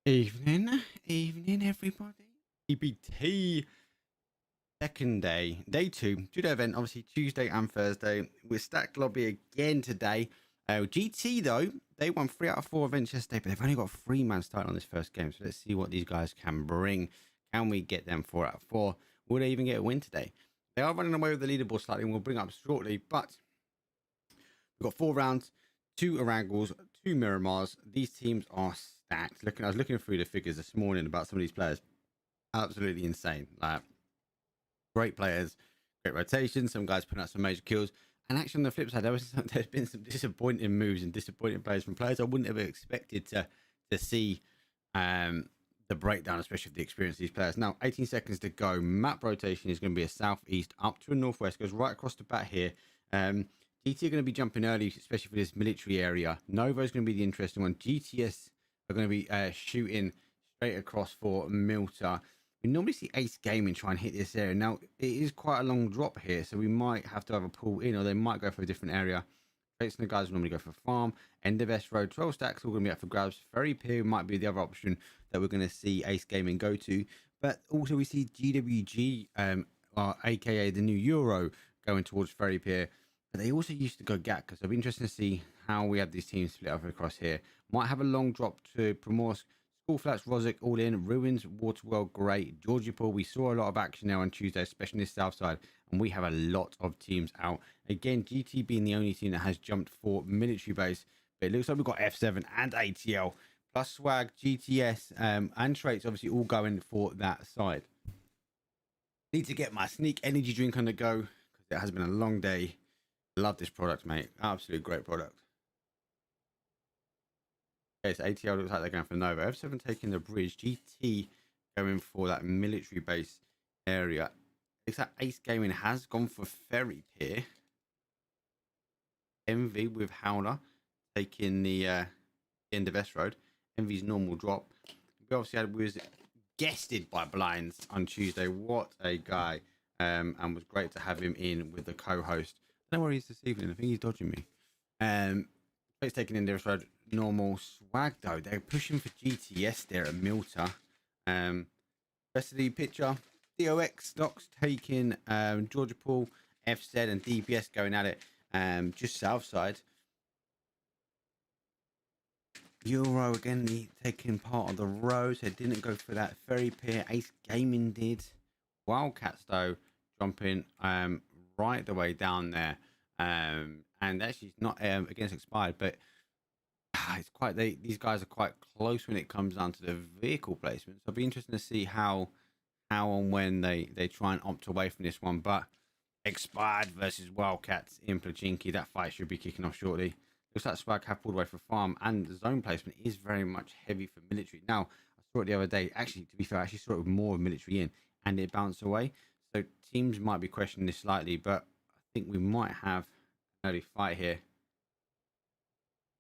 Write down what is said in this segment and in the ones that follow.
Evening, everybody. EPT second day, day 2-day event, obviously Tuesday and Thursday. We're stacked lobby again today. GT though, they won 3 out of 4 events yesterday, but they've only got 3 man starting on this first game. So let's see what these guys can bring. Can we get them 4 out of 4? Will they even get a win today? They are running away with the leaderboard slightly, and we'll bring up shortly. But we've got 4 rounds, 2 Orangles, 2 Miramars. These teams are stacked. I was looking through the figures this morning about some of these players. Absolutely insane. Like, great players, great rotation. Some guys putting out some major kills. And actually, on the flip side, there's been some disappointing moves and disappointing players from players I wouldn't have expected to see the breakdown, especially of the experience of these players. Now, 18 seconds to go. Map rotation is going to be a southeast up to a northwest. Goes right across the bat here. GT are going to be jumping early, especially for this military area. Nova is going to be the interesting one. GTS are going to be shooting straight across for Milta. We normally see Ace Gaming try and hit this area. Now, it is quite a long drop here, so we might have to have a pull in, or they might go for a different area. Traits and the guys will normally go for farm. End of S Road, 12 stacks, all going to be up for grabs. Ferry Pier might be the other option that we're going to see Ace Gaming go to. But also we see GWG, aka the new Euro, going towards Ferry Pier. But they also used to go Gat, so it'll be interesting to see how we have these teams split up across here. Might have a long drop to Primorsk. School Flats, Rosic, all in. Ruins, Waterwell, great. Georgiapol, we saw a lot of action there on Tuesday, especially in the south side. And we have a lot of teams out. Again, GT being the only team that has jumped for military base. But it looks like we've got F7 and ATL. Plus Swag, GTS, and Traits obviously all going for that side. Need to get my Sneak energy drink on the go, because it has been a long day. Love this product, mate. Absolute great product. Okay, so ATL looks like they're going for Nova. F7 taking the bridge. GT going for that military base area. Looks like Ace Gaming has gone for Ferry Pier. Envy with Howler taking the end of S Road. Envy's normal drop. We obviously was guested by Blinds on Tuesday. What a guy. And was great to have him in with the co-host. I don't know where he is this evening. I think he's dodging me. He's taking in this road. Normal. Swag though, they're pushing for GTS there at Milta. Rest of the picture, DOX stocks taking Georgiapol, FZ and DBS going at it just south side. Euro again taking part of the road, so it didn't go for that Ferry Pier. Ace Gaming did. Wildcats though jumping right the way down there, and actually it's not against expired, but it's quite these guys are quite close when it comes down to the vehicle placement. So it'll be interesting to see how and when they try and opt away from this one. But expired versus Wildcats in Pachinki, that fight should be kicking off shortly. Looks like Swag have pulled away for farm, and the zone placement is very much heavy for military. Now, I saw it the other day. Actually, to be fair, I actually saw it with more military in, and it bounced away. So teams might be questioning this slightly, but I think we might have an early fight here.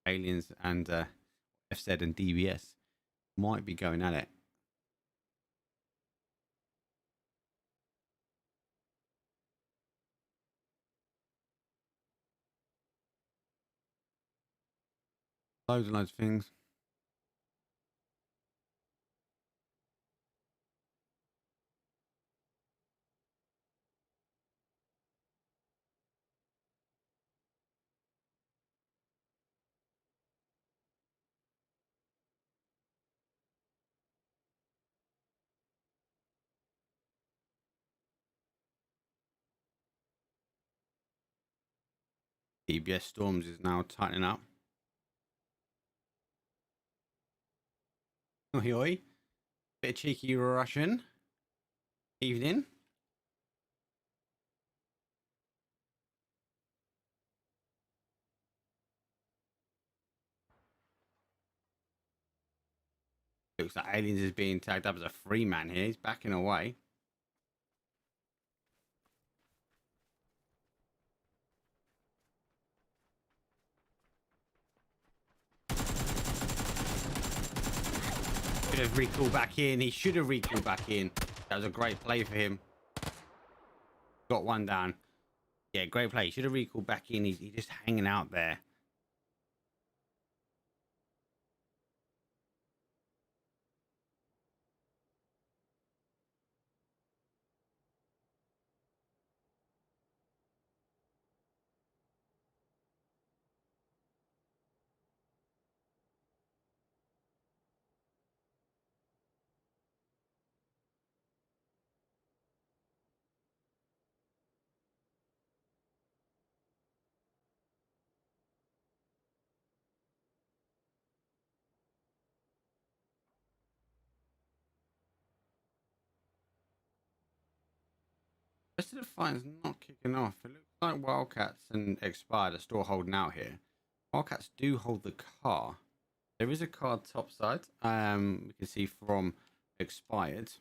Aliens and FZ and DBS might be going at it. Loads and loads of things. DBS Storms is now tightening up. Oi, oi. Bit of cheeky Russian. Evening. Looks like Aliens is being tagged up as a free man here. He's backing away. should have recalled back in. He should have recalled back in. That was a great play for him. Got one down. Yeah, great play. He should have recalled back in. He's just hanging out there. Rest of the fight's not kicking off. It looks like Wildcats and Expired are still holding out here. Wildcats do hold the car. There is a car topside. We can see from Expired.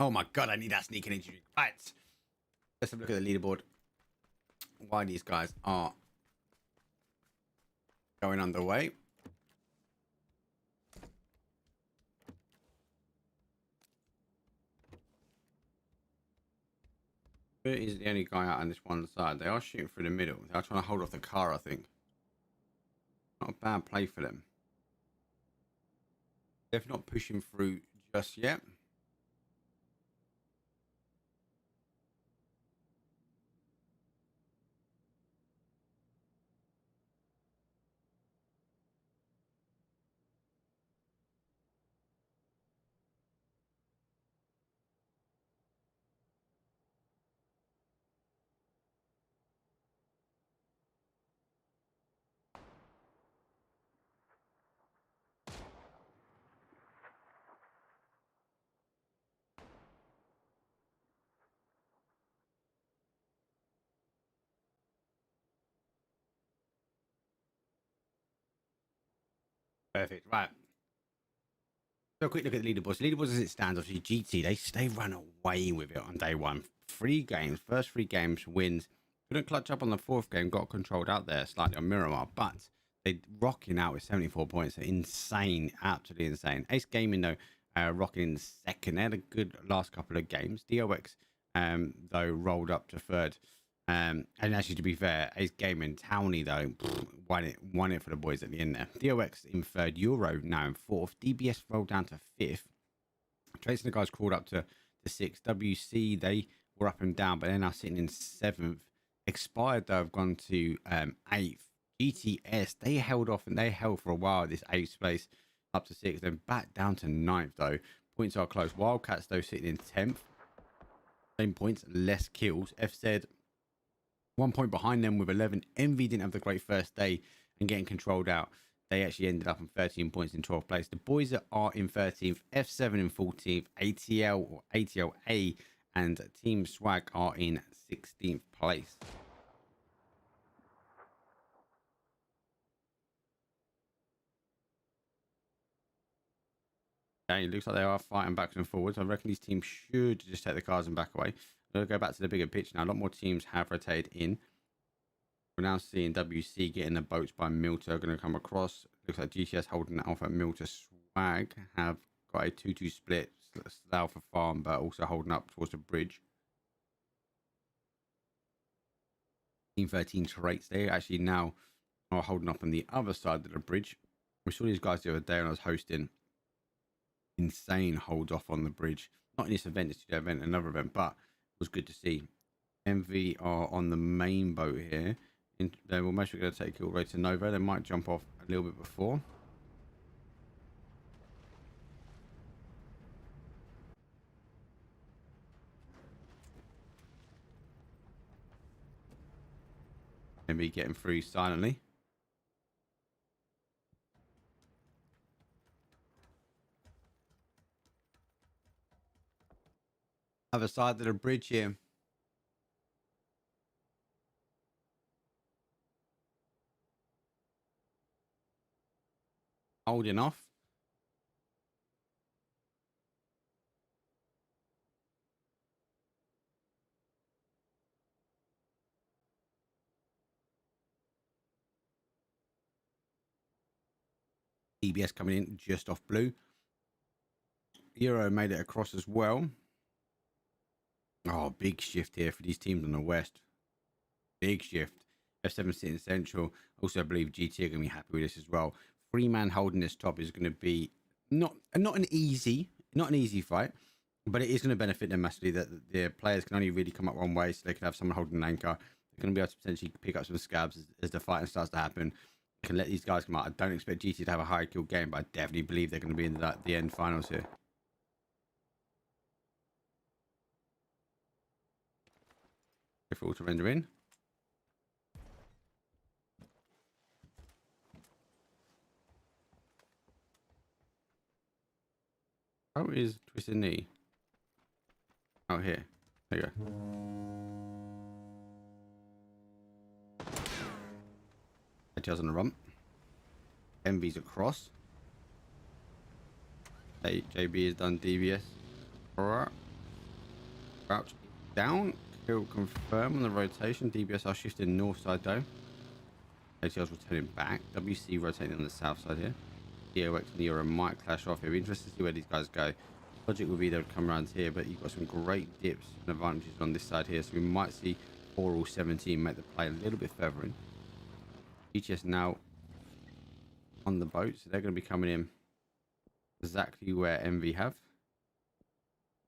Oh my god, I need that sneaking injury. Right. Let's have a look at the leaderboard. Why these guys are going underway. Bert is the only guy out on this one side. They are shooting through the middle. They are trying to hold off the car, I think. Not a bad play for them. They're not pushing through just yet. Perfect. Right. So a quick look at the leaderboards. Leaderboards as it stands, obviously GT, they run away with it on day one. 3 games, first 3 games wins. Couldn't clutch up on the 4th game, got controlled out there slightly on Miramar, but they rocking out with 74 points. Insane, absolutely insane. Ace Gaming though, rocking 2nd. They had a good last couple of games. DOX though rolled up to 3rd. And actually, to be fair, Ace Gaming, Towney though, won it for the boys at the end there. DOX in 3rd, Euro now in 4th, DBS rolled down to 5th. Trace and the guys crawled up to 6th. WC, they were up and down, but they're now sitting in 7th. Expired though have gone to 8th. GTS, they held off and they held for a while at this 8th place up to 6th, then back down to 9th though. Points are close. Wildcats though sitting in 10th. Same points, less kills. FZ 1 point behind them with 11. Envy didn't have the great first day and getting controlled out. They actually ended up on 13 points in 12th place. The boys that are in 13th, F7 in 14th, ATL or ATLA and Team Swag are in 16th place. Okay, it looks like they are fighting backwards and forwards. I reckon these teams should just take the cars and back away. We'll go back to the bigger pitch now. A lot more teams have rotated in. We're now seeing WC getting the boats by Milter going to come across. Looks like GTS holding that off at Milter. Swag have got a 2-2 split. South of farm, but also holding up towards the bridge. Team 13 traits. They actually now are holding up on the other side of the bridge. We saw these guys the other day when I was hosting. Insane hold off on the bridge. Not in this event, this event, another event, but it was good to see. MV are on the main boat here. They will most going to take it all the way to Nova. They might jump off a little bit before. Maybe getting through silently. Other side of the bridge here. holding off. DBS coming in just off blue. Euro made it across as well. Oh, big shift here for these teams on the west. Big shift. F7 sitting central. Also, I believe GT are going to be happy with this as well. 3-man holding this top is going to be not an easy fight, but it is going to benefit them massively that the players can only really come up one way, so they can have someone holding an anchor. They're going to be able to potentially pick up some scabs as the fighting starts to happen. They can let these guys come out. I don't expect GT to have a high kill game, but I definitely believe they're going to be in the end finals here. Careful to render in. How is twisted knee? Oh, here. There you go. Headtails on the rump. Envy's across. Hey, JB has done DBS. Alright. Crouch down. Kill confirm on the rotation. DBS are shifting north side though. ATL's returning back. WC rotating on the south side here. DOX and Euro might clash off here. We're interested to see where these guys go. Logic will be they would come around here, but you've got some great dips and advantages on this side here. So we might see 4 or 17 make the play a little bit further in. GTS now on the boat, so they're going to be coming in exactly where MV have.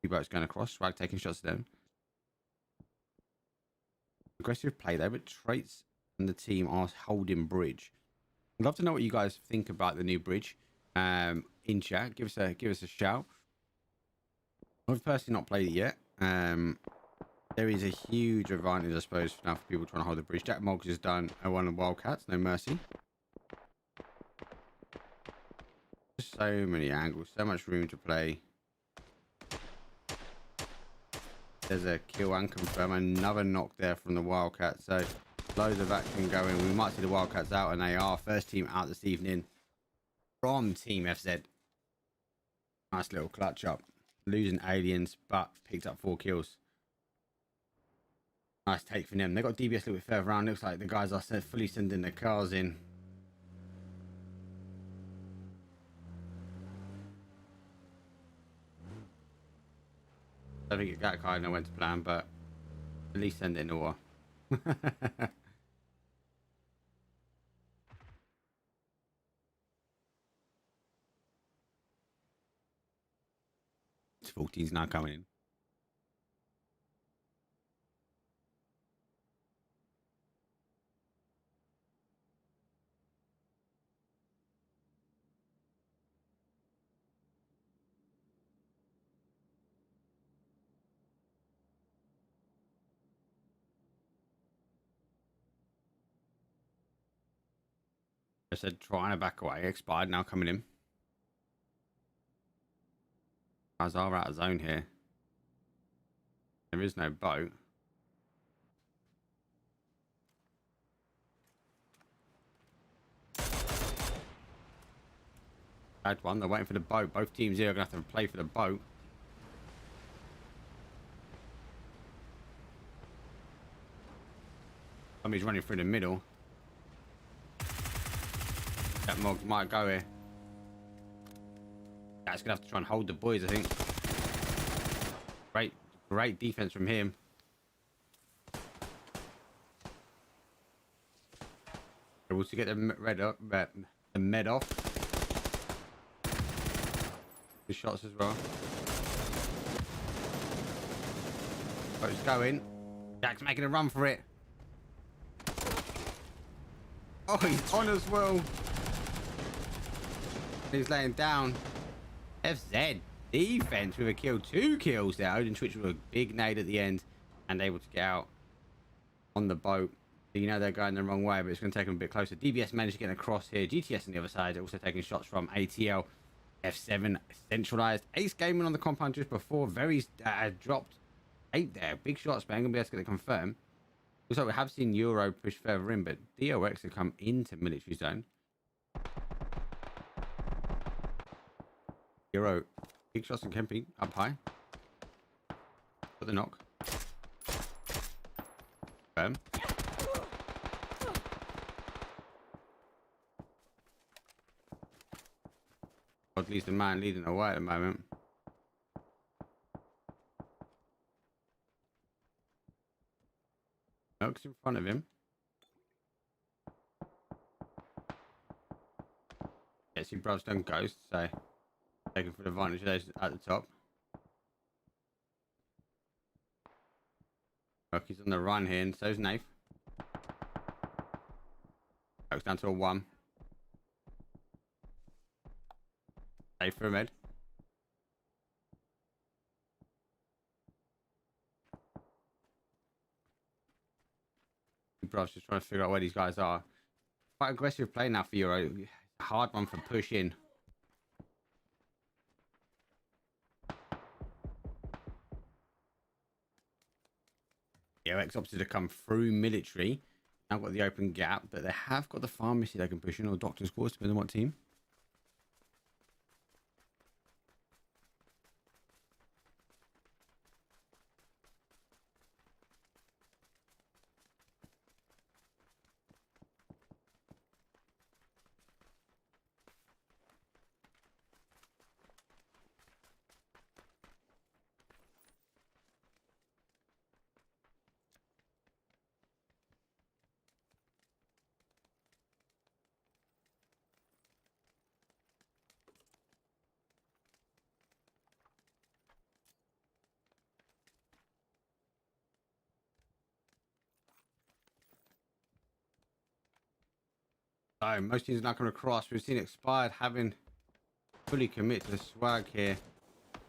2 boats going across. Swag taking shots at them. Aggressive play there, but Traits and the team are holding bridge. I'd love to know what you guys think about the new bridge in chat. Give us a shout. I've personally not played it yet. There is a huge advantage, I suppose, now for people trying to hold the bridge. Jack Moggs has done one of Wildcats, no mercy. So many angles, so much room to play. There's a kill and confirm. Another knock there from the Wildcat. So loads of action going. We might see the Wildcats out, and they are first team out this evening from Team FZ. Nice little clutch up. Losing aliens, but picked up 4 kills. Nice take from them. They got DBS a little bit further around. Looks like the guys are fully sending their cars in. I think that kind of went to plan, but at least send it in order. It's 14's now coming in. I said trying to back away. Expired now coming in. Guys are out of zone here. There is no boat. Bad one. They're waiting for the boat. Both teams here are going to have to play for the boat. Somebody's running through the middle. That Moggs might go here. That's going to have to try and hold the boys, I think. Great defense from him. Able to get the med off. Good shots as well. Boat's going. Jack's making a run for it. Oh, he's on as well. He's laying down. FZ defense with a kill. 2 kills there. Odin Twitch with a big nade at the end and able to get out on the boat. You know they're going the wrong way, but it's going to take them a bit closer. DBS managed to get across here. GTS on the other side, also taking shots from ATL. F7 centralized. Ace Gaming on the compound just before. Very dropped 8 there. Big shots, but I'm going to be able to get it confirmed. Looks like we have seen Euro push further in, but DOX have come into military zone. Hero. Big shots and camping up high. Got the knock. God, at least the man leading the way at the moment. Knock's in front of him. Yeah, see, bruv's done ghost, so taking full advantage of those at the top. Look, he's on the run here, and so's Nath. Knock's down to a 1. Safe for a med. Bruv's just trying to figure out where these guys are. Quite aggressive play now for Euro. Hard one for push in. Yeah, X opted to come through military. Now got the open gap, but they have got the pharmacy they can push in, or doctor's course, depending on what team. So most teams are not going to cross. We've seen Expired having fully commit to the swag here.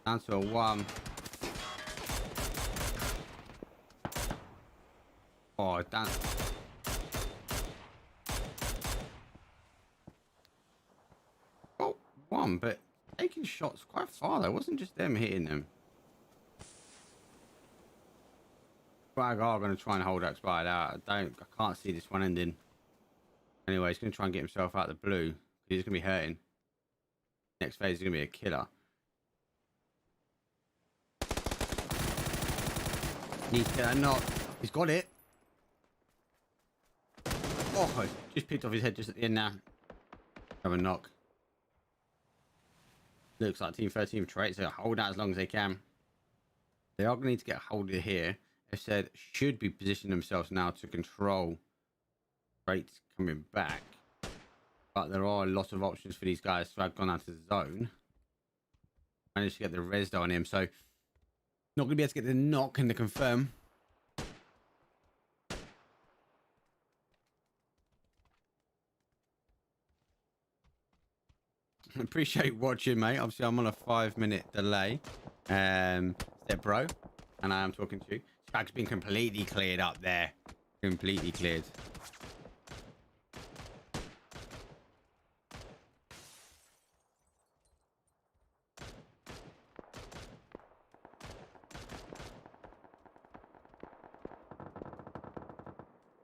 Down to a 1. Oh, damn. Oh, 1, but taking shots quite far though. It wasn't just them hitting them. Swag are going to try and hold Expired out. I can't see this one ending. Anyway, he's going to try and get himself out of the blue. He's going to be hurting. Next phase is going to be a killer. He's going to knock. He's got it. Oh, just picked off his head just at the end now. Have a knock. Looks like Team 13 with traits. So hold out as long as they can. They are going to need to get a hold of here. They've said should be positioning themselves now to control rates coming back, but there are a lot of options for these guys. So I've gone out to the zone, managed to get the res on him, so not gonna be able to get the knock and the confirm. Appreciate watching, mate. Obviously I'm on a 5-minute delay, step bro, and I am talking to you. Swag's been completely cleared up there, completely cleared.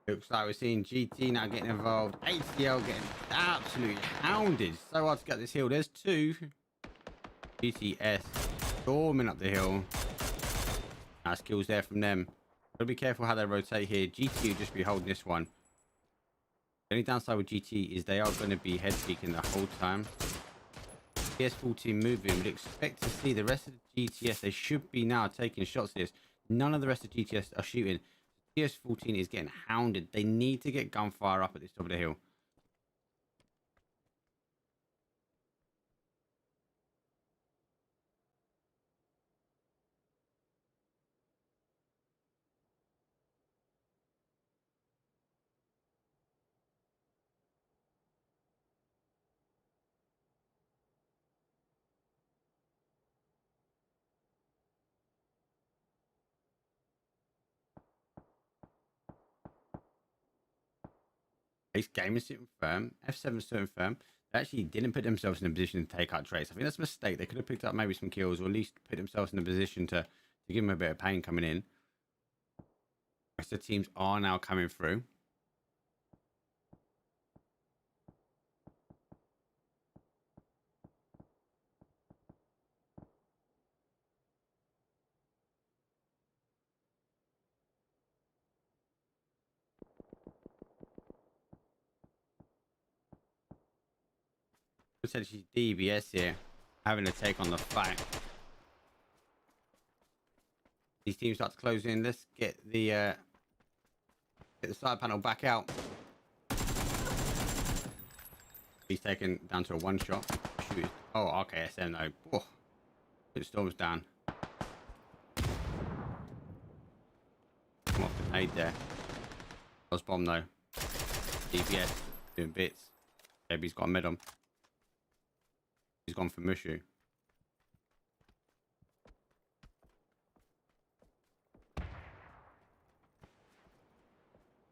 Looks like we're seeing GT now getting involved. ATL getting absolutely hounded. So hard to get this hill. There's 2. GTS storming up the hill. Nice kills there from them. Gotta be careful how they rotate here. GT will just be holding this one. The only downside with GT is they are going to be head peeking the whole time. PS14 moving. Would expect to see the rest of the GTS. They should be now taking shots at this. None of the rest of GTS are shooting. PS14 is getting hounded. They need to get gunfire up at this top of the hill. Ace game is sitting firm. F7 is sitting firm. They actually didn't put themselves in a position to take out trace. I think that's a mistake. They could have picked up maybe some kills, or at least put themselves in a position to give them a bit of pain coming in. Rest of the teams are now coming through. potentially DBS here having to take on the fight. These teams start to close in. Let's get the side panel back out. He's taken down to a one shot. Shoot. Oh, okay, SM though. Oh, put Storm's down. Come off the nade there. Lost bomb though. DBS doing bits. Maybe he's got a med on. He's gone for Mushu.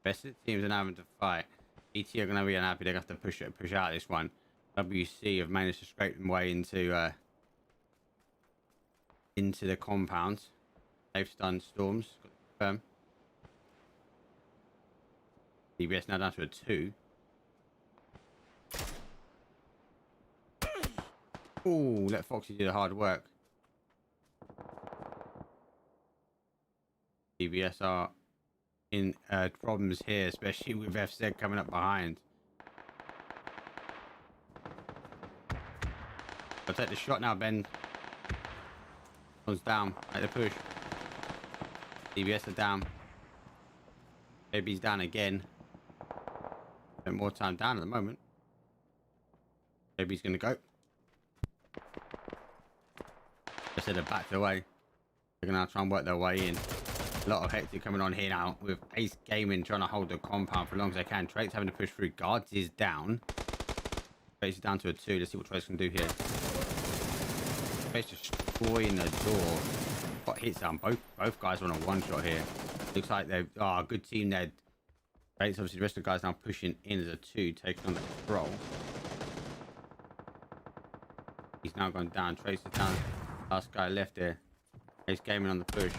Best of the teams are now having to fight. ET are going to be unhappy. They're going to have to push out this one. WC have managed to scrape their way into the compound. They've stunned Storms. Got the DBS now down to a 2. Oh, let Foxy do the hard work. DBS are in problems here, especially with FZ coming up behind. I'll take the shot now, Ben. One's down at the push. DBS are down. Baby's down again. Spent more time down at the moment. Baby's gonna go. I said they're backed away. They're gonna try and work their way in. A lot of hectic coming on here now with Ace Gaming trying to hold the compound for as long as they can. Trace having to push through. Guards is down. Trace is down to a 2. Let's see what Trace can do here. Trace destroying the door. Got hits down. Both guys are on a one shot here. Looks like they've a good team there. Trace, obviously the rest of the guys now pushing in as a 2, taking on the control. He's now gone down. Trace is down. Last guy left there. Ace Gaming on the push.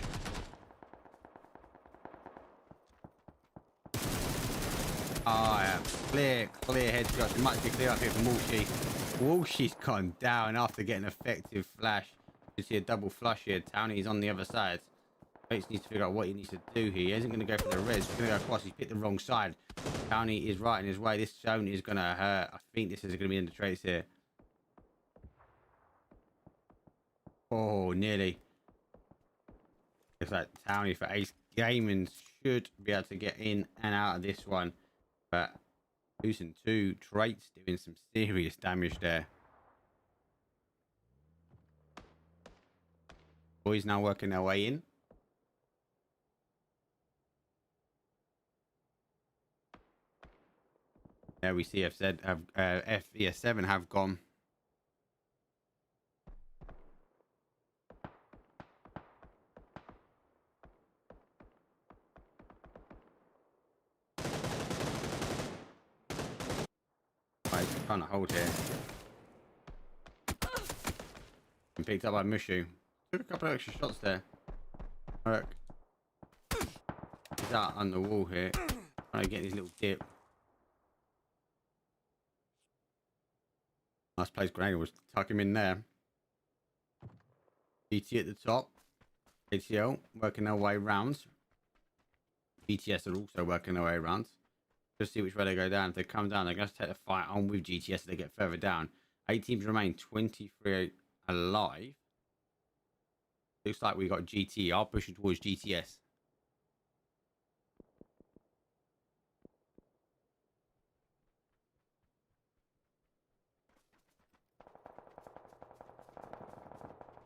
Oh, yeah. Clear headshot. It might be clear up here for Walshy. Walshy's gone down after getting effective flash. You see a double flush here. Townie's on the other side. Bates needs to figure out what he needs to do here. He isn't going to go for the res. He's going to go across. He's picked the wrong side. Townie is right in his way. This zone is going to hurt. I think this is going to be in the trace here. Oh, nearly. Looks like Townie for Ace Gaming should be able to get in and out of this one. But losing 2 traits, doing some serious damage there. Boys now working their way in. There we see FZ have FES7 have gone. Trying to hold here. And picked up by Mushu. Took a couple of extra shots there. Work. He's out on the wall here. Trying to get his little dip. Nice place grenade was to tuck him in there. BT at the top. ATL working their way round. BTS are also working their way around. Just see which way they go down. If they come down, they're going to take the fight on with GTS as they get further down. 8 teams remain, 23 alive. Looks like we got GTR pushing towards GTS.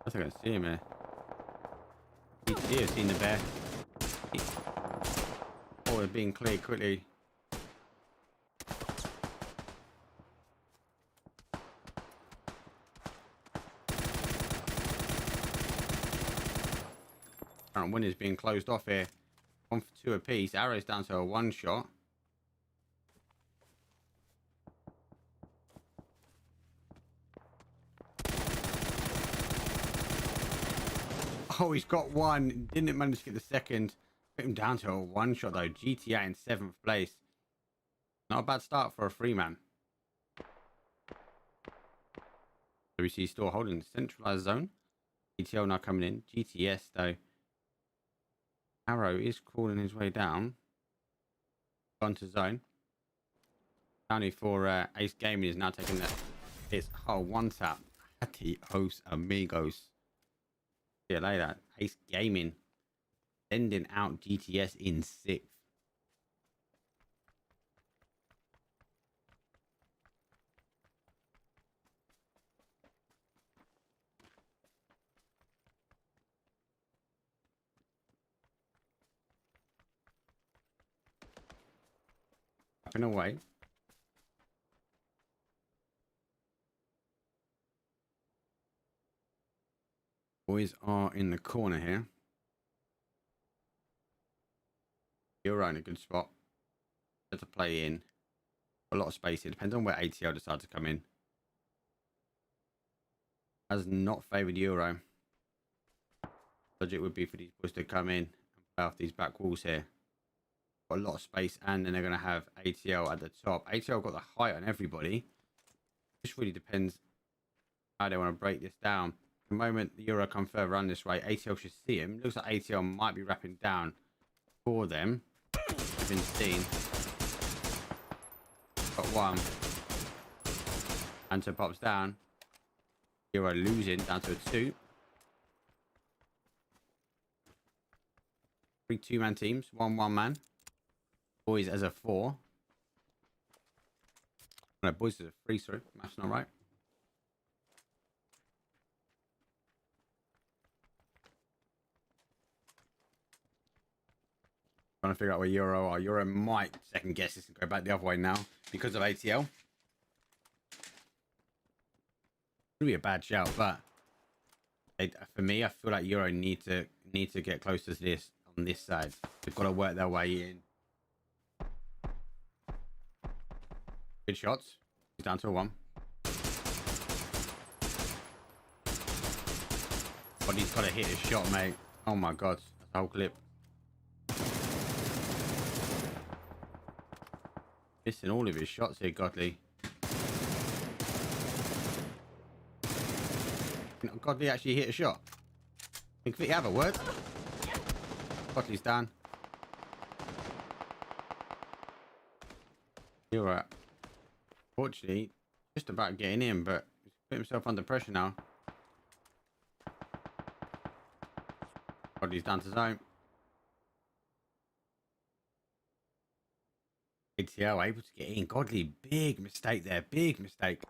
I think I see him here. GTS have seen the bear. Oh, they're being cleared quickly. Current win is being closed off here. 1 for 2 apiece. Arrow's down to a 1 shot. Oh, he's got 1. Didn't manage to get the second. Put him down to a 1 shot though. GTA in 7th place. Not a bad start for a 3-man. So we see Store holding the centralized zone. GTL now coming in. GTS though. Arrow is crawling his way down. Gone to zone. Townie for Ace Gaming is now taking that It's one tap. Adios, amigos. See you later. Ace Gaming. Sending out GTS in 6th. Up and away. Boys are in the corner here. You're in a good spot. To play in. A lot of space here. Depends on where ATL decides to come in. Has not favoured Euro. Logic would be for these boys to come in and play off these back walls here. Got a lot of space, and then they're going to have ATL at the top. ATL got the height on everybody. Just really depends how they want to break this down. The moment the Euro come further on this way, ATL should see him. Looks like ATL might be wrapping down for them. Been seen. Got one. Hunter pops down. Euro losing down to a 2. 3 2-man teams. 1 1-man. Boys as a 4. No, boys as a 3, sorry. Math's not right. Trying to figure out where Euro are. Euro might second guess this and go back the other way now because of ATL. Could be a bad shout, but for me, I feel like Euro need to get close to this on this side. They've got to work their way in. Good shots. He's down to a 1. But he's got to hit his shot, mate. Oh my god, that's the whole clip. Missing all of his shots here, Godly. Godly actually hit a shot. Think you have a word? Godly's down. You're right. Fortunately, just about getting in, but he's put himself under pressure now. Godly's down to zone. ATL able to get in. Godly, big mistake there. Big mistake.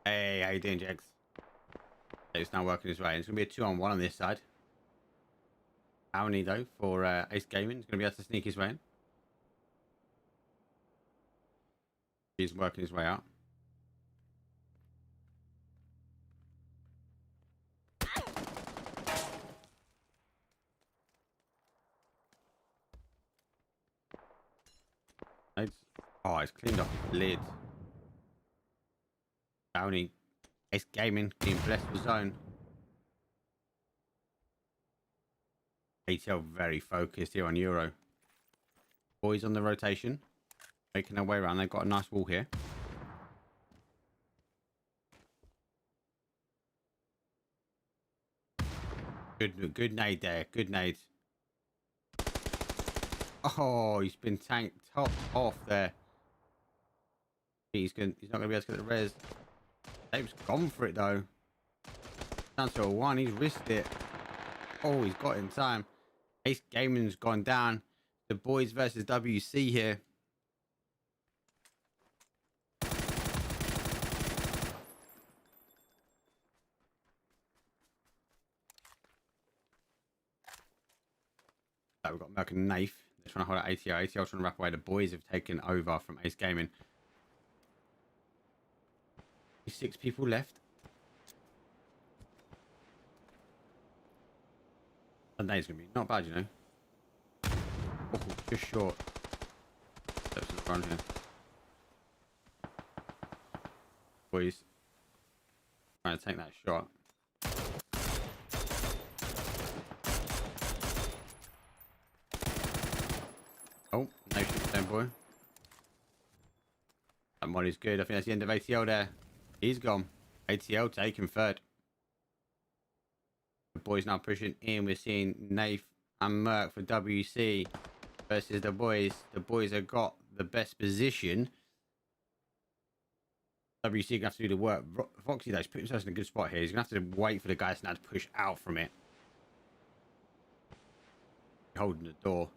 Hey, how you doing, Jags? It's now working his way. It's going to be a 2-on-1 on this side. Downey, though, for Ace Gaming. He's going to be able to sneak his way in. He's working his way out. Oh, it's cleaned off his lid. Downey, Ace Gaming, being blessed for zone. ATL very focused here on Euro. Boys on the rotation, making their way around. They've got a nice wall here. Good nade there. Good nade. Oh, he's been topped off there. He's not going to be able to get the res. Dave's gone for it though. Down to a 1. He's risked it. Oh, he's got it in time. Ace Gaming's gone down. The boys versus WC here. We've got Merc and Nafe. They're trying to hold out ATL. ATL trying to wrap away. The boys have taken over from Ace Gaming. 6 people left. That nade's going to be not bad, you know. Oh, just short. Steps in front here. Boys trying to take that shot. Oh, no shit then, boy. That mod is good. I think that's the end of ATL there. He's gone. ATL taking 3rd. The boys now pushing in. We're seeing Nafe and Merc for WC versus the boys. The boys have got the best position. WC gonna have to do the work. Foxy though, he's put himself in a good spot here. He's gonna have to wait for the guys now to push out from it. Holding the door.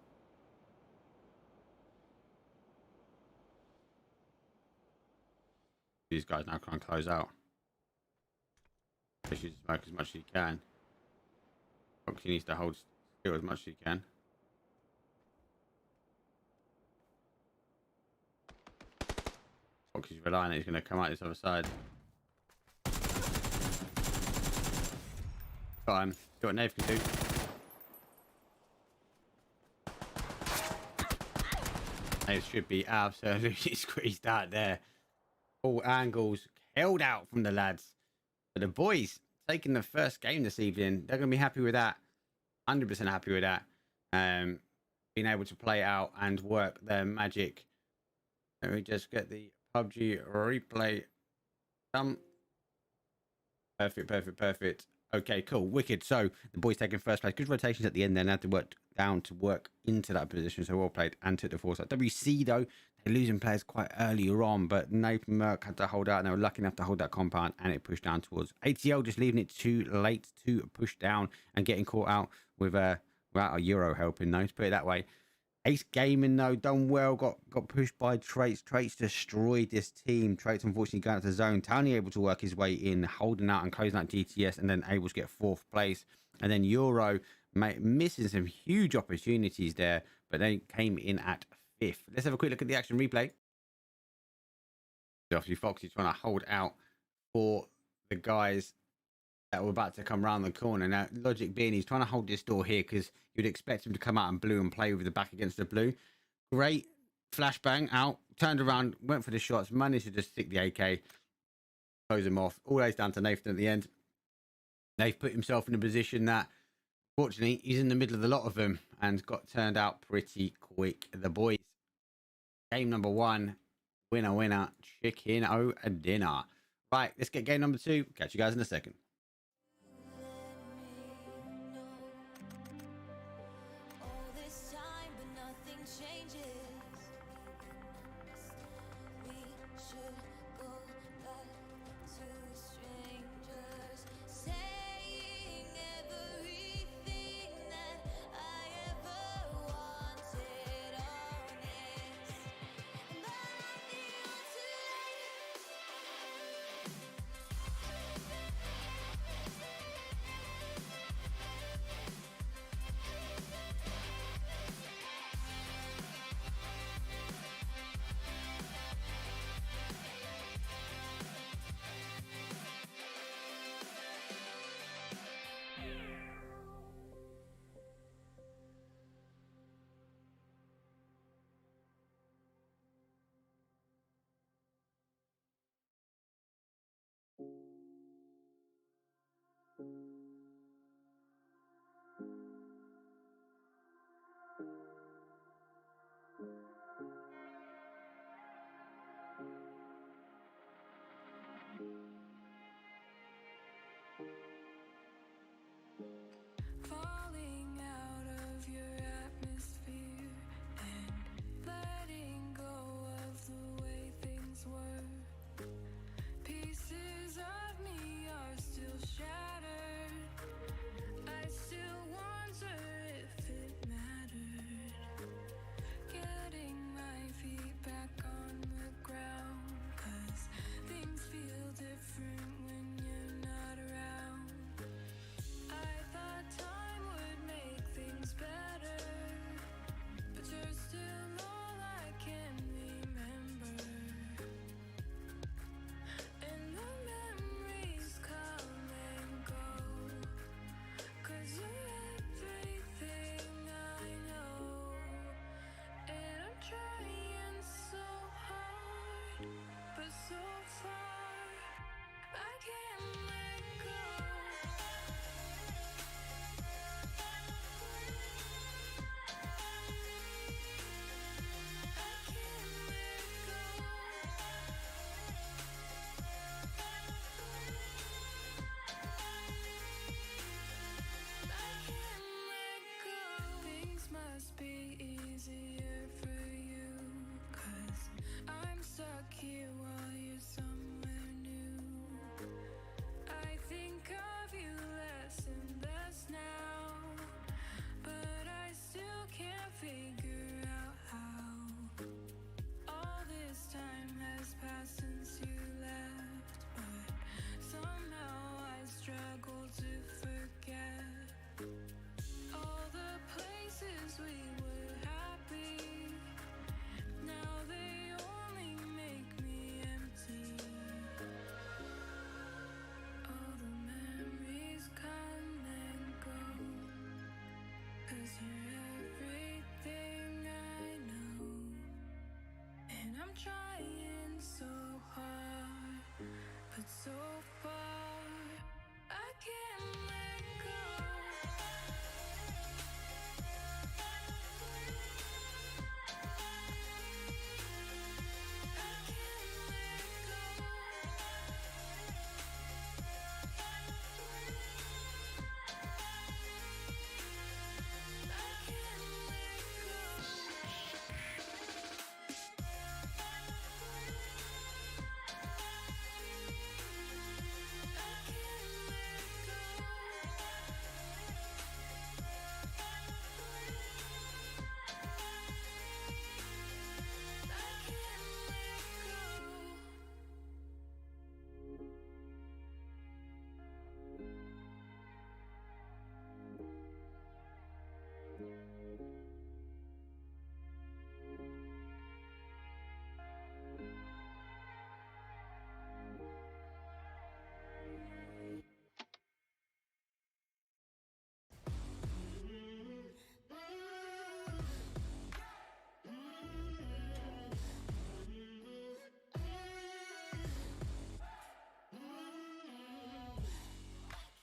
These guys now try and close out. He should smoke as much as he can. Foxy needs to hold still as much as he can. Foxy's relying that he's going to come out this other side. Got him. See what Nave can do. Nave should be absolutely squeezed out there. All angles held out from the lads. But the boys taking the first game this evening, they're going to be happy with that. 100% happy with that. Being able to play out and work their magic. Let me just get the PUBG replay. Perfect. Okay, cool. Wicked. So the boys taking first place. Good rotations at the end then. Had to work down to work into that position. So well played and took the foresight. WC though, they're losing players quite earlier on, but Nathan Merck had to hold out and they were lucky enough to hold that compound and it pushed down towards ATL, just leaving it too late to push down and getting caught out with without a Euro helping though, to put it that way. Ace Gaming though done well, got pushed by Traits. Traits destroyed this team. Traits unfortunately going out to zone. Townie able to work his way in, holding out and closing out GTS, and then able to get 4th place. And then Euro missing some huge opportunities there, but they came in at 5th. Let's have a quick look at the action replay. Obviously Foxy trying to hold out for the guys that were about to come around the corner. Now, logic being he's trying to hold this door here because you'd expect him to come out in blue and play with the back against the blue. Great flashbang out, turned around, went for the shots, managed to just stick the AK, close him off. Always down to Nathan at the end. They've put himself in a position that, fortunately, he's in the middle of the lot of them and got turned out pretty quick. The boys, game number 1, winner, chicken o' a dinner. Right, let's get game number 2. Catch you guys in a second.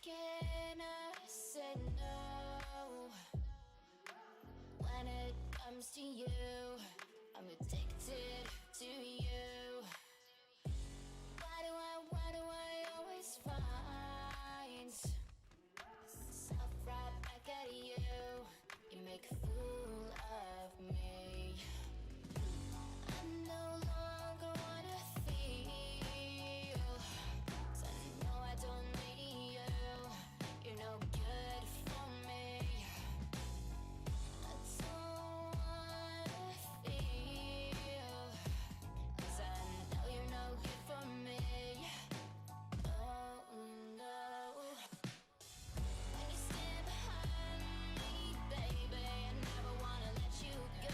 Can I say no when it comes to you? I'm addicted to you. Why do I always find myself right back at you? You make a fool of me. I no longer wanna feel, 'cause I know I don't need you. You're no good for me. I don't wanna feel, 'cause I know you're no good for me. Oh no. When you stand behind me, baby, I never wanna let you go.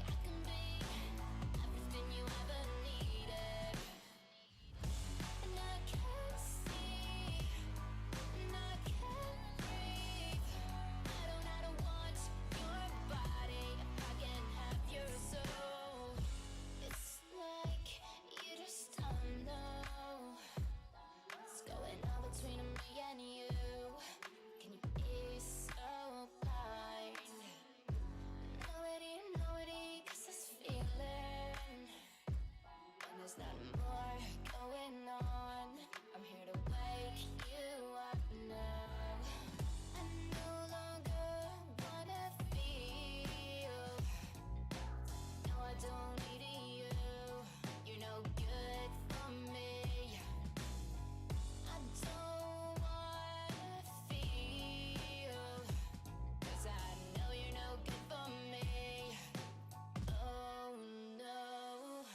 I can be everything you ever needed. And I can't see, and I can't breathe. I don't want your body if I can have your soul. It's like you just don't know what's going on between me and you. Can you be so kind? Nobody gets this feeling when there's not more going on. I'm here to wake you up now. I no longer wanna feel. No, I don't need you. You're no good for me. I don't wanna feel, 'cause I know you're no good for me. Oh no.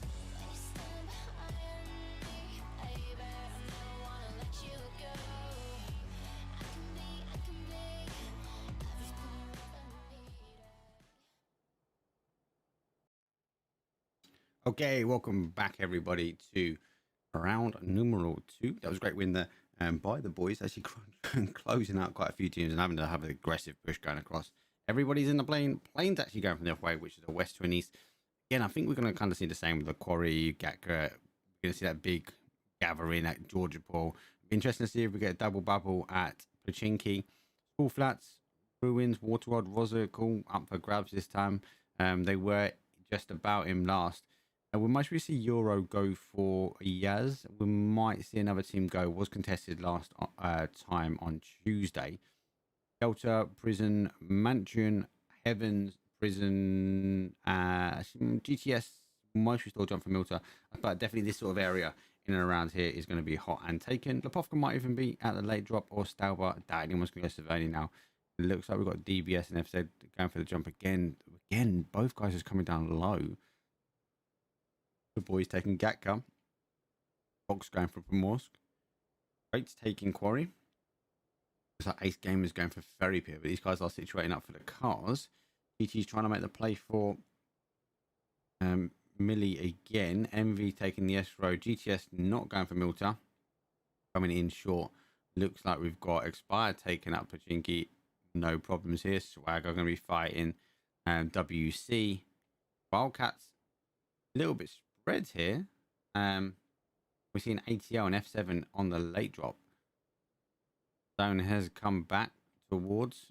When you stand behind me, baby, I never wanna let you go. I can be everything you ever needed. Okay, welcome back everybody to round numero 2. That was a great win there by the boys, actually closing out quite a few teams and having to have an aggressive push going across. Everybody's in the plane. Plane's actually going from the other way, which is a west to an east. Again, I think we're going to kind of see the same with the quarry, Gatka. We're going to see that big gathering at Georgia Pool. Interesting to see if we get a double bubble at Pochinki. School Flats, Ruins, Water Rod, Rosa, up for grabs this time. They were just about him last. We might see Euro go for Yaz. We might see another team go. Was contested last time on Tuesday. Delta, Prison, Mansion, Heavens, Prison, GTS, mostly still jump from Milta. But definitely this sort of area in and around here is going to be hot and taken. Lepovka might even be at the late drop, or Stalber. That anyone's going to go Savani now. It looks like we've got DBS and FZ going for the jump again. Again, both guys are coming down low. The boys taking Gatka. Fox going for Primorsk. Rates taking Quarry. Looks like Ace Gamers going for Ferry Pier, but these guys are situating up for the cars. GT's trying to make the play for Millie again. MV taking the S road. GTS not going for Milta. Coming in short. Looks like we've got Expired taken up Pachinki. No problems here. Swag are going to be fighting WC. Wildcats a little bit spread here. We've seen ATL and F7 on the late drop. Zone has come back towards.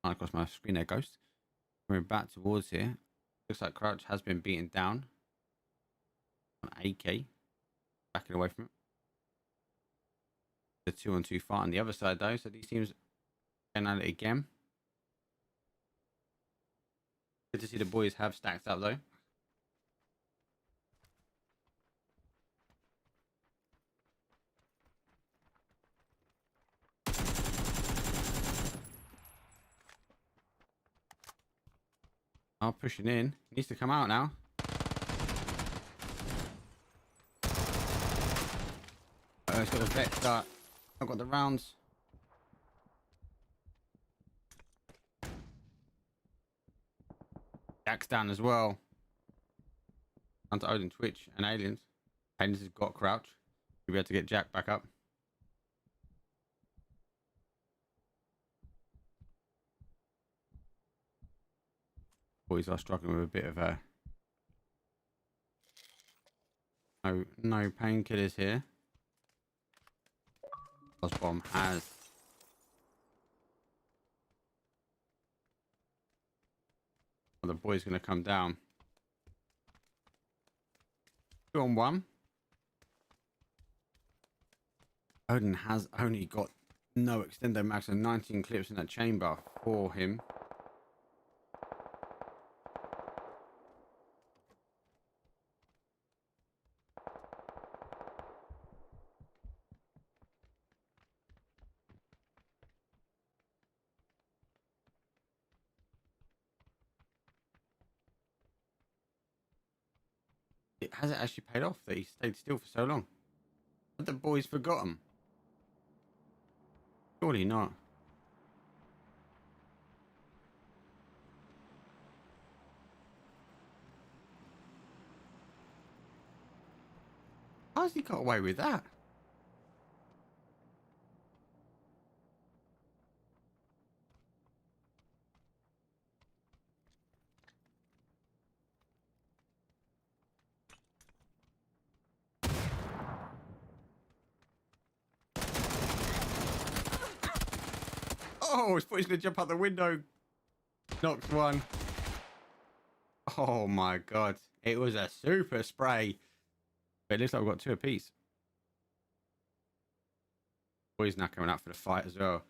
Across my screen there, Ghost. We're back towards here. Looks like Crouch has been beaten down. On AK. Backing away from it. The 2-on-2 fight on the other side though, so these teams going at it again. Good to see the boys have stacked up though. Are pushing in. He needs to come out now. It's got the vet start. I've got the rounds. Jack's down as well. Down to Odin, Twitch, and Aliens. Aliens has got Crouch. We'll be able to get Jack back up. Boys are struggling with a bit of a... No painkillers here. Bomb has the boy's gonna come down. 2-on-1. Odin has only got no extendo max and 19 clips in that chamber for him. Has it actually paid off that he stayed still for so long? Have the boys forgotten? Surely not. How's he got away with that? Oh, he's going to jump out the window. Knocks one. Oh my god. It was a super spray. But it looks like we've got 2 apiece. Boys now coming out for the fight as well.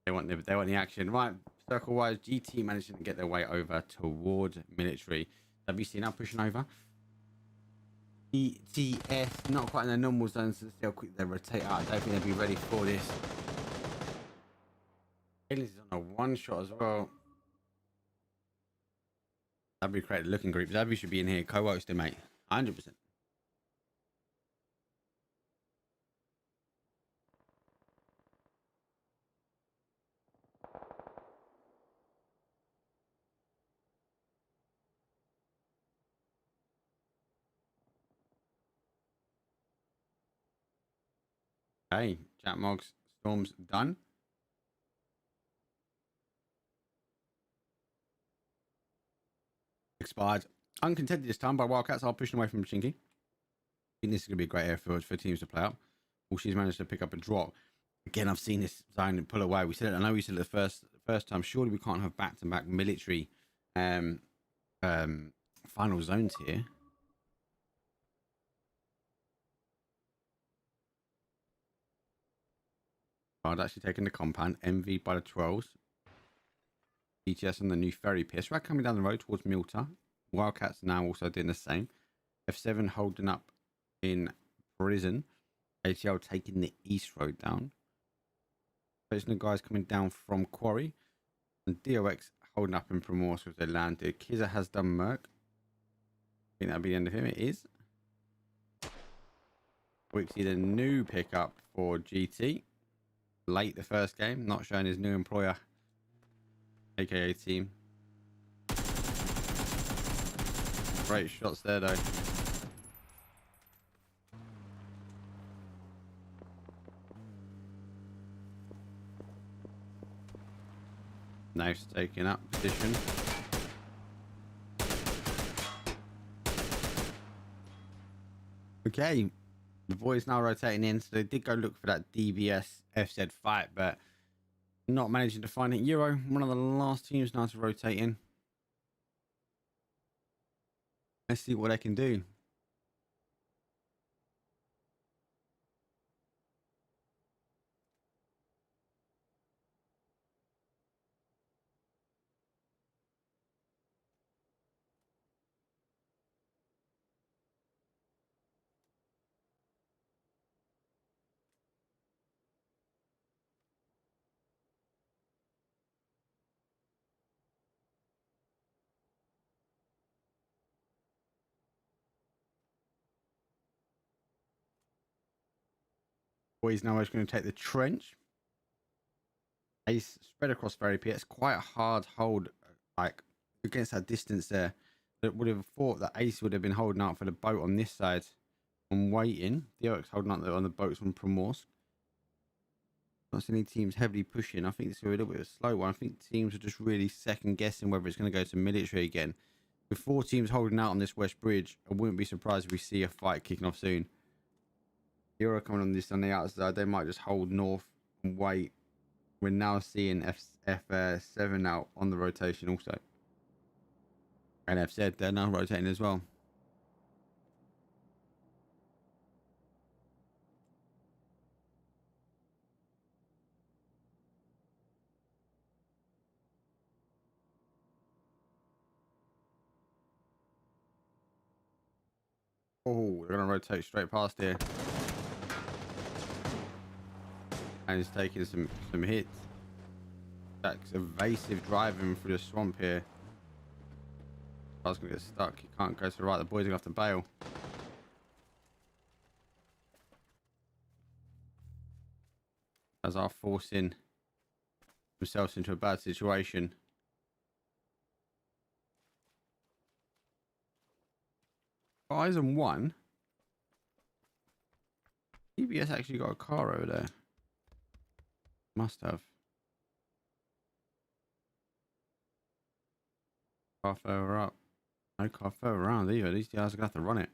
They want the action. Right, circle wise, GT managing to get their way over toward military. WC now pushing over. ETS not quite in the normal zone, so let's see how quick they rotate out. I don't think they'll be ready for this. Aliens is on a 1-shot as well. Zabby created a looking group. Zabby should be in here co-hosting, mate. 100%. Hey, Jack Moggs, Storm's done. Expired. Uncontested this time by Wildcats. Are pushing away from Pachinki. I think this is going to be a great area for teams to play up. Well, she's managed to pick up a drop. Again, I've seen this zone pull away. We said it. I know we said it the first time. Surely we can't have back-to-back military final zones here. I'd actually taken the compound. MV by the 12s. BTS on the new ferry pier. Right, coming down the road towards Milta. Wildcats now also doing the same. F7 holding up in prison. ATL taking the east road down. Those are the guys coming down from Quarry. And DOX holding up in Primorse with their landed. Kizza has done Merc. I think that'll be the end of him. It is. We see the new pickup for GT. Late the first game. Not showing his new employer. AKA team. Great shots there though. Nice, taking up position. Okay, the boys now rotating in, so they did go look for that DBS FZ fight, but not managing to find it. Euro, one of the last teams now to rotate in. Let's see what they can do. Boys now is going to take the trench. Ace spread across Ferry Pit. It's quite a hard hold, like against that distance there. That would have thought that Ace would have been holding out for the boat on this side and waiting. The Ox holding out on the boats from Primorsk. Not seeing any teams heavily pushing. I think this is a little bit of a slow one. I think teams are just really second guessing whether it's going to go to military again. With 4 teams holding out on this West Bridge, I wouldn't be surprised if we see a fight kicking off soon. Euro coming on this on the outside. They might just hold north and wait. We're now seeing F7 out on the rotation also. And FZ, they're now rotating as well. Oh, they're going to rotate straight past here. And he's taking some hits. Jack's evasive driving through the swamp here. I was going to get stuck. He can't go to the right. The boys are going to have to bail. As are forcing themselves into a bad situation. Eyes on 1. EBS actually got a car over there. Must have. Car further up. No car further around either. These guys are going to have to run it.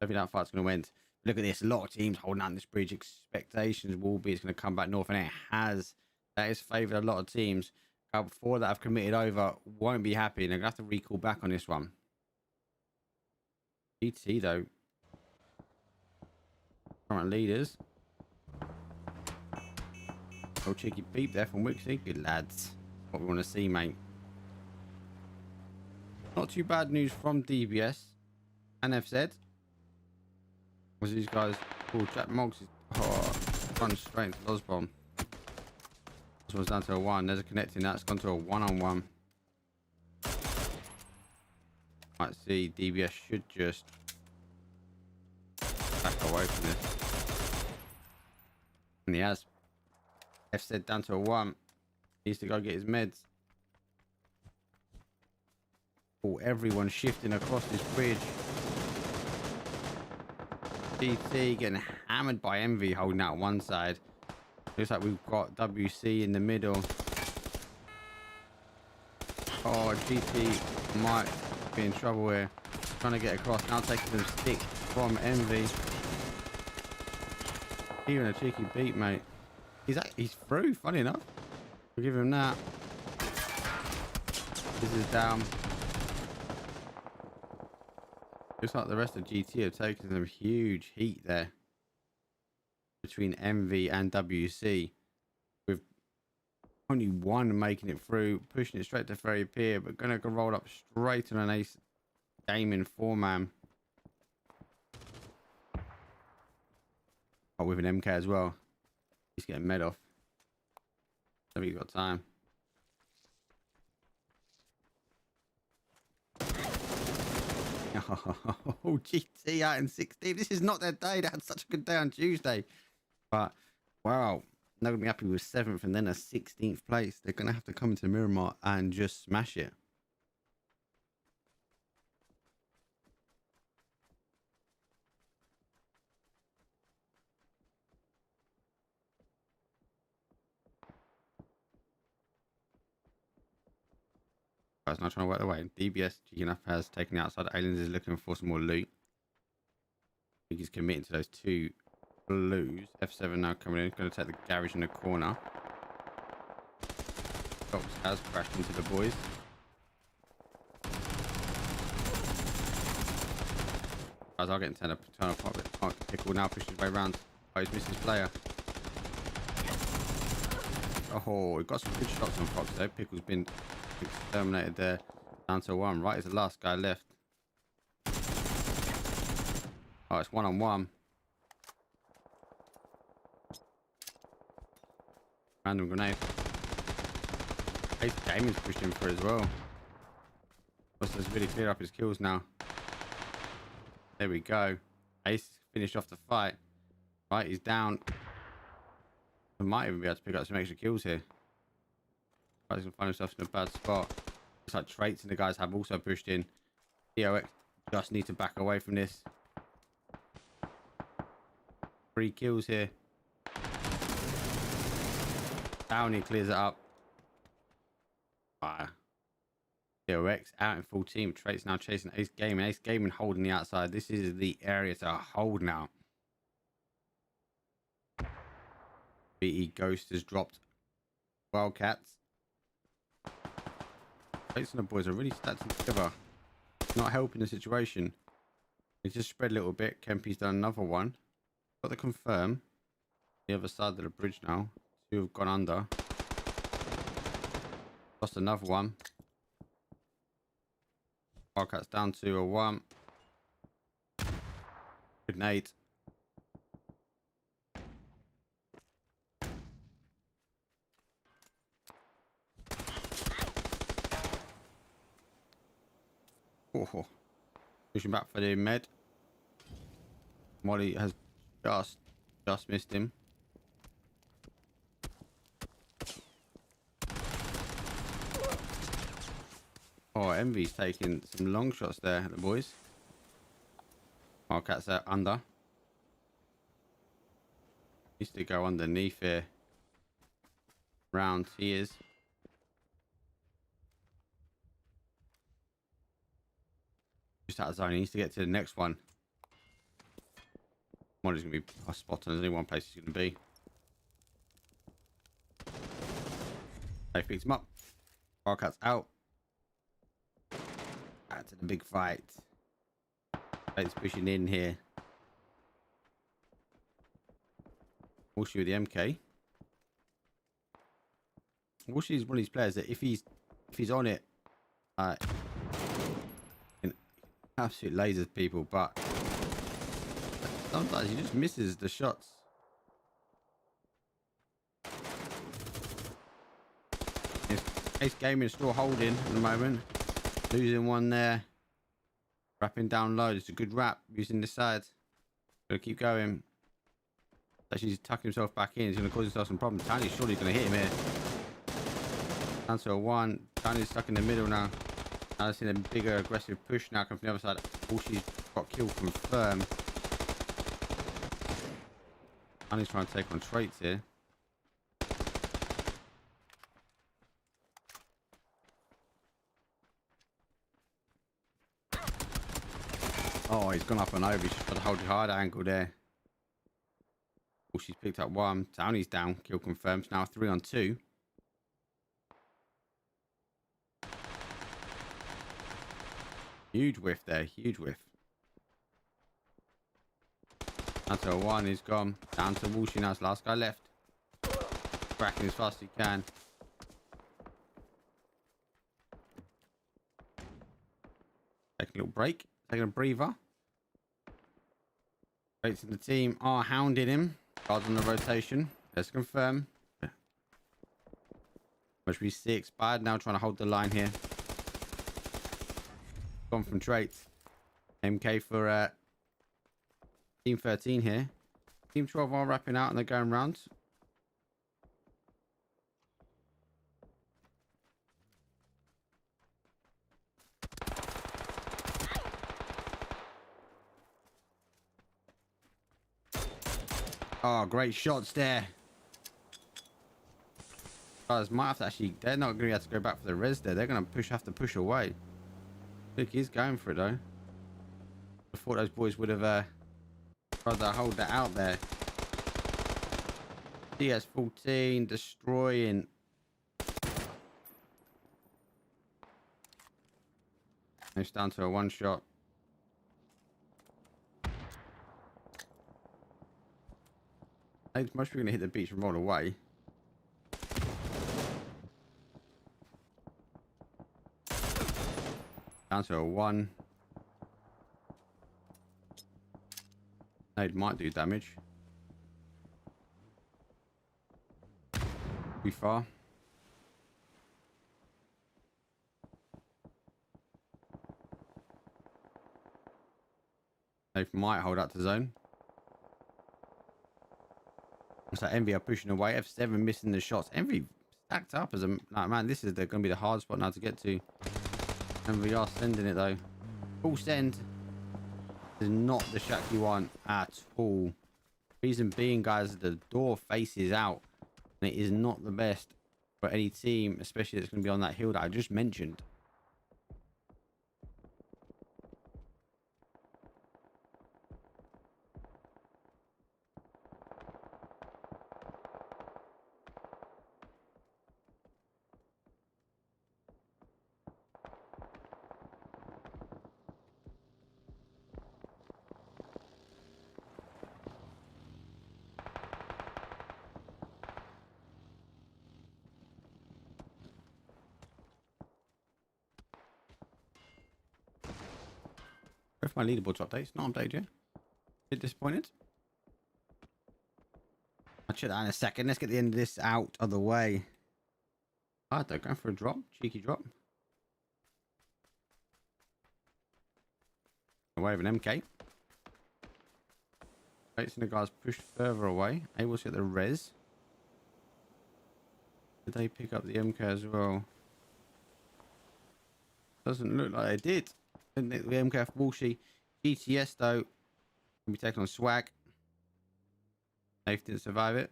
I think that fight's going to end. Look at this. A lot of teams holding out this bridge. Expectations will be it's going to come back north, and it has. That has favoured a lot of teams. 4 that have committed over won't be happy, and they're going to have to recall back on this one. EPT though. Current leaders. Oh, cheeky beep there from Wixie. Good lads. What we want to see, mate. Not too bad news from DBS and FZ. Was these guys? Oh, Jack Moggs is run straight into Lozbomb. This one's down to a 1. There's a connecting. That's gone to a 1-on-1. Might see DBS should just back away from this. And he has. FZ down to a 1. Needs to go get his meds. Oh, everyone's shifting across this bridge. GT getting hammered by Envy holding out one side. Looks like we've got WC in the middle. Oh, GT might be in trouble here. Trying to get across. Now taking some stick from Envy. Even a cheeky beat, mate. He's through, funny enough. We'll give him that. This is down. Looks like the rest of GT have taken some huge heat there between MV and WC, with only 1 making it through, pushing it straight to Ferry Pier, but gonna go roll up straight on an Ace gaming 4-man. Oh, with an MK as well. He's getting med off. So we've got time. Oh, GT out in 16. This is not their day. They had such a good day on Tuesday. But, wow. They're going to be happy with 7th and then a 16th place. They're going to have to come into Miramar and just smash it. guys now trying to work their way. DBS cheeky enough has taken the outside. Aliens is looking for some more loot. I think he's committing to those 2 blues. F7 now coming in. Going to take the garage in the corner. Fox has crashed into the boys. Guys are getting turned up. Pickle now pushed his way around. Oh, he's missed his player. Oh, we've got some good shots on Fox though. Pickle's been exterminated there. Down to 1. Right is the last guy left. Oh, it's 1-on-1. Random grenade. Ace Gaming's pushed him for as well. Buster's really cleared up his kills now. There we go. Ace finished off the fight. Right, he's down. He might even be able to pick up some extra kills here. Right, he's going to find himself in a bad spot. Looks like Traits and the guys have also pushed in. EOX just need to back away from this. 3 kills here. Downey clears it up. EOX out in full team. Traits now chasing Ace Gaming. Ace Gaming holding the outside. This is the area to hold now. BE Ghost has dropped Wildcats. Traits and the boys are really stacked together. Not helping the situation. It's just spread a little bit. Kempy's done another one. Got the confirm. The other side of the bridge now. 2 have gone under. Lost another one. Wildcats down to a 1. Grenade. Oh, pushing back for the med. Molly has just missed him. Oh, Envy's taking some long shots there, the boys. Wildcats are under. Needs to go underneath here. Round he is. Just out of zone. He needs to get to the next one. Molly's going to be a spot on. There's only one place he's going to be. They picked him up. Wildcats out. Back to the big fight. It's pushing in here. Walshy with the MK. Walshy is one of these players that if he's on it, can absolute lasers people, but sometimes he just misses the shots. Ace Gaming is still holding at the moment. Losing one there. Wrapping down low. It's a good wrap using this side. Gotta keep going. Actually, he's tucking himself back in. He's going to cause himself some problems. Tany's surely going to hit him here. Down to a 1. Tany's stuck in the middle now. Now I've seen a bigger aggressive push now come from the other side. Oh, she's got killed confirmed. Tany's trying to take on Traits here. Oh, he's gone up and over. He's just got to hold the hard angle there. Oh, she's picked up 1. Tony's down. Kill confirmed. Now 3 on 2. Huge whiff there. Huge whiff. Down to a 1. He's gone. Down to Walshy now. It's the last guy left. Cracking as fast as he can. Taking a little break. Taking a breather. Traits in the team are hounding him. Guards on the rotation. Let's confirm. Must be 6. Bad now trying to hold the line here. Gone from Traits. MK for team 13 here. Team 12 are wrapping out and they're going round. Oh, great shots there. Guys might have to actually, they're not going to have to go back for the res there. They're going to have to push away. Look, he's going for it though. I thought those boys would have tried to hold that out there. DS-14 destroying. It's down to a one shot. I think most people are going to hit the beach and roll away. Down to a one. It might do damage. Too far. They might hold out to zone. So Envy are pushing away. F7 missing the shots. Envy stacked up as a like, man. This is going to be the hard spot now to get to. Envy are sending it though. Full send. This is not the shack you want at all. Reason being, guys, the door faces out, and it is not the best for any team, especially that's going to be on that hill that I just mentioned. If my leaderboard updates, not updated yet. Bit disappointed. I'll check that in a second. Let's get the end of this out of the way. Ah, they're going for a drop. Cheeky drop. Away with an MK. Wait, so the guys pushed further away. Able to get the res. Did they pick up the MK as well? Doesn't look like they did. The MK for Blissey. GTS though can be taken on swag. Safe didn't survive it.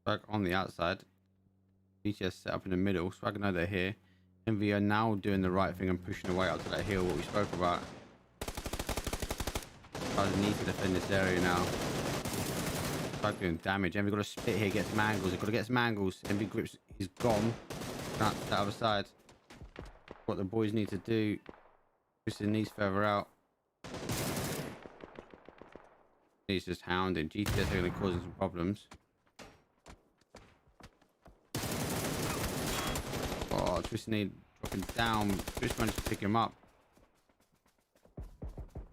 Swag on the outside. GTS set up in the middle. Swag know they're here. MV are now doing the right thing and pushing away out to that hill, what we spoke about. Guys need to defend this area now. Swag doing damage. MV got to split here, get some angles. They've got to get some angles. MV grips, he's gone. Out to the other side. What the boys need to do, pushing these further out. He's just hounding. GTS are going to cause him some problems. Oh, Twist need dropping down. Twist managed to pick him up.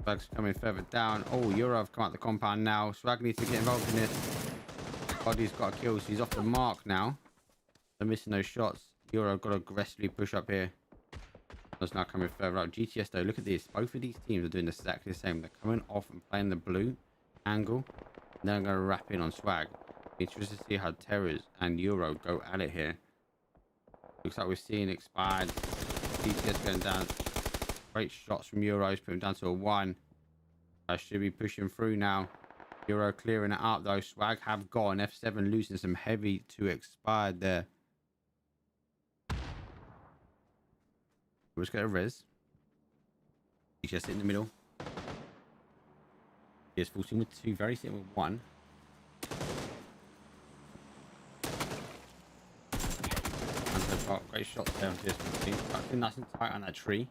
Swag's coming further down. Oh, Euro have come out the compound now. Swag needs to get involved in this. Body's got a kill, so he's off the mark now. They're missing those shots. Euro got to aggressively push up here. That's now coming further out. GTS though, look at this. Both of these teams are doing exactly the same. They're coming off and playing the blue angle. And then I'm going to wrap in on swag. Interested to see how Terrors and Euro go at it here. Looks like we're seeing expired. GTS going down. Great shots from Euros. Put him down to a 1. I should be pushing through now. Euro clearing it up though. Swag have gone. F7 losing some heavy to expired there. Let's get a res. He's just in the middle. He's 14 with 2, very sitting with 1. And they've got great shots there on DS14. I think nice and tight on that tree.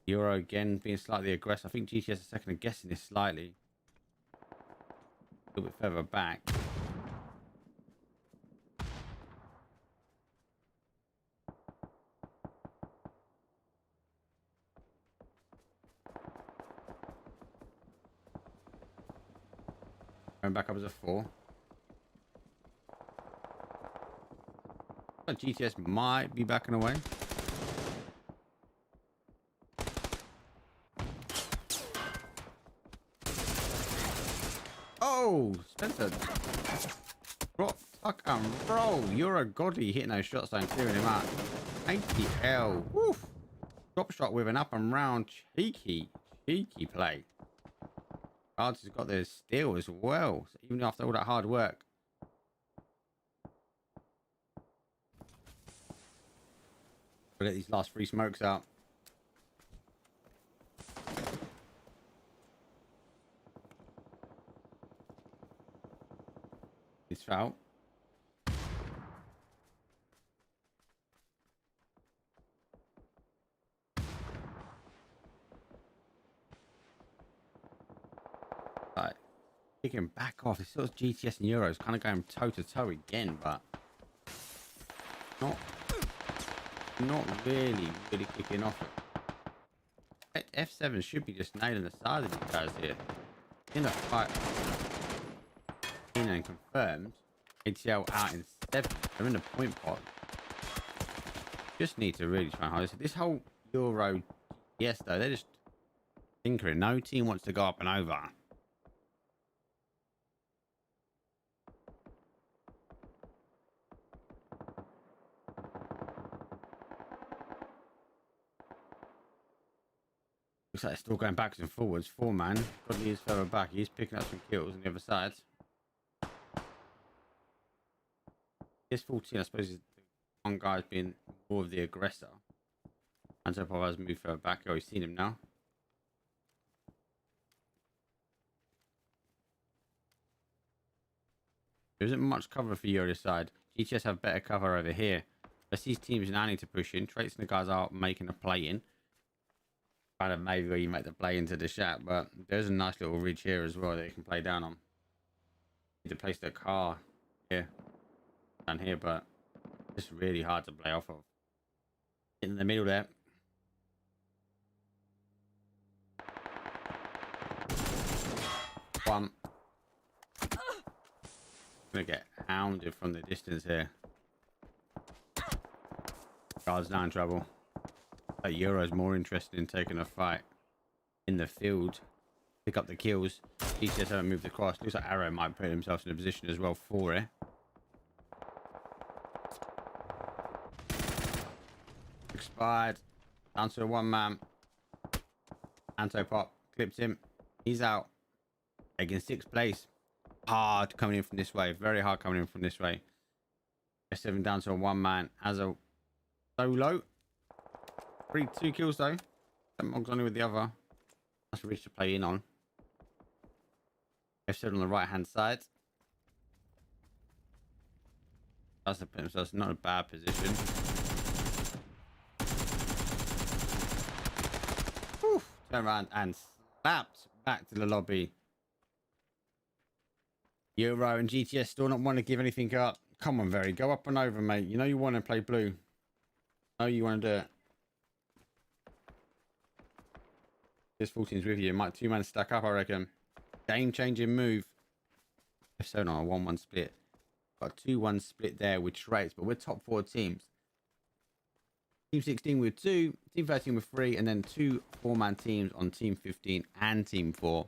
Euro again being slightly aggressive. I think GTS is second and guessing this slightly. A little bit further back. Going back up as a 4. But GTS might be backing away. Oh, Spencer. Drop, tuck, and roll. You're a godly hitting those shots and clearing him out. 80L. Woof. Drop shot with an up and round. Cheeky play. Cards has got their steal as well. So even after all that hard work. We'll get these last 3 smokes out. It's foul. Right. Kicking back off. This sort of GTS and Euros kind of going toe to toe again, but not really kicking off. F7 should be just nailing the side of these guys here. In a fight. In and confirmed. ATL out in 7. They're in the point pot. Just need to really try and hold this whole Euro. Yes, though, they're just tinkering. No team wants to go up and over. Looks like they're still going backwards and forwards. 4-man. Godly is further back. He's picking up some kills on the other side. This 14, I suppose, is one guy's been more of the aggressor. And so far has moved further back. Oh, he's seen him now. There isn't much cover for you on this side. GTS have better cover over here. As these teams now need to push in. Traits and the guys are making a play in. Kind of maybe where you make the play into the shack, but there's a nice little ridge here as well that you can play down on. Need to place the car here, down here, but it's really hard to play off of. In the middle there. One. Gonna get hounded from the distance here. Guard's now in trouble. That Euro's more interested in taking a fight in the field, pick up the kills. GTS haven't moved across. Looks like Arrow might put himself in a position as well for it. Expired. Down to a 1-man. Anto pop. Clipped him. He's out. Taking 6th place. Hard coming in from this way. Very hard coming in from this way. S7 down to a 1-man as a solo. 2 kills though. Mog's only with the other. That's a reach to play in on. F7 on the right hand side. That's themselves not a bad position. Whew. Turn around and slapped back to the lobby. Euro and GTS still not want to give anything up. Come on, Very. Go up and over, mate. You know you want to play blue. Oh, you want to do it. This 14's with you. Might 2-man stack up, I reckon. Game-changing move. F7 on a 1-1 split. Got a 2-1 split there with traits, but we're top 4 teams. Team 16 with 2, Team 13 with 3, and then 2 4-man teams on Team 15 and Team 4.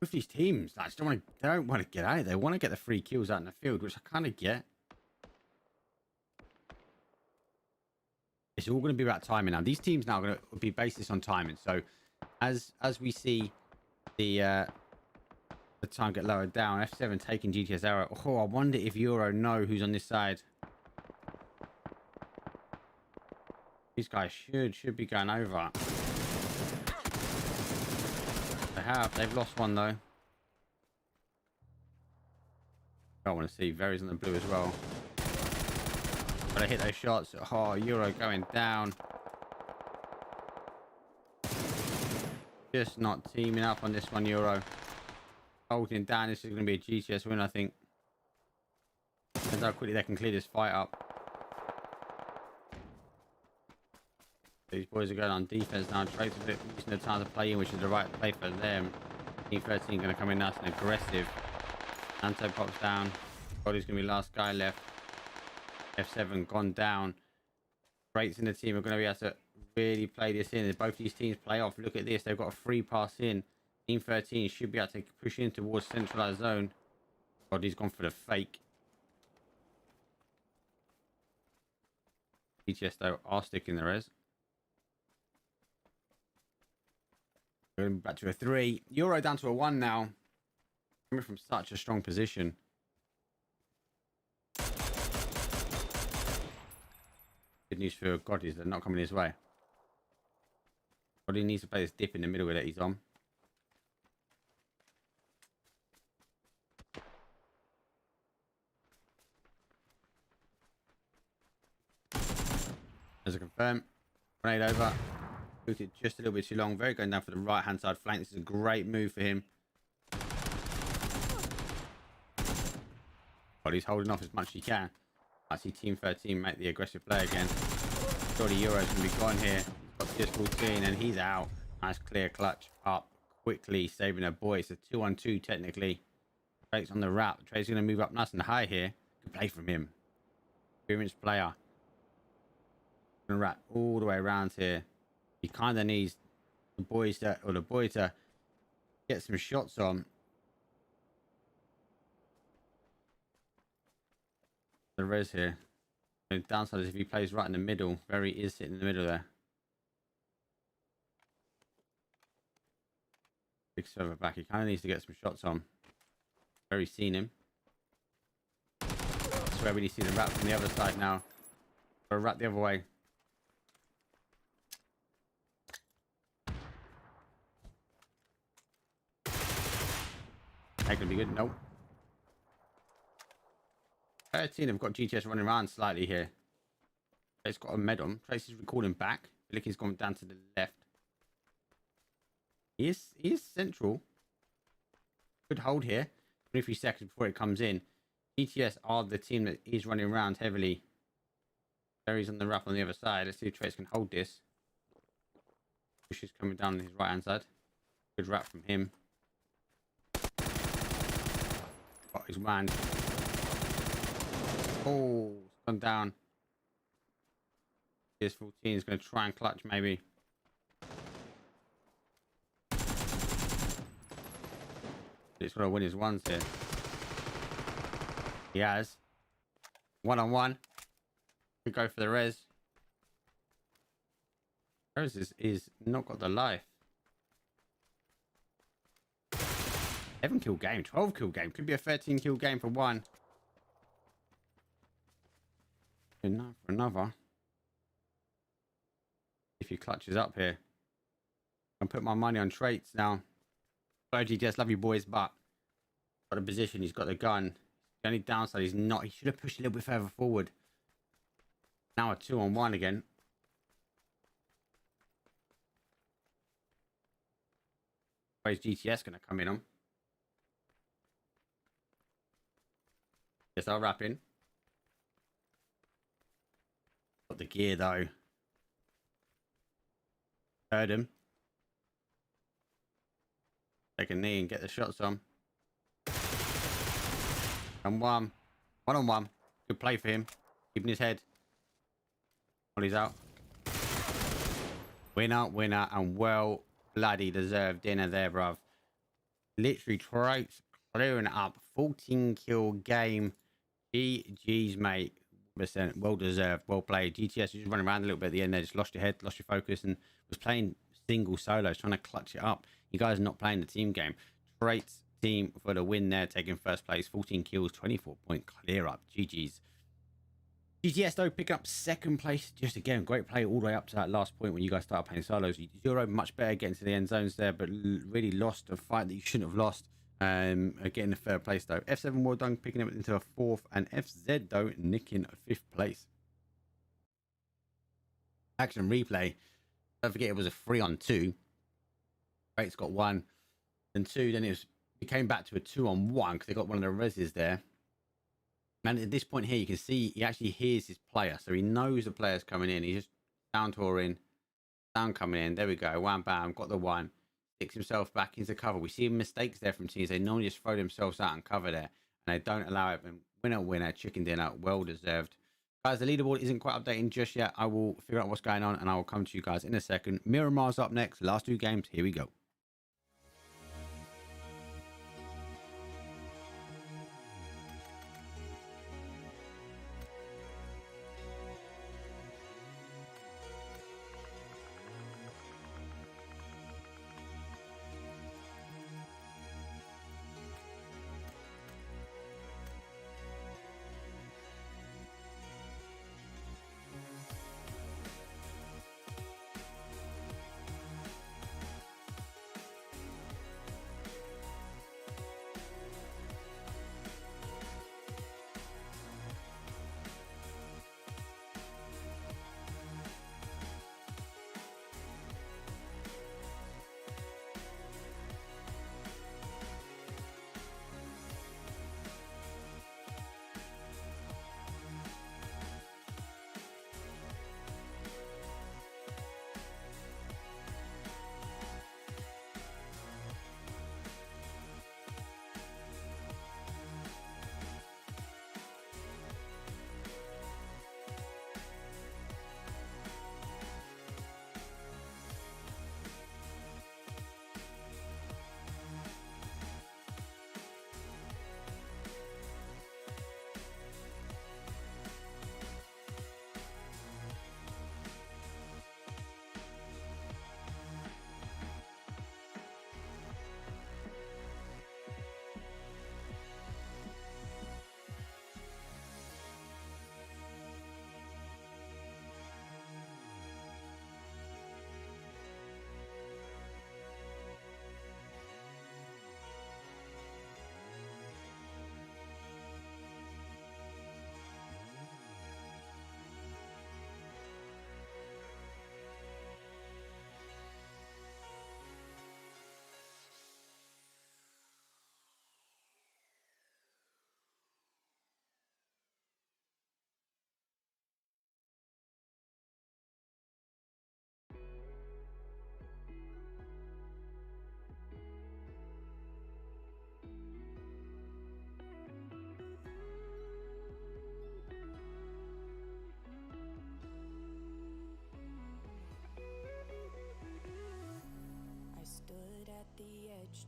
With these teams, they don't want to get out. They want to get the 3 kills out in the field, which I kind of get. It's all going to be about timing now. These teams now are going to be based this on timing. So, as we see the time get lowered down, F7 taking GTS arrow. Oh, I wonder if Euro know who's on this side. These guys should be going over. They've lost one though. I want to see Very's on the blue as well. But I hit those shots. Oh, Euro going down. Just not teaming up on this one, Euro. Holding down. This is going to be a GTS win, I think. And how quickly they can clear this fight up. These boys are going on defense now. Traits are using the time to play in, which is the right play for them. Team 13 going to come in nice and aggressive. Anto pops down. Body's going to be last guy left. F7 gone down. Greats in the team are going to be able to really play this in. As both these teams play off. Look at this. They've got a free pass in. Team 13 should be able to push in towards centralized zone. Body's gone for the fake. BTS though are sticking the res. Going back to a 3. Euro down to a 1 now. Coming from such a strong position. Good news for God is they're not coming his way. But he needs to play this dip in the middle that he's on. As a confirm, grenade over. Booted just a little bit too long. Very going down for the right hand side flank. This is a great move for him. But he's holding off as much as he can. I see Team 13 make the aggressive play again. Surely Euro's going to be gone here. He's got CS14 and he's out. Nice clear clutch up quickly, saving a boy. It's a 2-on-2 technically. Drake's on the wrap. Drake's going to move up nice and high here. Good play from him. Experienced player. Going to wrap all the way around here. He kind of needs the boy to get some shots on. The res here. The downside is if he plays right in the middle, very is sitting in the middle there. Big server back. He kind of needs to get some shots on. Very seen him. That's where we need to see the wrap from the other side now. Or wrap the other way. That could be good. Nope. 13 have got GTS running around slightly here. Trace's got a med on. Trace is recalling back. Blicky's gone down to the left. He is central. Good hold here. 23 seconds before it comes in. GTS are the team that is running around heavily. Barry's on the wrap on the other side. Let's see if Trace can hold this. Bush is coming down on his right hand side. Good wrap from him. Got his man. Oh, it's gone down. CS14 is going to try and clutch maybe. He's got to win his ones here. He has. 1-on-1. Could go for the res. Res is not got the life. 11 kill game, 12 kill game. Could be a 13 kill game for one. Enough for another. If he clutches up here. I'll put my money on traits now. Hello GTS, love you boys, but got a position, he's got the gun. The only downside is not, he should have pushed a little bit further forward. Now a 2-on-1 again. Where's GTS going to come in on? Yes, I'll wrap in. Got the gear though. Heard him. Take a knee and get the shots on. And 1-on-1. Good play for him. Keeping his head. While he's out. Winner, winner, and well bloody deserved dinner there, bruv. Literally tropes clearing it up. 14 kill game. GG's, mate. Well deserved. Well played. GTS was just running around a little bit at the end there. Just lost your head, lost your focus, and was playing single solos, trying to clutch it up. You guys are not playing the team game. Traits team for the win there, taking first place. 14 kills, 24-point clear up. GG's. GTS though picking up second place. Just again, great play all the way up to that last point when you guys started playing solos. Euro much better getting to the end zones there, but really lost a fight that you shouldn't have lost. Getting the third place though. F7 well done, picking it into a fourth, and FZ though nicking a fifth place. Action replay. Don't forget it was a 3-on-2. Greats got 1 and 2. Then it came back to a 2-on-1 because they got one of the reses there. And at this point here, you can see he actually hears his player, so he knows the player's coming in. He's just down touring, down coming in. There we go. Wham bam, got the 1. Sticks himself back into cover. We see mistakes there from teams. They normally just throw themselves out and cover there. and they don't allow it. Then winner, chicken dinner, well deserved. Guys, the leaderboard isn't quite updating just yet. I will figure out what's going on, and I will come to you guys in a second. Miramar's up next. Last 2 games. Here we go.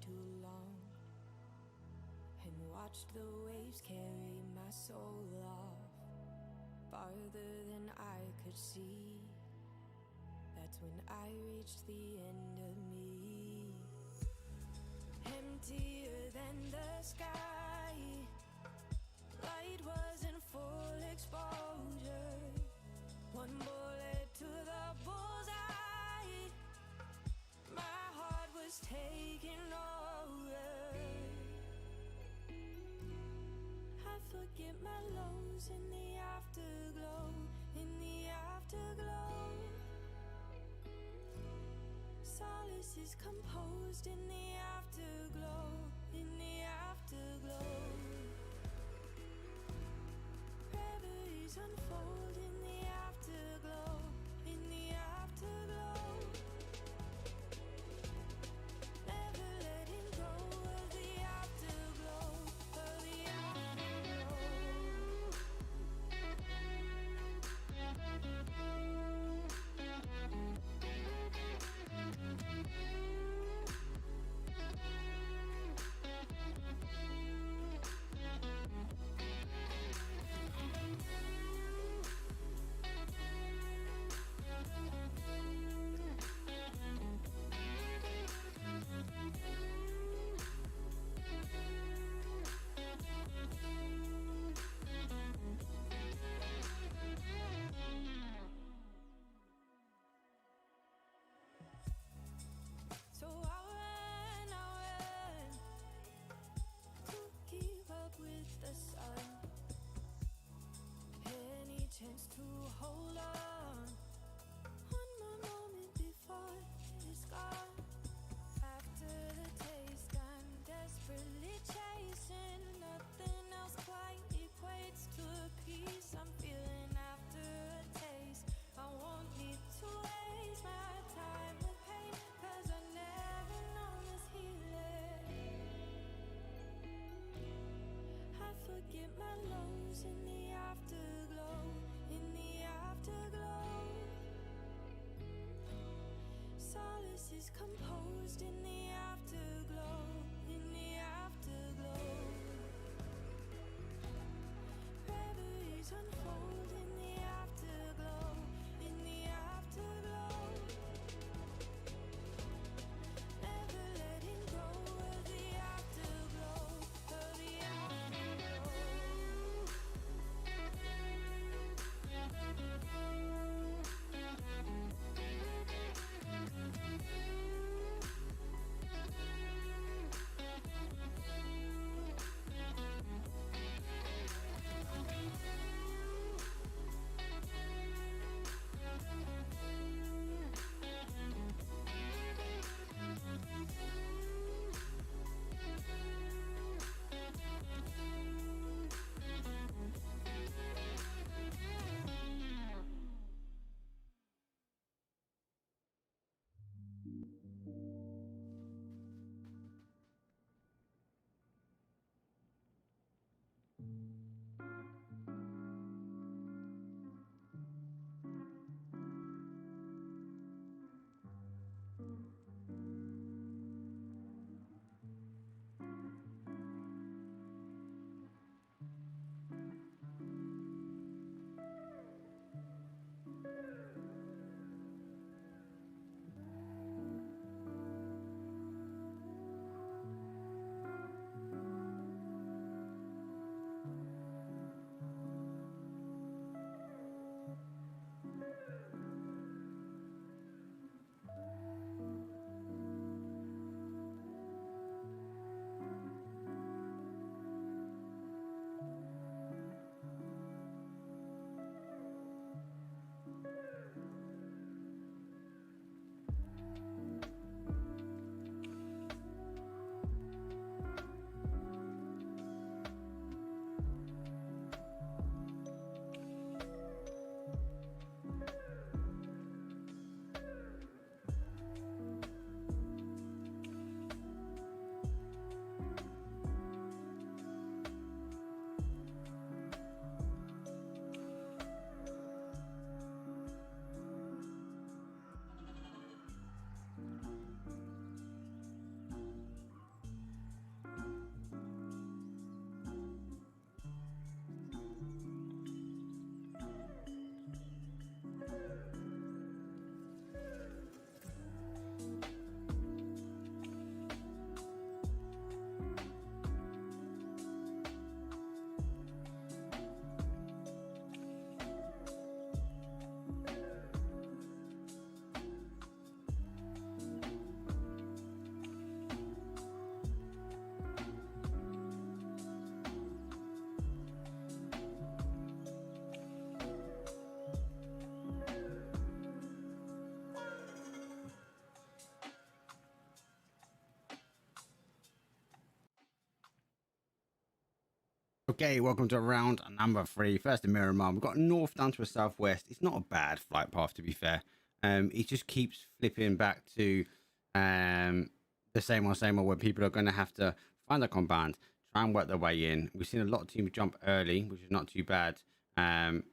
Too long and watched the waves carry my soul off farther than I could see. That's when I reached the end of me, emptier than the sky. Light was in full exposure, one bullet to the bullseye. My heart was taking over. I forget my lows in the afterglow, in the afterglow. Solace is composed in the afterglow, in the afterglow. Reveries unfold in the afterglow, in the afterglow. Never letting go of the afterglow, of the afterglow. Memories composed in the afterglow, in the afterglow. Reveries unfold in the afterglow, in the afterglow. Never letting go of the afterglow, of the afterglow. Okay, welcome to round number 3. First in Miramar. We've got north down to a southwest. It's not a bad flight path, to be fair. It just keeps flipping back to the same old where people are going to have to find a compound, try and work their way in. We've seen a lot of teams jump early, which is not too bad. Things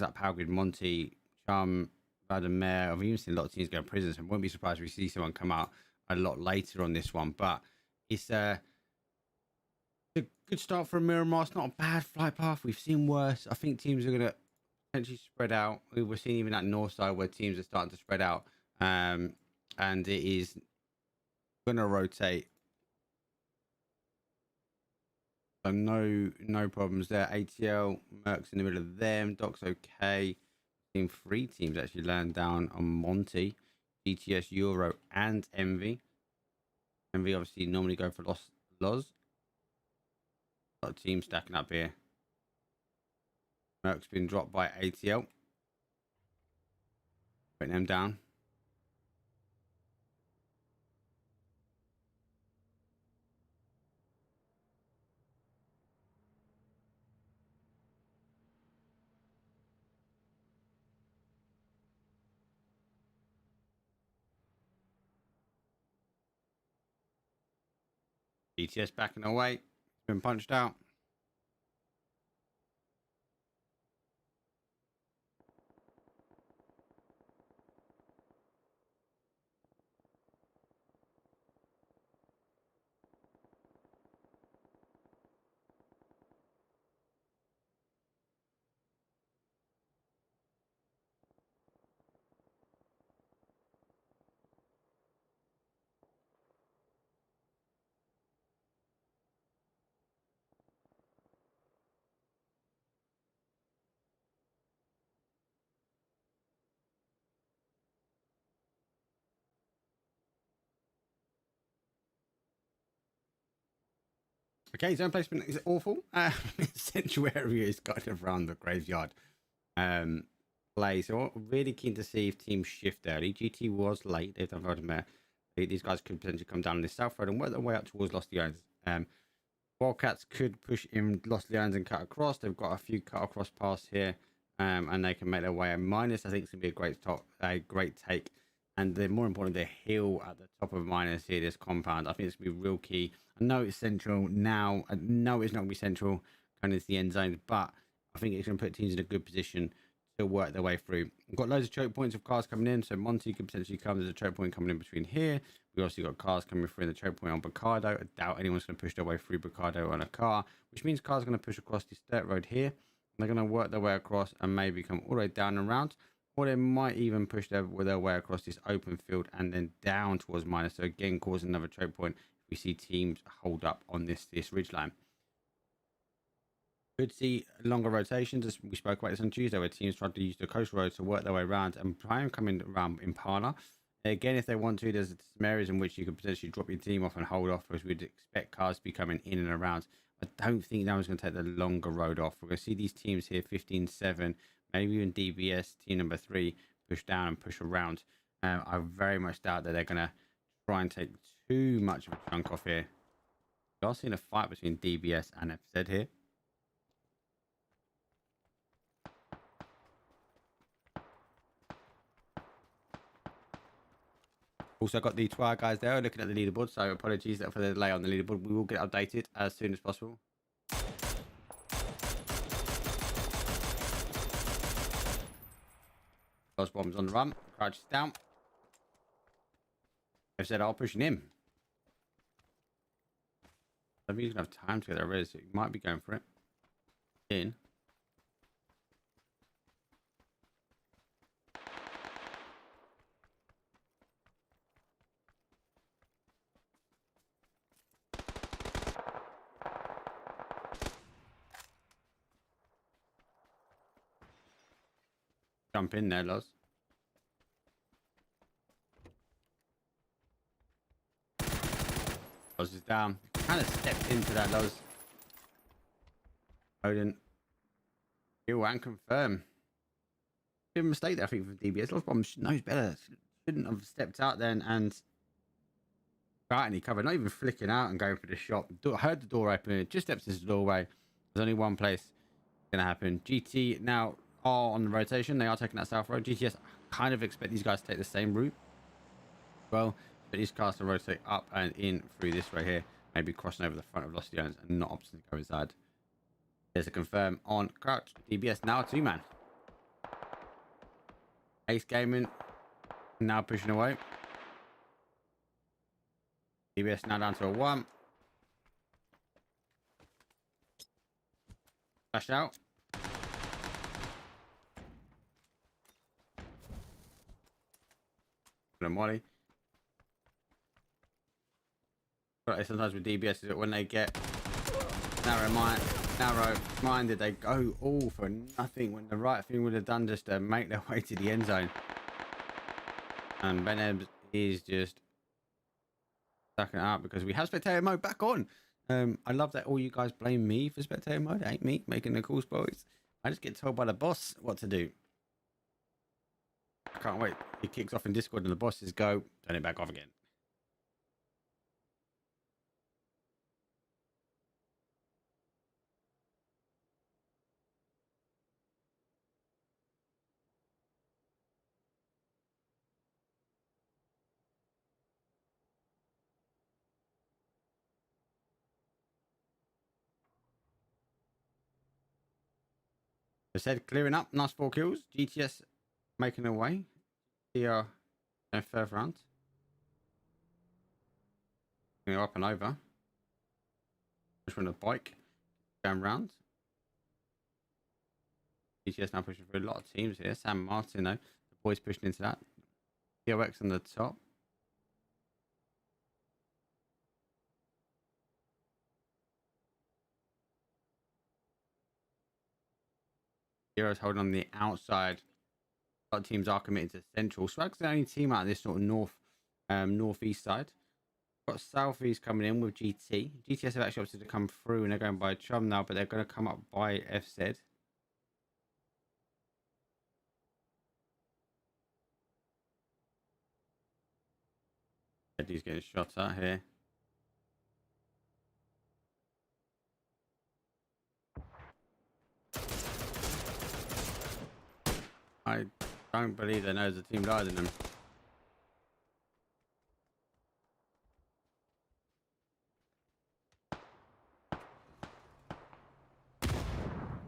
like Power Grid, Monty, Chum, Vladimir. I've even seen a lot of teams go to prison, so I won't be surprised if we see someone come out a lot later on this one. But it's a good start for a Miramar. It's not a bad flight path. We've seen worse. I think teams are going to potentially spread out. We're seeing even that north side where teams are starting to spread out. And it is going to rotate. So no problems there. ATL, Mercs in the middle of them. Doc's okay. Seen 3 teams actually land down on Monty, GTS, Euro, and Envy. Envy obviously normally go for Loz. A lot of teams stacking up here. Merc's been dropped by ATL. Putting them down. GTS backing away. Been punched out. Okay, zone placement is awful. Central area is kind of around the graveyard. Play. So really keen to see if teams shift early. GT was late. They've done very well. These guys could potentially come down this south road and work their way up towards Lost Leons. Wildcats could push in Lost Leons and cut across. They've got a few cut across paths here, and they can make their way. A minus, I think, is going to be a great take. And the more importantly, the hill at the top of minus here, this compound, I think it's going to be real key. I know it's central now. I know it's not going to be central going into the end zone, but I think it's going to put teams in a good position to work their way through. We've got loads of choke points of cars coming in, so Monty could potentially come. There's a choke point coming in between here. We also got cars coming through in the choke point on Picardo. I doubt anyone's going to push their way through Picardo on a car, which means cars are going to push across this dirt road here. They're going to work their way across and maybe come all the way down and around, or they might even push their way across this open field and then down towards minus. So again, causing another choke point if we see teams hold up on this ridge line. Could see longer rotations, as we spoke about this on Tuesday, where teams tried to use the coastal road to work their way around and try and come in around Impala. Again, if they want to, there's some areas in which you could potentially drop your team off and hold off, as we'd expect cars to be coming in and around. I don't think that one's going to take the longer road off. We're going to see these teams here, 15-7, maybe even DBS, team number 3, push down and push around. I very much doubt that they're going to try and take too much of a chunk off here. We are seeing a fight between DBS and FZ here. Also got the 12 guys there looking at the leaderboard, so apologies for the delay on the leaderboard. We will get updated as soon as possible. Those bombs on the run, crouches down. I've said I'll push him. I think he's gonna have time to get there ready, so he might be going for it. In. Jump in there, Loz. Loz is down. Kind of stepped into that, Loz. Odin. Kill and confirm. Bit of a mistake there, I think, for DBS. Loz Bomb knows better. Shouldn't have stepped out then and got any cover. Not even flicking out and going for the shot. Heard the door open. Just steps into the doorway. There's only one place going to happen. GT now are on the rotation. They are taking that south road. GTS kind of expect these guys to take the same route. Well, but these cars to rotate up and in through this right here, maybe crossing over the front of Lost Leons and not opting to go inside. There's a confirm on crouch. DBS now a 2-man. Ace Gaming now pushing away. DBS now down to a 1. Flash out. Molly. But sometimes with DBS is that when they get narrow minded, they go all for nothing when the right thing would have done just to make their way to the end zone. And Ben Ebbs is just sucking it out because we have spectator mode back on. I love that all you guys blame me for spectator mode. It ain't me making the calls, boys. I just get told by the boss what to do. I can't wait. It kicks off in Discord and the bosses go, turn it back off again. I said clearing up, nice 4 kills. GTS making their way. Here, no further round. Going up and over. Push from the bike. Going round. GTS now pushing through a lot of teams here. Sam Martin, though. The boys pushing into that. POX on the top. Heroes holding on the outside. A lot of teams are committed to central. Swag's the only team out of this sort of northeast side. Got Southeast coming in with GT. GTS have actually opted to come through and they're going by Chum now, but they're going to come up by FZ. Eddie's getting shot at here. I don't believe there knows a team died in them.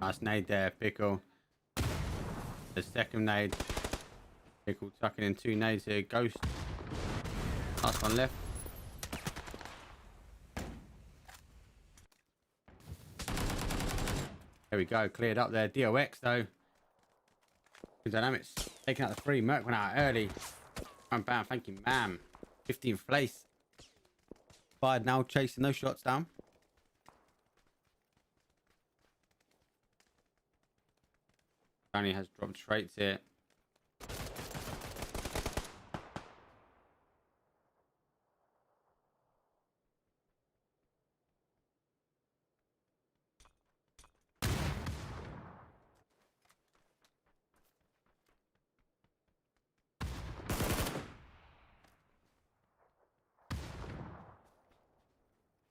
Nice nade there, Pickle. The second nade. Pickle tucking in 2 nades here. Ghost. Last one left. There we go. Cleared up there. DOX though. Good dynamics. Taking out the 3. Merc went out early. Bam. Thank you, ma'am. 15th place. Fired now. Chasing those shots down. Danny has dropped traits here.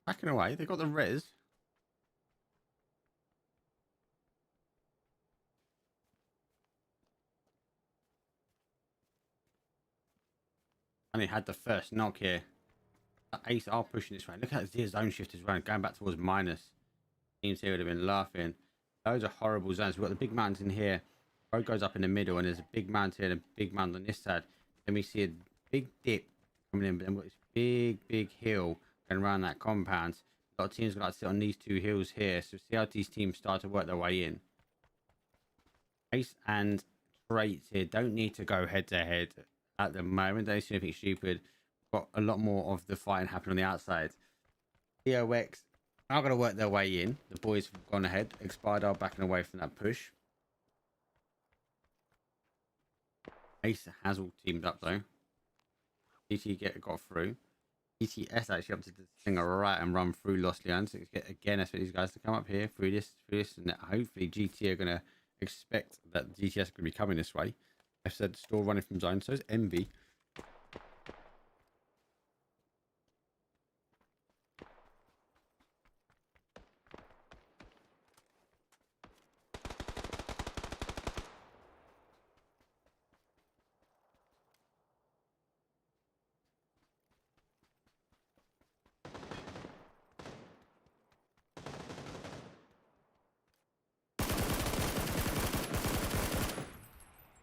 Backing away. They got the res. And he had the first knock here. The Ace are pushing this way. Look at his zone shift is running, going back towards minus. Teams here would have been laughing. Those are horrible zones. We've got the big mountains in here. Road goes up in the middle, and there's a big mountain and a big mountain on this side. Then we see a big dip coming in, but then we've got this big hill going around that compound. A lot of teams like to sit on these 2 hills here. So see how these teams start to work their way in. Ace and traits here don't need to go head to head at the moment. Don't see anything stupid. Got a lot more of the fighting happening on the outside. DOX are going to work their way in. The boys have gone ahead. Expired are backing away from that push. Ace has all teamed up though. DT got through. ETS actually up to the thing right and run through Lost Leon. So again, I expect these guys to come up here through this, and hopefully GT are going to expect that GTS are going to be coming this way. I've said still running from zone, so is Envy.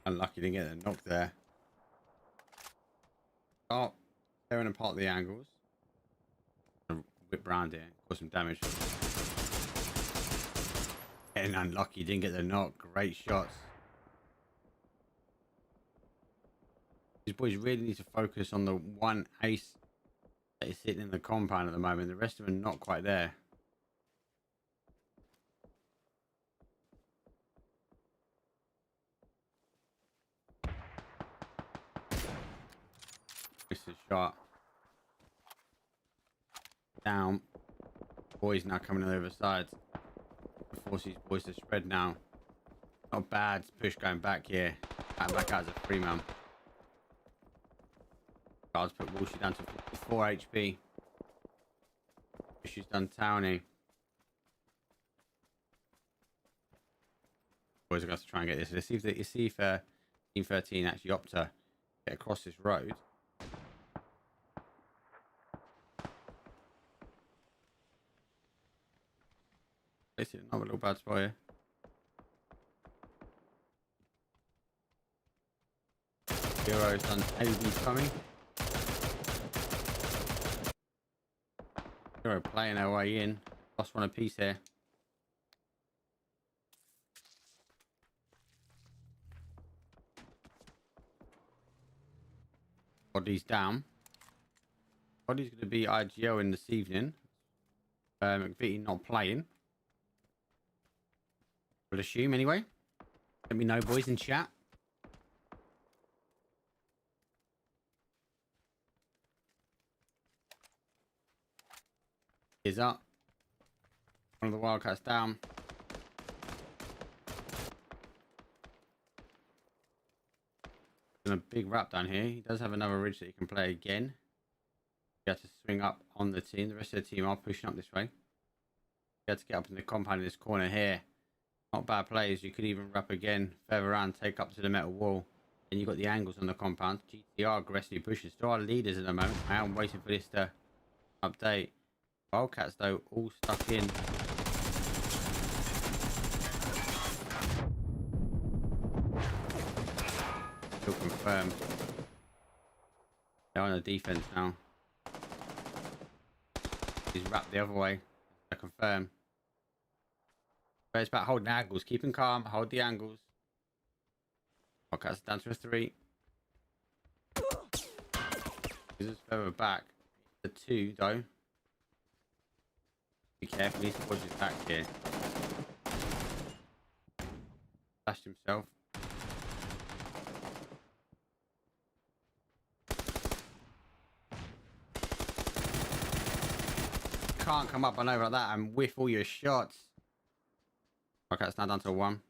Unlucky didn't get a knock there. Oh, tearing apart the angles. Whip round here, cause some damage. And unlucky, didn't get the knock. Great shots. These boys really need to focus on the one ace that is sitting in the compound at the moment. The rest of them are not quite there. Missed a shot. Down. Boys now coming on the other side. Force these boys to spread now. Not bad. Push going back here. Back out as a 3-man. Guards put Walshy down to 54 HP. Push is done Townie. Boys are going to try and get this. Let's see if Team 13 actually opt to get across this road. Basically, another little bad spot here. Hero's done AB's coming. Hero playing our way in. Lost one apiece here. Body's down. Body's going to be IGL in this evening. McVitie not playing. Would assume anyway. Let me know, boys, in chat. Is up. One of the Wildcats down. A big wrap down here. He does have another ridge that he can play again. He has to swing up on the team. The rest of the team are pushing up this way. He had to get up in the compound in this corner here. Not bad plays. You could even wrap again, further around, take up to the metal wall. And you've got the angles on the compound. GTR aggressively pushes. Still our leaders at the moment. I am waiting for this to update. Wildcats though all stuck in. Still confirmed. They're on the defense now. He's wrapped the other way. I confirm. But it's about holding angles, keeping calm, hold the angles. Wildcats down to a 3. He's just further back. The 2 though. Be careful, he's watch his back here. Flashed himself. Can't come up and over like that and whiff all your shots. Okay, it's now down to 1.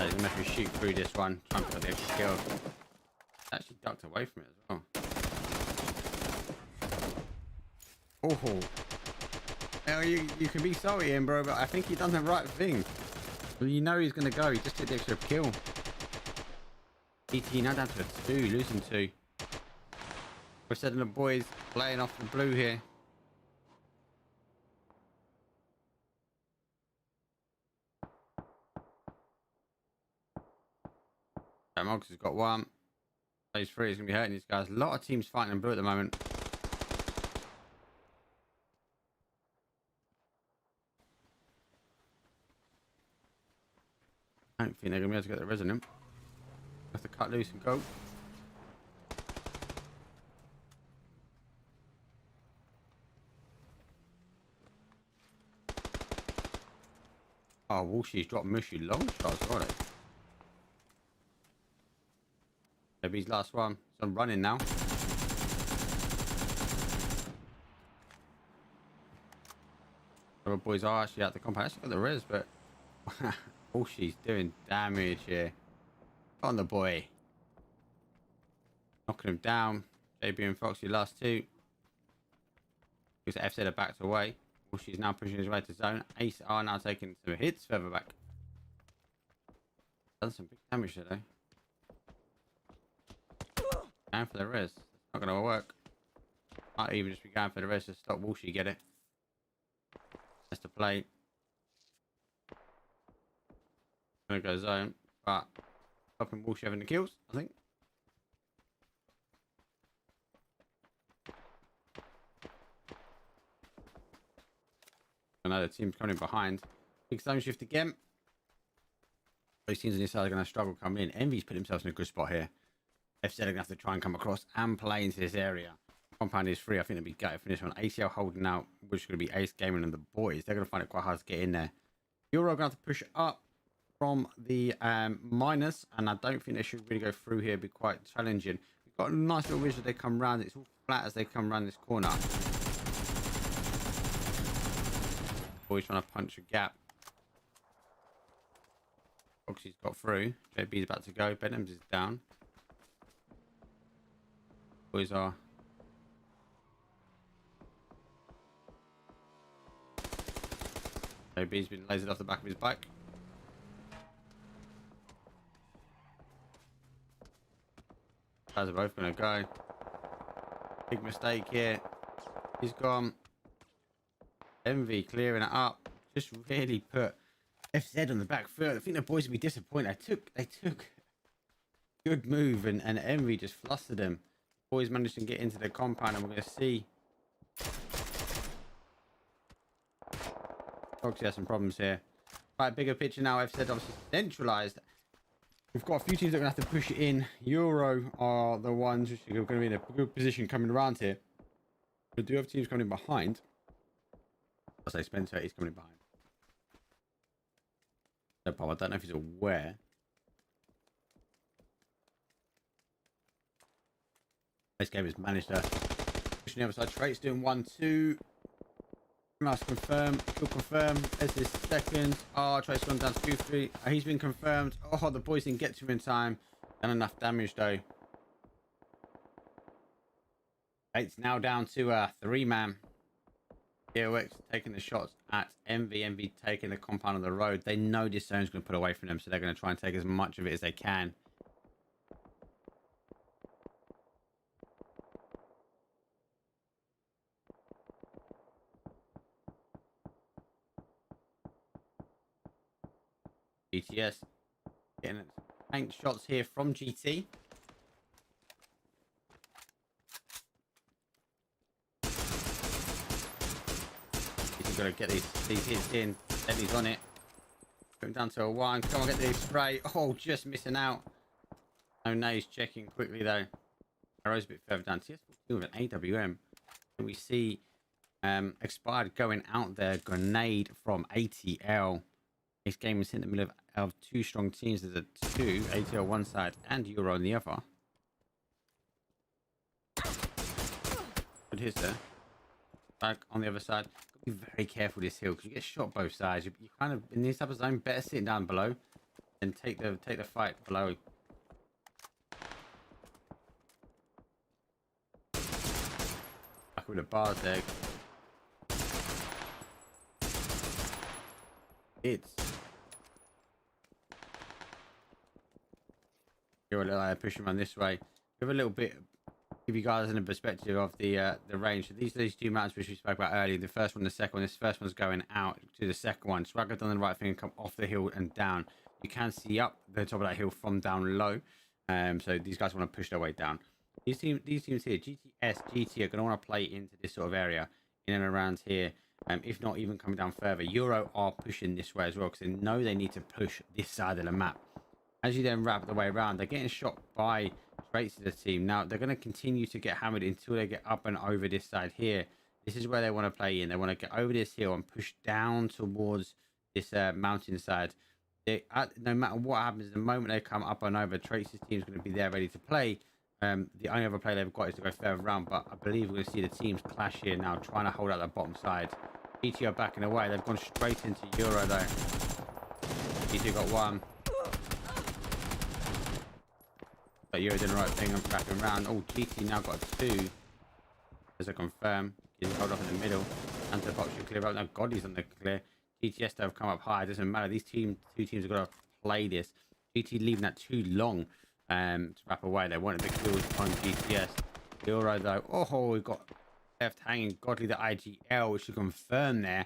He's going to shoot through this one, try and put the extra kill. Actually ducked away from it as well. Oh, hell, you can be sorry, Ian, bro, but I think he done the right thing. Well, you know he's going to go. He just took the extra kill. ET now down to a 2, losing 2. We're setting the boys playing off the blue here. Moggs has got 1. Phase 3 is going to be hurting these guys. A lot of teams fighting in blue at the moment. I don't think they're going to be able to get the resonant. Have to cut loose and go. Oh, Walshy's dropped mushy long shots, right? Maybe his last one. So I'm running now. Other boys are actually at the compound. Actually got the res, but Walshy's doing damage here. On the boy. Knocking him down. JB and Foxy last 2. Because FZ are backed away. Walshy's now pushing his way to zone. Ace are now taking some hits further back. Done some big damage there though. Going for the res. It's not going to work. Might even just be going for the res to stop Walshy get it. That's the play. Going to go zone, but stopping Walshy having the kills, I think. I know the team's coming in behind. Big zone shift again. Those teams on this side are going to struggle coming in. Envy's put himself in a good spot here. FZ are going to have to try and come across and play into this area. Compound is free. I think they'll be gutted for this one. ACL holding out, which is going to be Ace Gaming and the boys. They're going to find it quite hard to get in there. Euro going to have to push up from the minus, and I don't think they should really go through here. It'd be quite challenging. We've got a nice little ridge as they come round. It's all flat as they come round this corner. Boys trying to punch a gap. Foxy's got through. JB's about to go. Benham's is down. Boys are JB's been lasered off the back of his bike. Guys are both going to go. Big mistake here. He's gone. Envy clearing it up. Just really put FZ on the back foot. I think the boys would be disappointed. They took good move and Envy just flustered them. Boys managed to get into the compound and we're going to see. Foxy has some problems here. Right, bigger picture now. FZ obviously centralized. We've got a few teams that are going to have to push it in. Euro are the ones which are going to be in a good position coming around here. We do have teams coming in behind. I'll say Spencer is coming in behind. I don't know if he's aware. This game has managed to push on the other side. Trait's doing 1-2. Nice confirm. Kill confirm. There's his second. Oh, Trait's gone down to 2-3. He's been confirmed. Oh, the boys didn't get to him in time. Done enough damage though. It's now down to a 3-man. DOX taking the shots at Envy. Envy taking the compound on the road. They know this zone's going to put away from them, so they're going to try and take as much of it as they can. GTS getting tank shots here from GT. He's got to get these hits in. Eddie's on it. Going down to a 1. Come on, get the spray. Oh, just missing out. Oh, no, he's checking quickly though. Arrow's a bit further down. TS with an AWM. And we see Expired going out there. Grenade from ATL. This game is in the middle of 2 strong teams. There's a 2, ATL one side and Euro on the other. Good hits there. Back on the other side. Be very careful this hill because you get shot both sides. You kind of in this type of zone better sitting down below and take the fight below. Back with the bars there. It's you're a little pushing around this way. Give a little bit. Give you guys in a perspective of the range. So these 2 mountains which we spoke about earlier, the first one, the second one. This first one's going out to the second one. Swagger done the right thing and come off the hill and down. You can see up the top of that hill from down low. So these guys want to push their way down. These teams here, GTS, GT are going to want to play into this sort of area in and around here. If not even coming down further. Euro are pushing this way as well because they know they need to push this side of the map. As you then wrap the way around, they're getting shot by Traits to the team. Now they're going to continue to get hammered until they get up and over this side here. This is where they want to play in. They want to get over this hill and push down towards this mountain side. No matter what happens, the moment they come up and over, Traits' team is going to be there ready to play. The only other play they've got is to go further around, but I believe we're going to see the teams clash here now, trying to hold out the bottom side. GT are backing away. They've gone straight into Euro though. GT got 1. But Euro doing the right thing and backing around. Oh, GT now got 2. There's a confirm. He's hold off in the middle. And the box should clear up. No, God, he's on the clear. GTS though have come up high. It doesn't matter. These two teams have got to play this. GT leaving that too long to wrap away. They wanted the kills on GTS. Euro though. Oh, we've got left hanging. Godly the IGL, which should confirm there.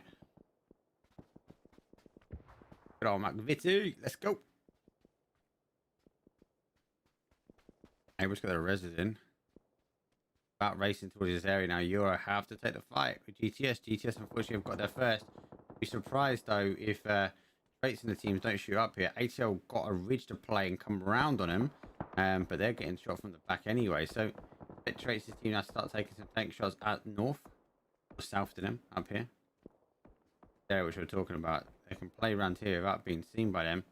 Good old McVitie. Let's go. Hey, we've got the reses in. About racing towards this area now. Euro have to take the fight with GTS. GTS unfortunately have got there first. Be surprised though if Traits in the teams don't shoot up here. ATL got a ridge to play and come around on him, but they're getting shot from the back anyway. So Traits' team now start taking some tank shots at north or south to them up here. There, which we're talking about. They can play around here without being seen by them.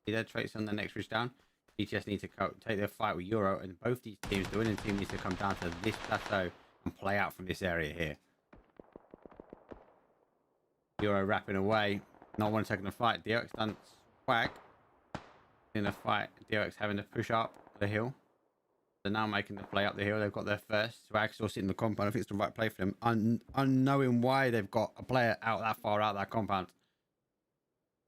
See their Traits on the next ridge down. GTS need to take their fight with Euro, and both these teams, the winning team needs to come down to this plateau and play out from this area here. Euro wrapping away, not one taking the fight. DX done swag in the fight. DX having to push up the hill. They're now making the play up the hill. They've got their first. Swag still sitting in the compound. I think it's the right play for them. Unknowing why they've got a player out that far out that compound.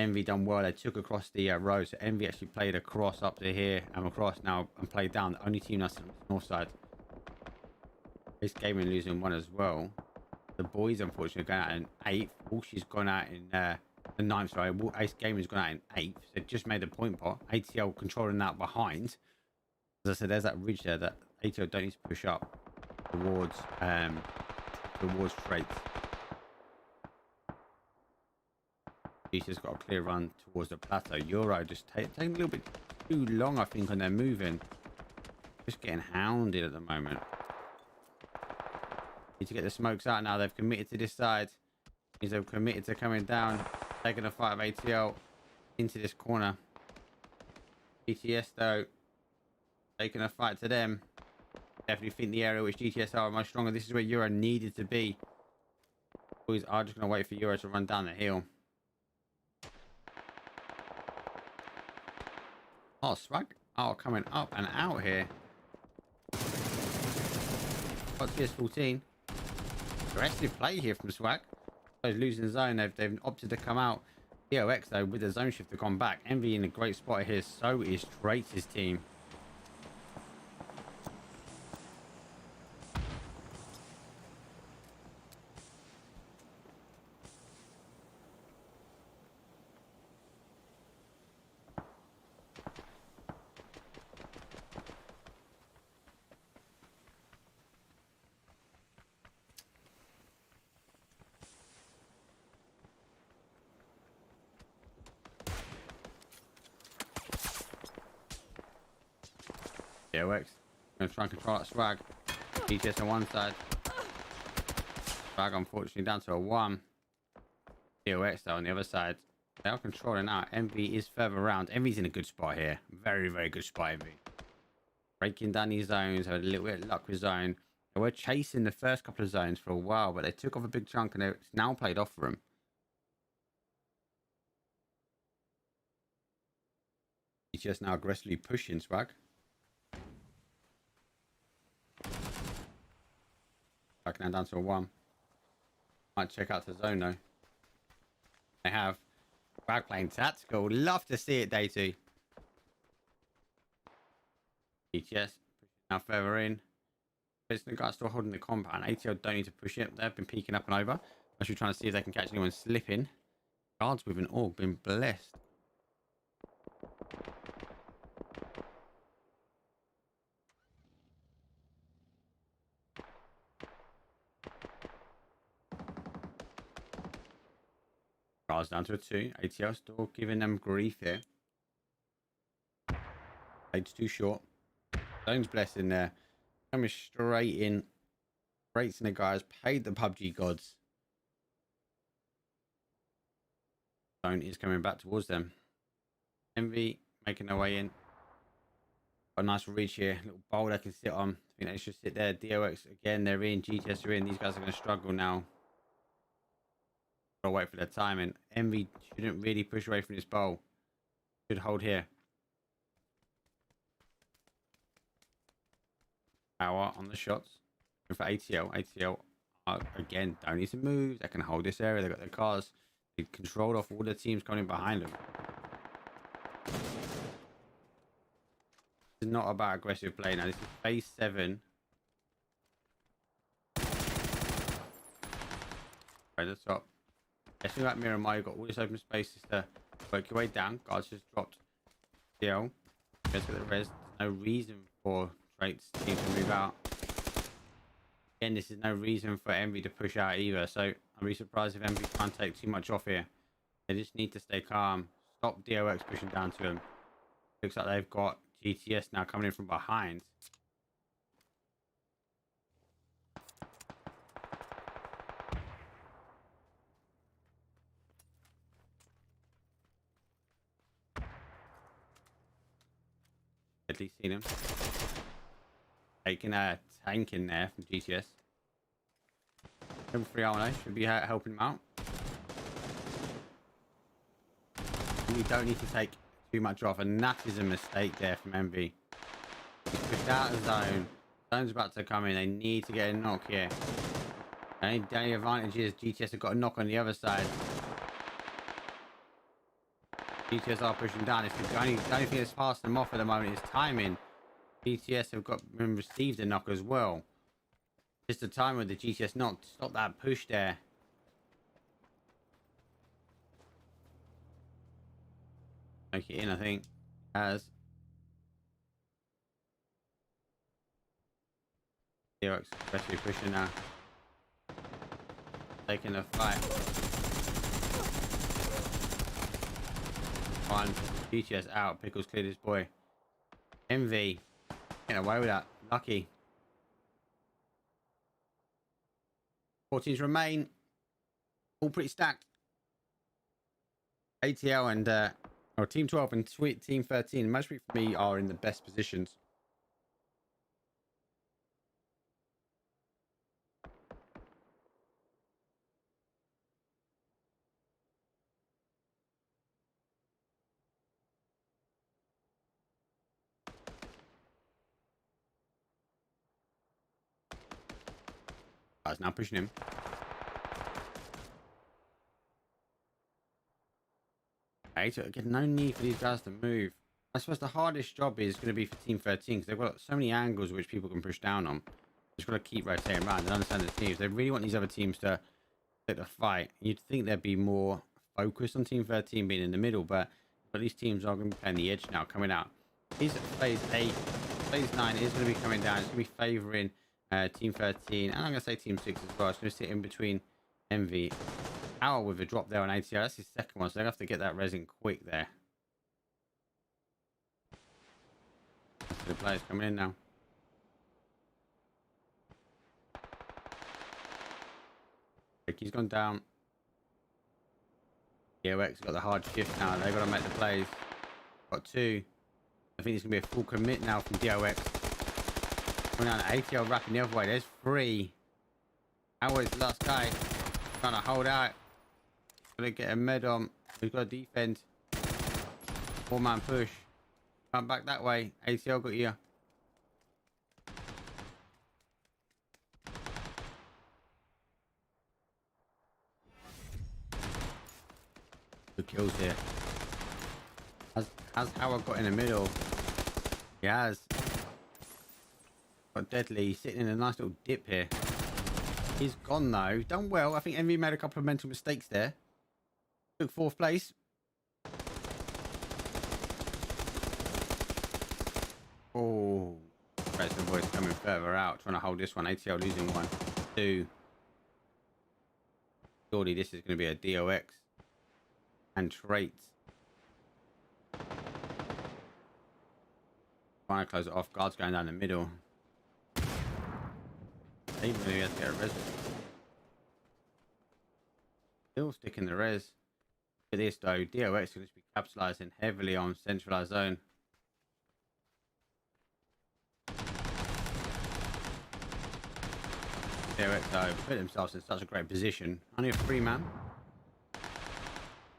Envy done well. They took across the road. So Envy actually played across up to here and across now and played down. The only team that's on the north side. This gaming losing 1 as well. The boys unfortunately going out in 8th. Walshy's gone out in the 9th. Sorry, Ace Gaming's gone out in 8th. So they just made the point pot. ATL controlling that behind. As I said, there's that ridge there that ATL don't need to push up towards Traits. He's just got a clear run towards the plateau. Euro just taking a little bit too long, I think, on their moving. Just getting hounded at the moment. Need to get the smokes out now. They've committed to this side. Means they've committed to coming down, taking a fight of ATL into this corner. GTS though, taking a fight to them. Definitely think the area which GTS are much stronger. This is where Euro needed to be. Boys are just going to wait for Euro to run down the hill. Oh, Swag. Oh, coming up and out here. Got TS14. Aggressive play here from Swag. Those losing the zone. They've opted to come out. DOX, though, with the zone shift, have gone back. Envy in a great spot here. So is Trace's team. DOX going to try and control that Swag. GTS on one side. Swag unfortunately down to a 1. DOX though on the other side. They are controlling out. Envy is further around. Envy's in a good spot here. Very, very good spot, Envy. Breaking down these zones. Had a little bit of luck with zone. They were chasing the first couple of zones for a while, but they took off a big chunk and it's now played off for them. He's just now aggressively pushing Swag. Back now down to a 1. Might check out the zone though. They have. Swag playing tactical. Love to see it, day 2. ETS pushing now further in. There's the guy still holding the compound. ATL don't need to push it. They've been peeking up and over. Actually trying to see if they can catch anyone slipping. Guards with an orb been blessed. Guards down to a 2. ATL still giving them grief here. Age too short. Zone's blessed in there. Coming straight in. Rates in the guys. Paid the PUBG gods. Zone is coming back towards them. Envy making their way in. Got a nice reach here. Little bowl they can sit on. I think they should sit there. DOX again. They're in. GTS are in. These guys are going to struggle now. Gotta wait for their timing. Envy shouldn't really push away from this bowl. Should hold here. Power on the shots. And for ATL. ATL again don't need to move. They can hold this area. They've got their cars. They controlled off all the teams coming behind them. This is not about aggressive play now. This is phase 7. Right at the top. Guessing like Miramar, you've got all this open space to work your way down. Guards just dropped DL. Guess with the res. There's no reason for Traits team to move out. Again, this is no reason for Envy to push out either. So I'd be surprised if Envy can't take too much off here. They just need to stay calm. Stop DOX pushing down to them. Looks like they've got GTS now coming in from behind. At least seen him. Taking a tank in there from GTS. Level 3 Arno should be helping him out. You don't need to take too much off, and that is a mistake there from Envy. He's pushed out of the zone. Zone's about to come in. They need to get a knock here. The only advantage is GTS have got a knock on the other side. GTS are pushing down. It's the only thing that's passing them off at the moment is timing. GTS have got received a knock as well. Just the time with the GTS knock. Stop that push there. Make it in, I think. As DOX especially pushing now. Taking a fight. One. GTS out. Pickles cleared his boy. Envy. Getting away with that. Lucky. 4 teams remain. All pretty stacked. ATL and Team 12 and Team 13, match for me, are in the best positions. Guys now pushing him. Okay, so again, no need for these guys to move. I suppose the hardest job is going to be for Team 13 because they've got so many angles which people can push down on. Just got to keep rotating around and understand the teams. They really want these other teams to take the fight. You'd think there'd be more focus on Team 13 being in the middle, but these teams are going to be playing the edge now, coming out. He's at phase 8. Phase 9 is going to be coming down. It's going to be favouring Team 13, and I'm going to say Team 6 as well. It's going to sit in between Envy. Hour with a drop there on ATR. That's his second one, so they'll have to get that resin quick there. The players coming in now. Ricky's gone down. EOX got the hard shift now. They've got to make the plays. Got 2. I think it's going to be a full commit now from DOX. Coming down to ATL, wrapping the other way. There's 3. Howard's the last guy. Trying to hold out. Got to get a med on. We've got to defend. 4-man push. Come back that way. ATL got you. Good kills here. Has Howard got in the middle? He has. Got Deadly sitting in a nice little dip here. He's gone though. Done well. I think Envy made a couple of mental mistakes there. Took 4th place. Oh, the boys coming further out, trying to hold this one. ATL losing 1, 2. Surely this is going to be a DOX and traits. Trying to close it off. Guards going down the middle. Even really has to get a res. Still sticking the res. Look at this though. DOX is going to be capitalizing heavily on centralized zone. DOX though put themselves in such a great position. Only a 3-man.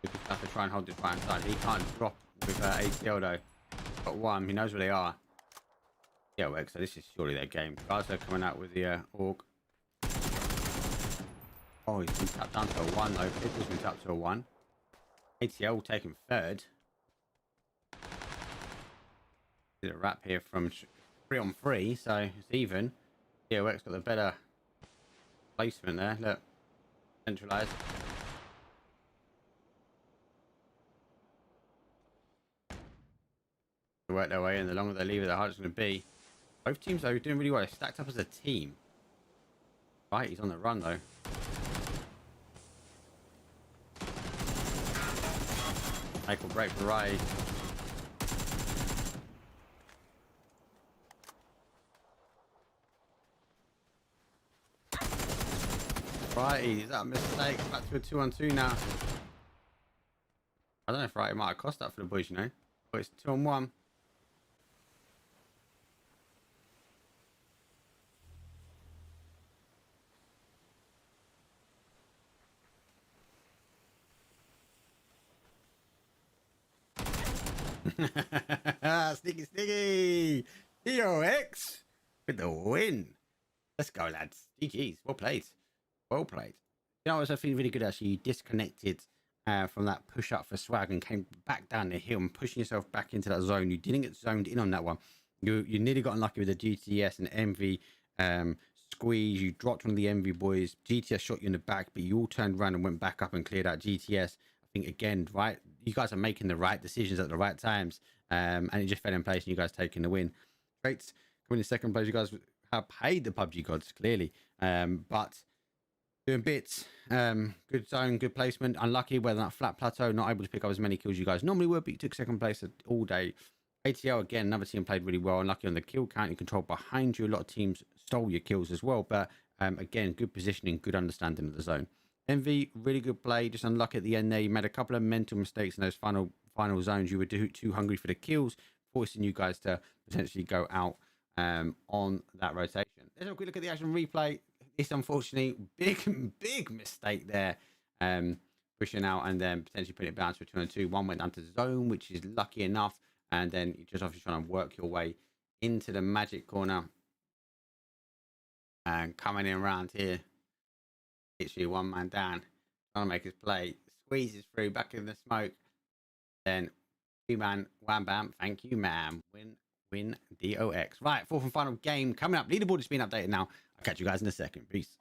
Because have to try and hold this right hand side. He can't drop with ATL though. Got 1. He knows where they are. DOX, so this is surely their game. Guys are coming out with the Orc. Oh, he's been tapped down to a 1 though. Pickle's been tapped to a 1. ATL taking 3rd. Did a wrap here from 3 on 3, so it's even. DOX got the better placement there. Look, centralized. To work their way in. The longer they leave it, the harder it's going to be. Both teams though are doing really well. They're stacked up as a team. Right, he's on the run though. Make or break for Rai. Righty, is that a mistake? Back to a 2-on-2 now. I don't know if Righty might have cost that for the boys, you know. But it's 2-on-1. Sneaky, sneaky. DOX with the win. Let's go, lads. GG's. Well played. Well played. You know, I was feeling really good actually. You disconnected from that push up for swag and came back down the hill and pushing yourself back into that zone. You didn't get zoned in on that one. You nearly got unlucky with the GTS and Envy squeeze. You dropped one of the Envy boys. GTS shot you in the back, but you all turned around and went back up and cleared out GTS. I think again, right, you guys are making the right decisions at the right times, and it just fell in place and you guys taking the win. Traits coming in 2nd place. You guys have paid the PUBG gods clearly, but doing bits. Good zone, good placement. Unlucky whether that flat plateau, not able to pick up as many kills you guys normally would, but you took 2nd place all day. ATL again, another team played really well. Unlucky on the kill count. You controlled behind you. A lot of teams stole your kills as well, but again, good positioning, good understanding of the zone. Envy, really good play. Just unlucky at the end there. You made a couple of mental mistakes in those final zones. You were too hungry for the kills, forcing you guys to potentially go out on that rotation. Let's have a quick look at the action replay. It's unfortunately big mistake there. Pushing out and then potentially putting it down to a 2-on-2. 1 went down to zone, which is lucky enough. And then you're just obviously trying to work your way into the magic corner. And coming in around here. Literally one man down, trying to make his play. Squeezes through back in the smoke. Then 2-man wham bam. Thank you, ma'am. Win DOX. Right, fourth and final game coming up. Leaderboard is being updated now. I'll catch you guys in a second. Peace.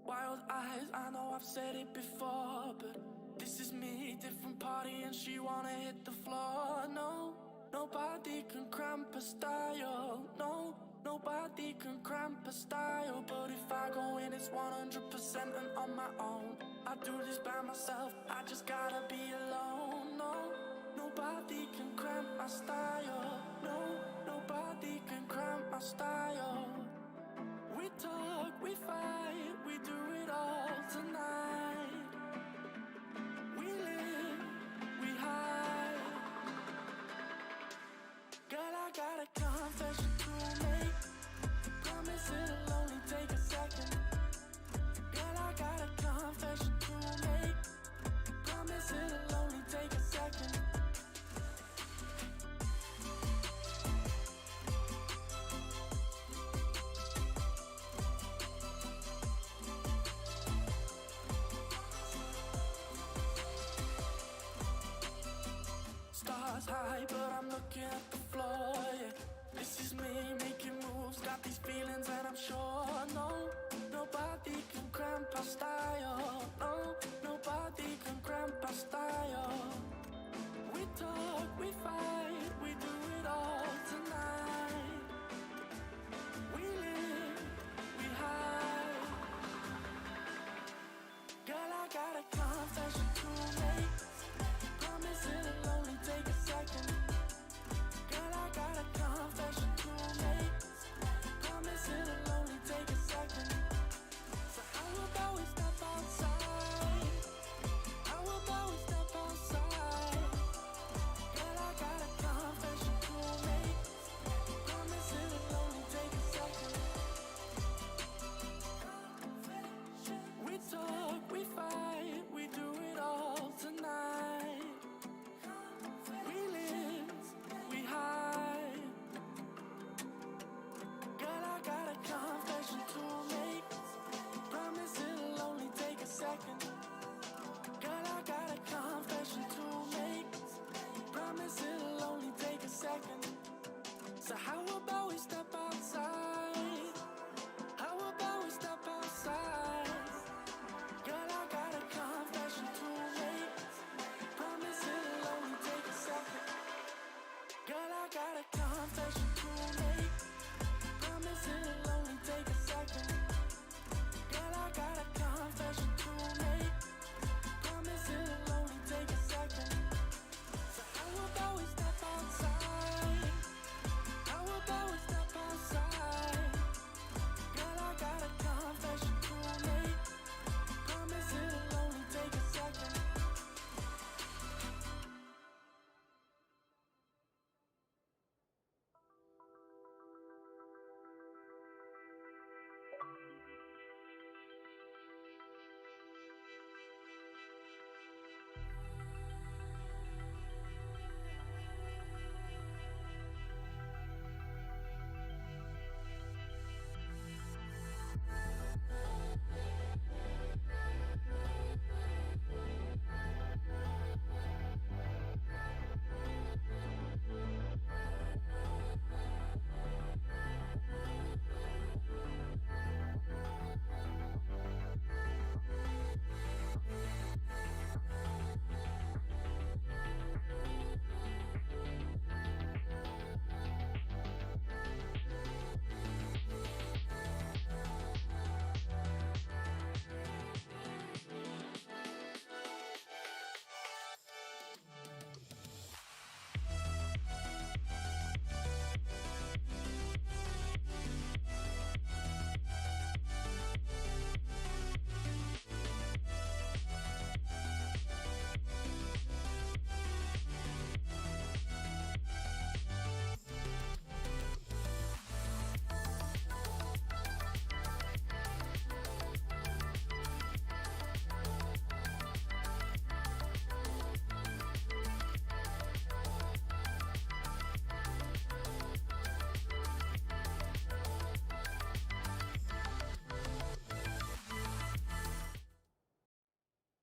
Wild eyes, I know I've said it before, but this is me, different party, and she wanna hit the floor. No, nobody can cramp a style. No, nobody can cramp a style. But if I go in, it's 100% and on my own. I do this by myself, I just gotta be alone. No, nobody can cramp my style. No, nobody can cramp my style. We talk, we fight, we do it all tonight. We live, we hide. Girl, I got a confession to make. Promise it'll only take a second. Girl, I got a confession to make. Promise it'll only take a second. Stars high, but I'm looking at the floor, yeah. This is me making moves, got these feelings and I'm sure. No, nobody can cramp our style. No, nobody can cramp our style. We talk, we fight, we do it all tonight. We live, we hide. Girl, I got a confession to make. Promise it'll only take a second. Girl, I got a confession to make. Promise it'll only take a second. So how about we step outside? How about we step outside? Girl, I got a confession to make.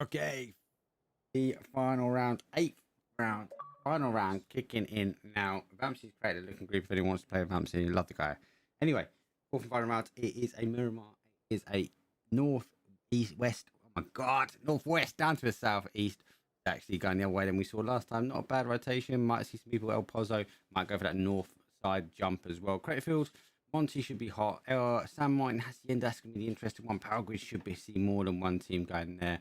Okay, the final round, 8th round, final round kicking in now. Vamsey's created a looking group if anyone wants to play with Vamsey. Love the guy. Anyway, 4th and final round. It is a Miramar. It is a north, east, west. Oh my god, northwest down to the southeast. Actually going the other way than we saw last time. Not a bad rotation. Might see some people. El Pozo might go for that north side jump as well. Craterfield, Monty should be hot. San Martin, Hacienda, that's going to be the interesting one. Power Grid should be see more than one team going there.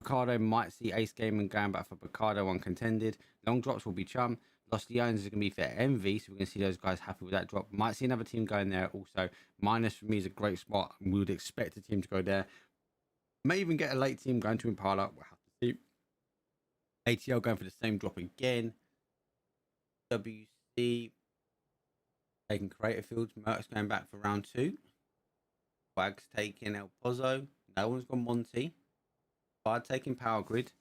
Picardo might see Ace Gaming going back for Picardo uncontended. Long drops will be Chum. Los Leones is going to be for Envy, so we're going to see those guys happy with that drop. Might see another team going there also. Minus for me is a great spot. We would expect a team to go there. May even get a late team going to Impala. We'll have to see. ATL going for the same drop again. WC taking Creator Fields. Merck's going back for round 2. Wags taking El Pozo. No one's gone Monty. Bard taking Power Grid.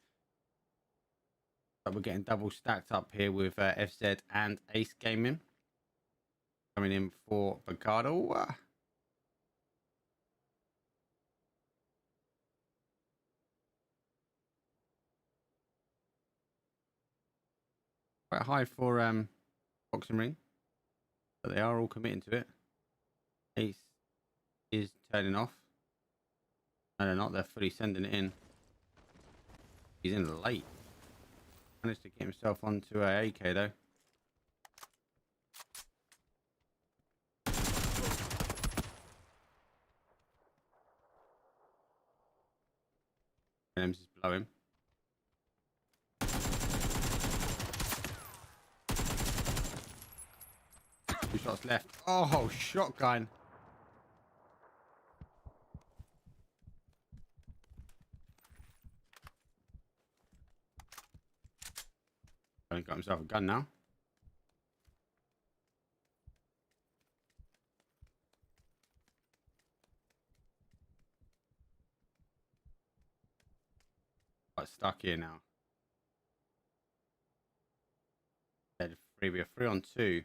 But we're getting double stacked up here with FZ and Ace Gaming. Coming in for Picardo. Quite high for Boxing Ring. But they are all committing to it. Ace is turning off. No, they're not. They're fully sending it in. He's in late. Managed to get himself onto a AK though. M's is below him. 2 shots left. Oh, shotgun. He got himself a gun now. Got stuck here now. Dead 3. We are 3 on 2.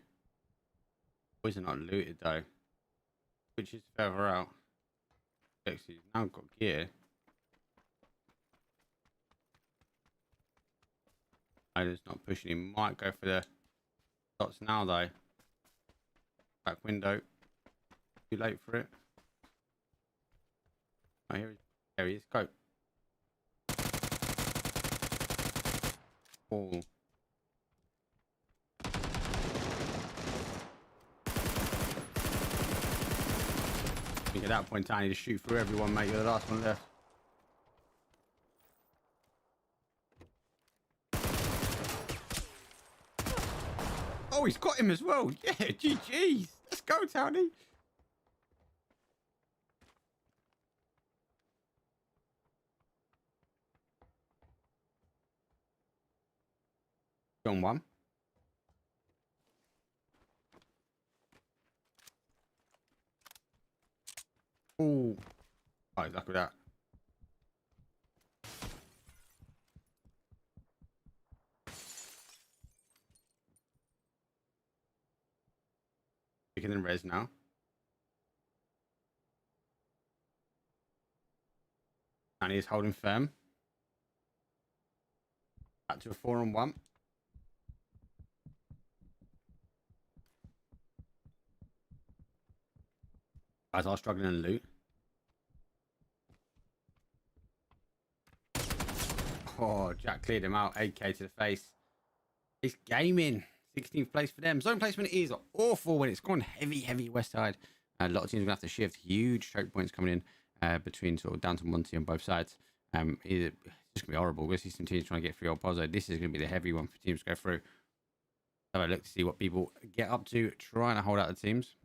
Boys are not looted though. Which is further out. He's now got gear. It's not pushing. He might go for the shots now though. Back window. Too late for it. Oh, here he is. Go. Oh. I think at that point, I need to shoot through everyone, mate. You're the last one left. Oh, he's got him as well. Yeah, GG's. Let's go, Tony. On 1. Oh, right, luck with that. Picking in res now. And he's holding firm. Back to a 4 on 1. Guys are struggling in loot. Oh, Jack cleared him out. AK to the face. It's gaming. 16th place for them. Zone placement is awful when it's gone heavy west side. A lot of teams are going to have to shift. Huge choke points coming in between sort of down to Monty on both sides. It's just going to be horrible. We'll see some teams trying to get through El Pozo. This is going to be the heavy one for teams to go through. Have a look to see what people get up to, trying to hold out the teams.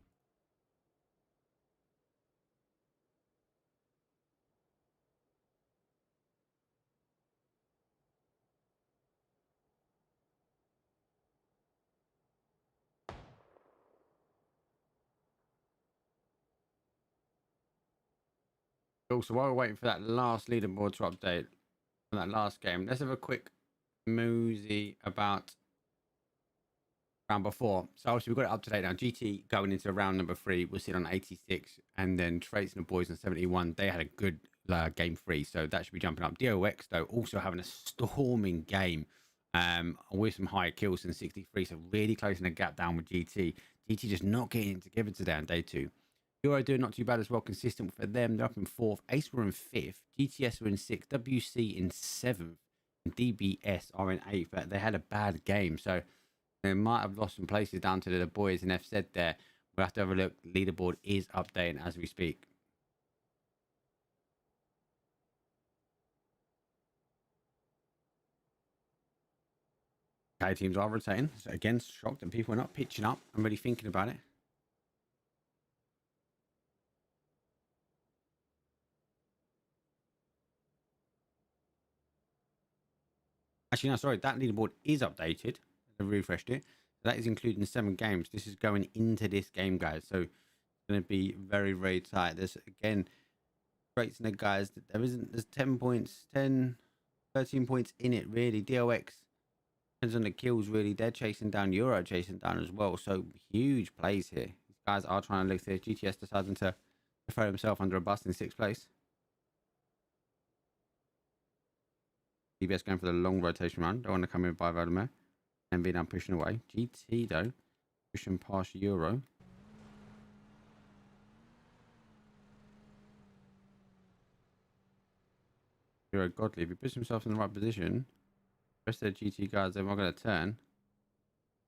Also, while we're waiting for that last leaderboard to update on that last game, let's have a quick mosey about round before. So obviously we've got it up to date now. GT going into round number 3 was sitting on 86, and then Traits and the boys on 71. They had a good game 3, so that should be jumping up. DOX though also having a storming game, with some higher kills than 63, so really closing the gap down with GT. GT just not getting it together today on day 2. Euro doing not too bad as well, consistent for them. They're up in 4th. Ace were in 5th. GTS were in 6th. WC in 7th. And DBS are in 8th. But they had a bad game, so they might have lost some places down to the boys in FZ there. We'll have to have a look. Leaderboard is updating as we speak. Okay, teams are rotating. So again, shocked that people are not pitching up. I'm really thinking about it. Actually, no, sorry. That leaderboard is updated. I refreshed it. That is including 7 games. This is going into this game, guys. So it's going to be very, very tight. There's, again, rates in the guys. There's 10 points, 10, 13 points in it, really. DOX depends on the kills, really. They're chasing down. Euro chasing down as well. So huge plays here. These guys are trying to lift here. GTS deciding to throw himself under a bus in 6th place. DBS going for the long rotation run. Don't want to come in by Vladimir. MV now pushing away. GT though, pushing past Euro. Euro godly. If he puts himself in the right position, the rest of the GT guys, they're not going to turn.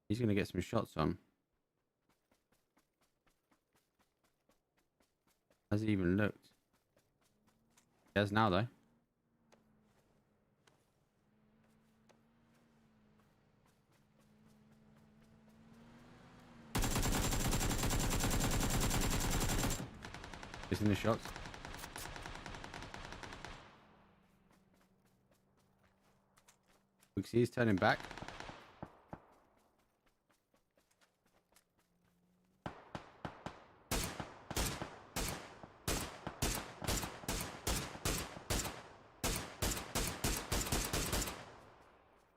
He's going to get some shots on. Has he even looked? He has now though. Missing the shots. We can see he's turning back.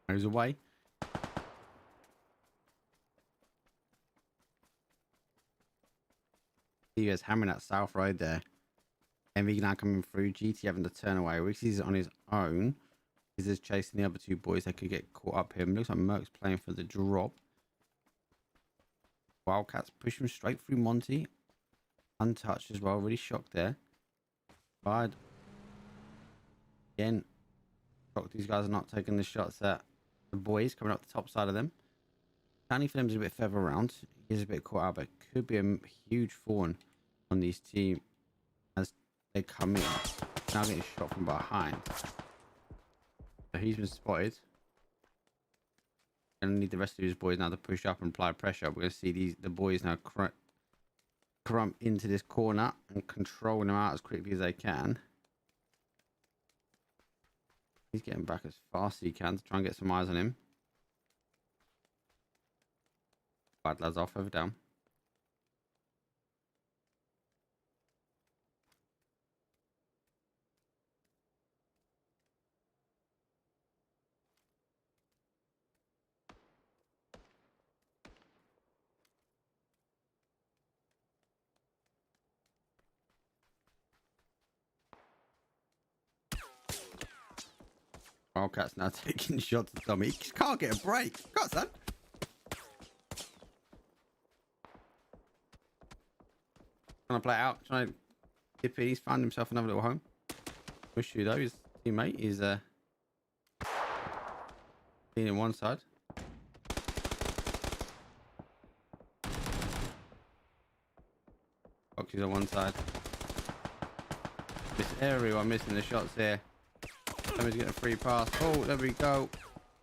He's away. He is hammering that south road there. MV now coming through. GT having to turn away. Rixie's on his own. He's just chasing the other 2 boys. They could get caught up here. Looks like Merc's playing for the drop. Wildcats pushing straight through Monty. Untouched as well. Really shocked there. Fired. Again. Shocked these guys are not taking the shots at the boys coming up the top side of them. Danny for them is a bit further around. He's a bit caught out, but could be a huge thorn on these teams as they come in. Now getting shot from behind. So he's been spotted. Gonna need the rest of his boys now to push up and apply pressure. We're gonna see the boys now crump into this corner and control them out as quickly as they can. He's getting back as fast as he can to try and get some eyes on him. Bad lads off, over down. Wildcats now taking shots at Tommy. He just can't get a break. Got son. Trying to play it out, trying to dip in. He's found himself another little home. Wish you though, his teammate is leaning one side. Foxy's on one side. Miss everyone missing the shots here. Somebody's getting a free pass. Oh, there we go.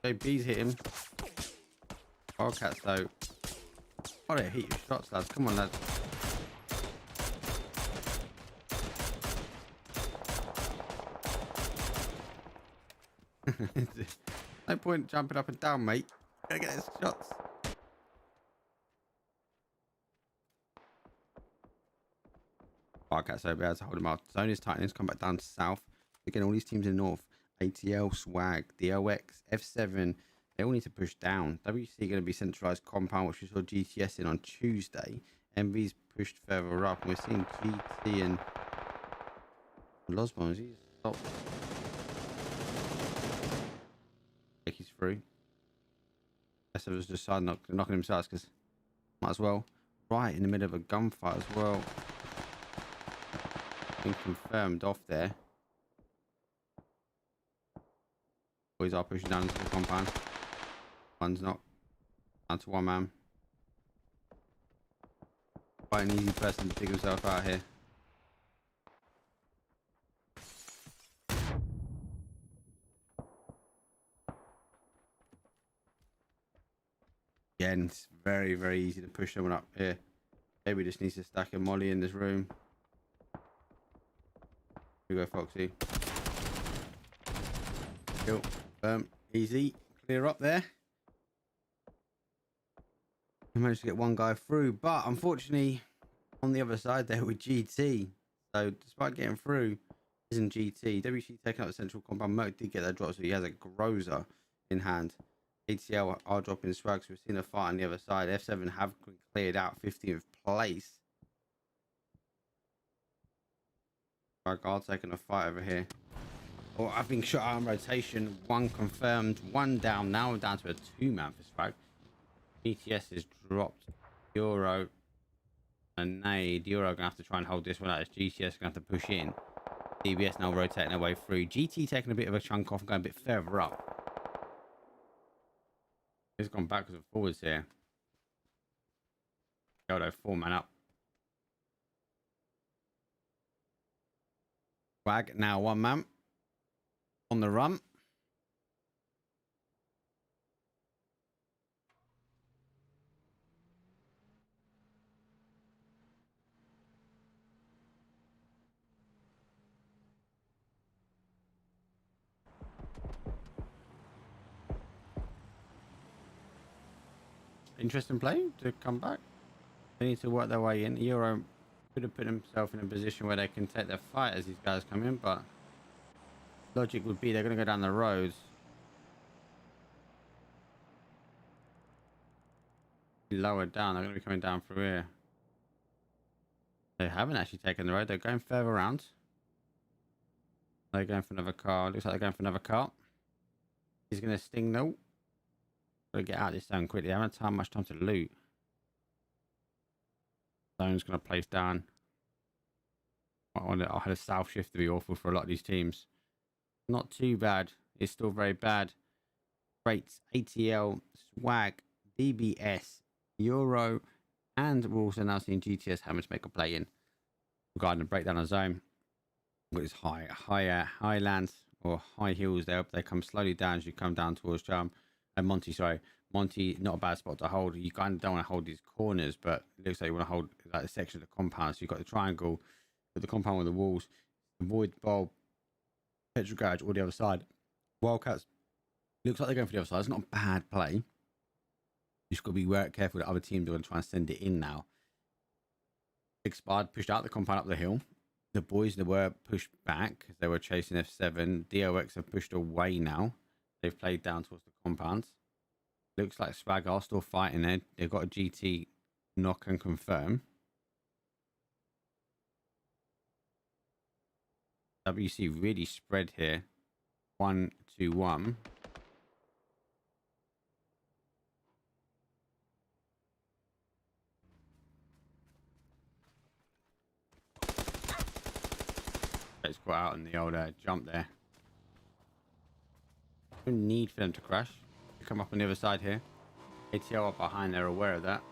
JB's hit him. Wildcats though. Oh, they hit your shots, lads. Come on, lads. No point jumping up and down, mate. Gotta get his shots. Wildcats over there to hold him up. Zone is tightening. Come back down to south. Again, all these teams in north. ATL, Swag, DOX, F7. They all need to push down. WC going to be centralized compound, which we saw GTS in on Tuesday. MV's pushed further up. And we're seeing GT and Losbon, he's stopped. I think he's through. Guess it was just side knocking himself because might as well. Right in the middle of a gunfight as well. Been confirmed off there. Boys are pushing down into the compound. One's not. Down to one man. Quite an easy person to pick himself out here. Again, it's very, very easy to push someone up here. Maybe just needs to stack a molly in this room. Here we go, Foxy. Kill. Easy. Clear up there. I managed to get one guy through, but unfortunately, on the other side there with GT. So despite getting through, isn't GT. WC taking out the central compound. Merc did get that drop, so he has a Groza in hand. ATL are dropping swag, so we've seen a fight on the other side. F7 have cleared out 15th place. Swag taking a fight over here. Oh, I've been shot out on rotation. One confirmed, one down. Now we're down to a 2-man for swag. ETS is dropped. Euro and Nade. Euro gonna have to try and hold this one out as GTS gonna have to push in. DBS now rotating their way through. GT taking a bit of a chunk off, going a bit further up. He's gone backwards and forwards here. Yodo 4-man up. Swag now 1-man on the run. Interesting play to come back. They need to work their way in. Euro could have put himself in a position where they can take their fight as these guys come in, but logic would be they're going to go down the roads. Lower down, they're going to be coming down through here. They haven't actually taken the road. They're going further around. They're going for another car. Looks like they're going for another car. He's going to sting though. Gotta get out of this zone quickly. They haven't had much time to loot. Zone's going to place down. I had a south shift to be awful for a lot of these teams. Not too bad. It's still very bad. Rates, ATL, Swag, DBS, Euro, and we're also now seeing GTS having to make a play in regarding the breakdown of zone. What is high lands or high hills there. They come slowly down as you come down towards Charm. And Monty, sorry. Monty, not a bad spot to hold. You kind of don't want to hold these corners, but it looks like you want to hold like a section of the compound. So you've got the triangle with the compound with the walls, the void bulb, petrol garage, or the other side. Wildcats, looks like they're going for the other side. It's not a bad play. You just got to be very careful that other teams are going to try and send it in now. Expired, pushed out the compound up the hill. The boys, they were pushed back because they were chasing F7. DOX have pushed away now. They've played down towards the compounds. Looks like Swag are still fighting there. They've got a GT knock and confirm. WC really spread here. 1-2-1. Let's go out on the old jump there. No need for them to crash. They come up on the other side here. ATL up behind, they're aware of that.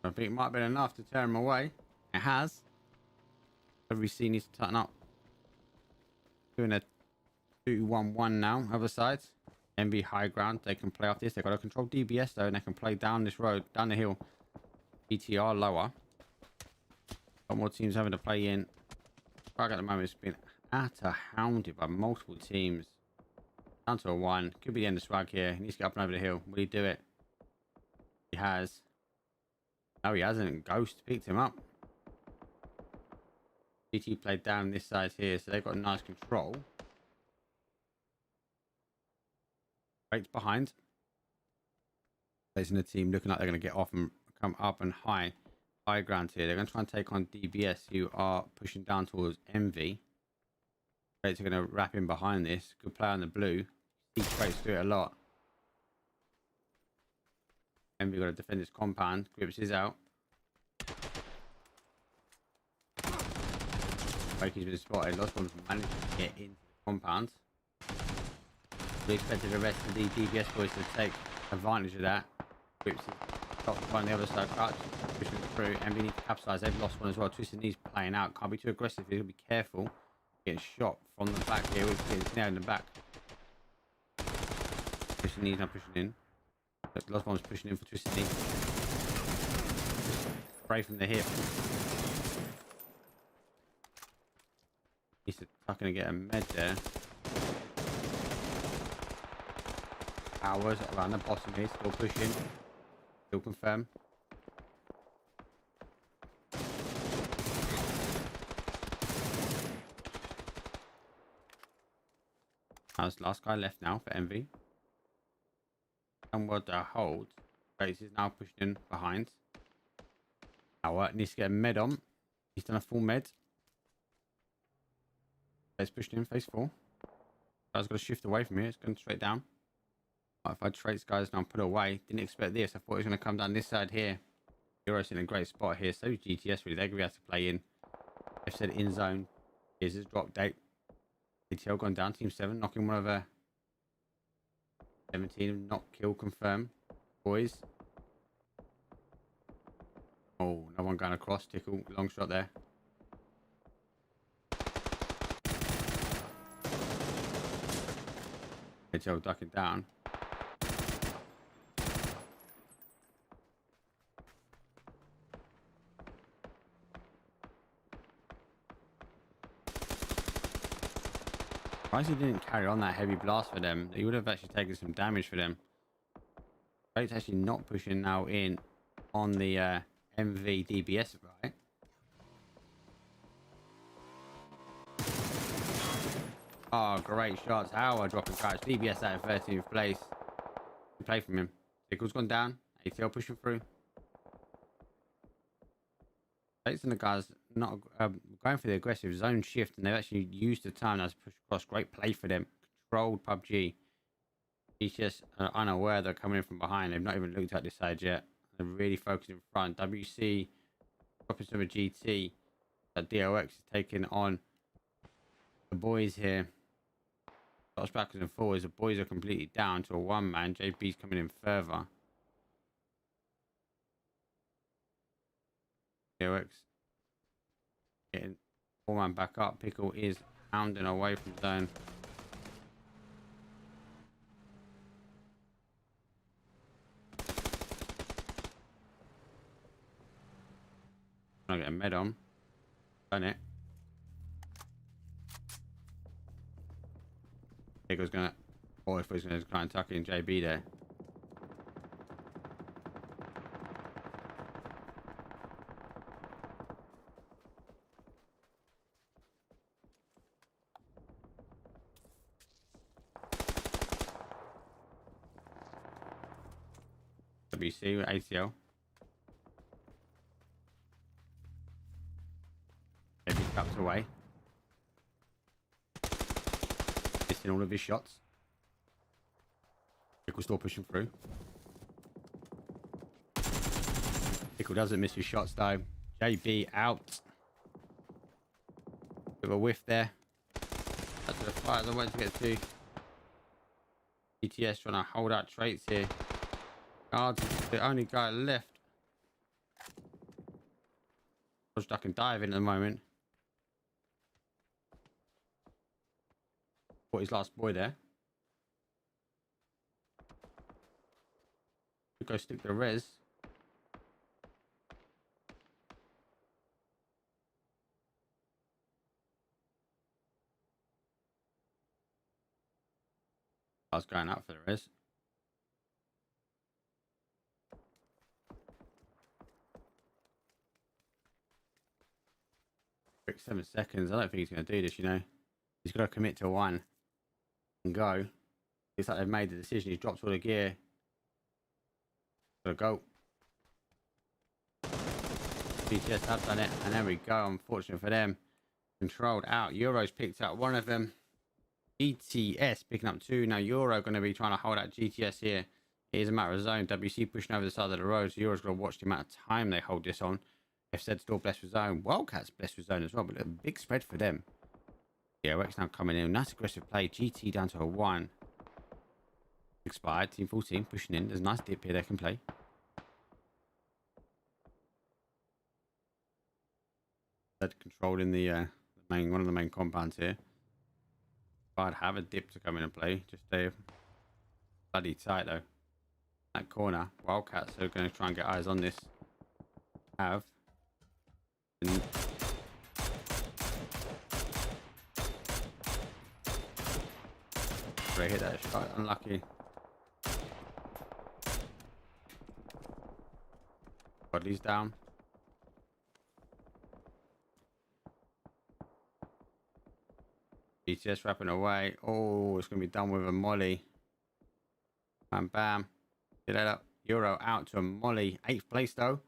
I think it might have been enough to tear him away. It has. Every scene needs to tighten up. Doing a 2-1-1 now. Other sides. MB high ground. They can play off this. They've got to control DBS though, and they can play down this road, down the hill. ETR lower. Got more teams having to play in. Swag at the moment has been hounded by multiple teams. Down to a 1. Could be the end of Swag here. He needs to get up and over the hill. Will he do it? He has. No, he hasn't. Ghost picked him up. GT played down this side here, so they've got a nice control. Rates behind. Placing the team looking like they're going to get off and come up and high ground here. They're going to try and take on DBS, who are pushing down towards MV. Rates are going to wrap in behind this. Good play on the blue. See Traits do it a lot. MV got to defend his compound. Grips is out. Mikey's been spotted. Lost one's managed to get into the compound. We expected the rest of the DBS boys to take advantage of that. Grips is stopped on the other side. Crouch pushing through. MV needs to capitalize. They've lost one as well. Twisted knees playing out. Can't be too aggressive. He's got to be careful. Getting shot from the back here. We're getting snared in the back. Twisted knees now pushing in. Lost one's pushing in for Twisted knees. Spray from the hip. He's tucking to get a med there. Hours around the bottom here, still pushing. Still confirm. How's the last guy left now for MV? And what the hold. Grace is now pushing in behind. Hour needs to get a med on. He's done a full med. He's pushing in phase 4. Guy's got to shift away from here. It's going straight down. Modified traits guys now put away. Didn't expect this. I thought he was going to come down this side here. Euro's in a great spot here. So is GTS really. They're going to be able to play in. They've said in zone. Here's his drop date. ATL gone down. Team 7 knocking one over. 17 not kill confirm. Boys. Oh, no one going across. Tickle. Long shot there. ATL ducking down. Surprised he didn't carry on that heavy blast for them. He would have actually taken some damage for them. It's actually not pushing now in on the MV DBS, right? Oh, great shots. Howard dropping crouch. DBS out in 13th place. Good play from him. Tickle's gone down. ATL pushing through. Bates and the guys not going for the aggressive zone shift, and they've actually used the time as push across. Great play for them. Controlled PUBG. He's just unaware they're coming in from behind. They've not even looked at this side yet. They're really focused in front. WC dropping some of GT. DOX is taking on the boys here. Shots backwards and forwards. The boys are completely down to a one-man. JB's coming in further. DOX getting 4-man back up. Pickle is pounding away from zone. Trying to get a med on. Done it. Pickle's gonna, or if he's gonna try and tuck in JB there. WC with ACL. Heavy cups away. Missing all of his shots. Pickle still pushing through. Pickle doesn't miss his shots though. JB out. Bit of a whiff there. That's the fire I wanted to get to. ETS trying to hold out traits here. Guards is the only guy left. I'm stuck and diving at the moment. Got his last boy there. Go stick the res. I was going out for the res. Quick 7 seconds. I don't think he's going to do this, you know. He's got to commit to one and go. Looks like they've made the decision. He's dropped all the gear. Gotta go. GTS have done it, and there we go. Unfortunate for them. Controlled out. Euro's picked up one of them. GTS picking up 2. Now Euro going to be trying to hold out GTS here. It is a matter of zone. WC pushing over the side of the road. So Euro's going to watch the amount of time they hold this on. They've said still blessed with zone. Wildcats blessed with zone as well, but a big spread for them. Yeah, Rex now coming in. Nice aggressive play. GT down to a 1. Expired. Team 14 pushing in. There's a nice dip here they can play. They're controlling the main, one of the main compounds here. I'd have a dip to come in and play. Just stay bloody tight though. That corner. Wildcats are going to try and get eyes on this. Have. And hit that shot. Unlucky. Bodley's down. GTS wrapping away. Oh, it's going to be done with a molly. Bam, bam. Get that up. Euro out to a molly. 8th place though.